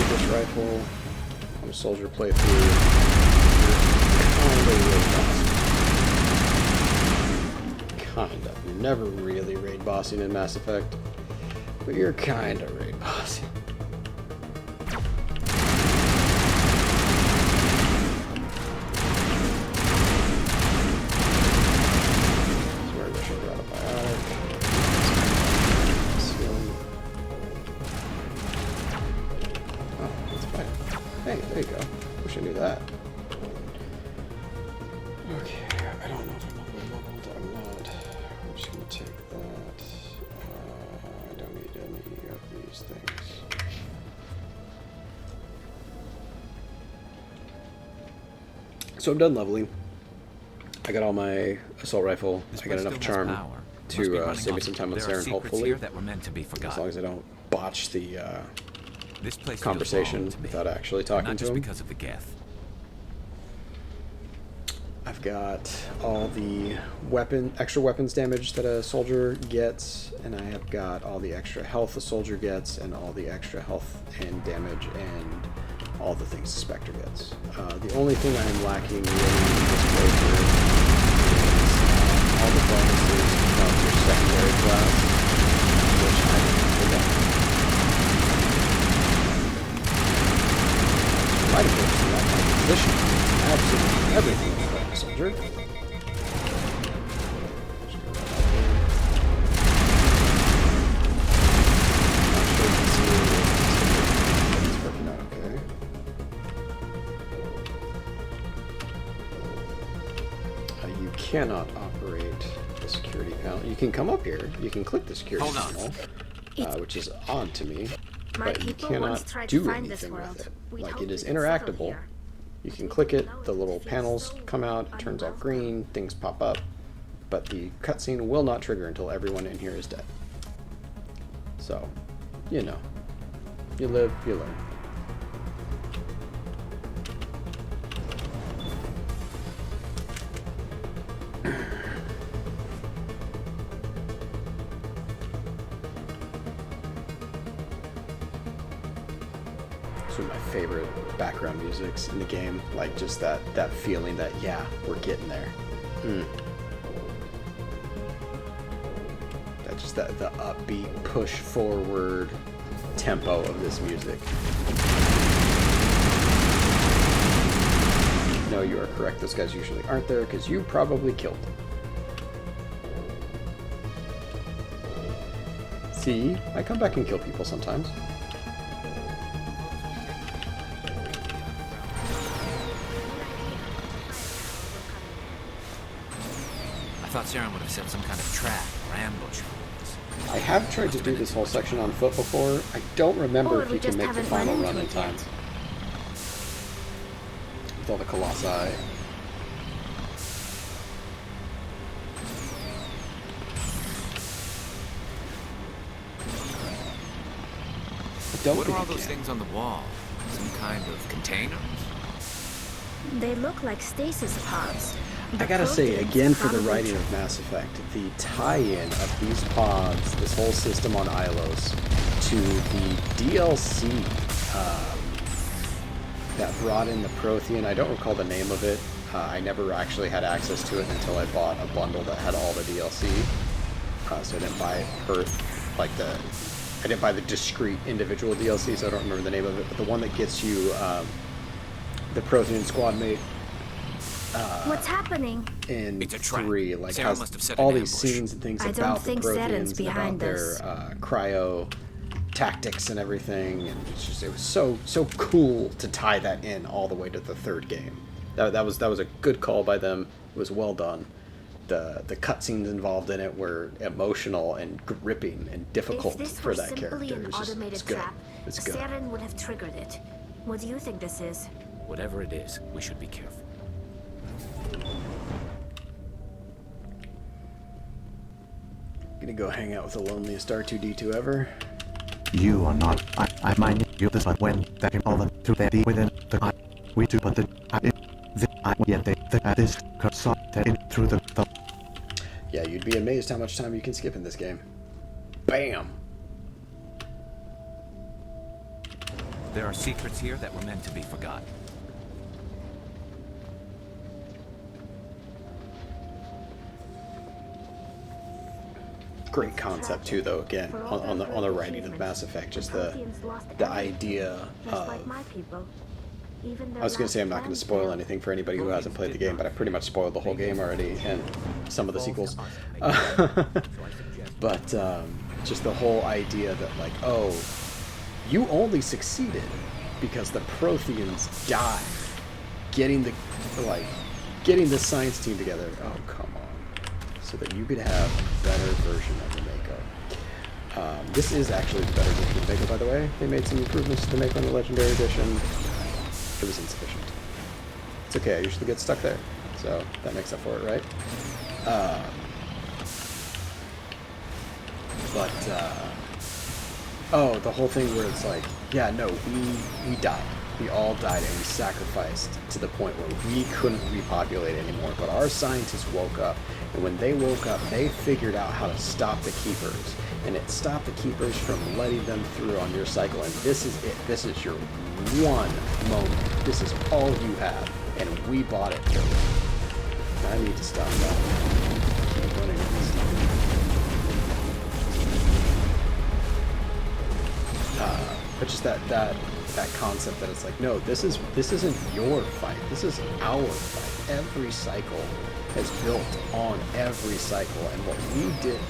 This rifle on a soldier playthrough, kinda. You're never really raid bossing in Mass Effect, but you're kinda raid bossing. Hey, there you go. Wish I knew that. Okay, I don't know if I'm leveled. I'm not. I'm just gonna take that. I don't need any of these things. So I'm done leveling. I got all my assault rifle. I got enough charm to save me some time on Saren, hopefully. That were meant to be forgotten. As long as I don't botch the this place conversation without actually talking not to just him. Because of the Geth. I've got all the extra weapons damage that a soldier gets, and I have got all the extra health a soldier gets, and all the extra health and damage, and all the things the Spectre gets. The only thing I am lacking really in this playthrough is all the bonuses from your secondary class, which I didn't forget. Might have been that my position. Absolutely everything about a soldier. Not sure you can see it's working out okay. You cannot operate the security panel. You can come up here. You can click the security panel, which is odd to me. But you cannot do anything with it. Like, it is interactable. You can click it, the little panels come out, it turns out green, things pop up, but the cutscene will not trigger until everyone in here is dead. So, you know, you live, you learn. One of my favorite background musics in the game, like just that feeling that, yeah, we're getting there. That just the upbeat push forward tempo of this music. No, you are correct, those guys usually aren't there because you probably killed them. See, I come back and kill people sometimes. I thought Saren would have set some kind of trap or ambush. I have tried to do this whole section on foot before. I don't remember if you can make the final run in time. With all the colossi. I don't what think are all those things on the wall? Some kind of containers? They look like stasis pods. I gotta say, again, for the writing of Mass Effect, the tie-in of these pods, this whole system on Ilos, to the DLC that brought in the Prothean, I don't recall the name of it. I never actually had access to it until I bought a bundle that had all the DLC. So I didn't buy it I didn't buy the discrete individual DLC, so I don't remember the name of it. But the one that gets you the Prothean squad mate. What's happening? In 3, like, has all these scenes and things about the Protheans and about their cryo tactics and everything, and it's just, it was so cool to tie that in all the way to the 3rd game. That was a good call by them. It was well done. The cutscenes involved in it were emotional and gripping and difficult for that character. It's good. It's good. Saren would have triggered it. What do you think this is? Whatever it is, we should be careful. Gonna go hang out with the loneliest R2-D2 ever. You are not. I mind you this one when that can all the to the within the I. We do but the I yet the this saw that in through the. Yeah, you'd be amazed how much time you can skip in this game. Bam! There are secrets here that were meant to be forgotten. Great concept too, though. Again, on the writing of Mass Effect, just the idea of. I was going to say I'm not going to spoil anything for anybody who hasn't played the game, but I pretty much spoiled the whole game already and some of the sequels. But just the whole idea that, like, oh, you only succeeded because the Protheans died getting the science team together. Oh, come on. So that you could have a better version of the Mako. This is actually the better version of the Mako, by the way. They made some improvements to the Mako in the Legendary Edition. It was insufficient. It's okay, I usually get stuck there. So that makes up for it, right? Oh, the whole thing where it's like, yeah, no, we died. We all died and we sacrificed to the point where we couldn't repopulate anymore. But our scientists woke up, and when they woke up, they figured out how to stop the Keepers. And it stopped the Keepers from letting them through on your cycle. And this is it. This is your one moment. This is all you have. And we bought it. I need to stop that. Keep running this stuff. But just that concept that it's like, no, this isn't your fight. This is our fight. Every cycle has built on every cycle, and what we did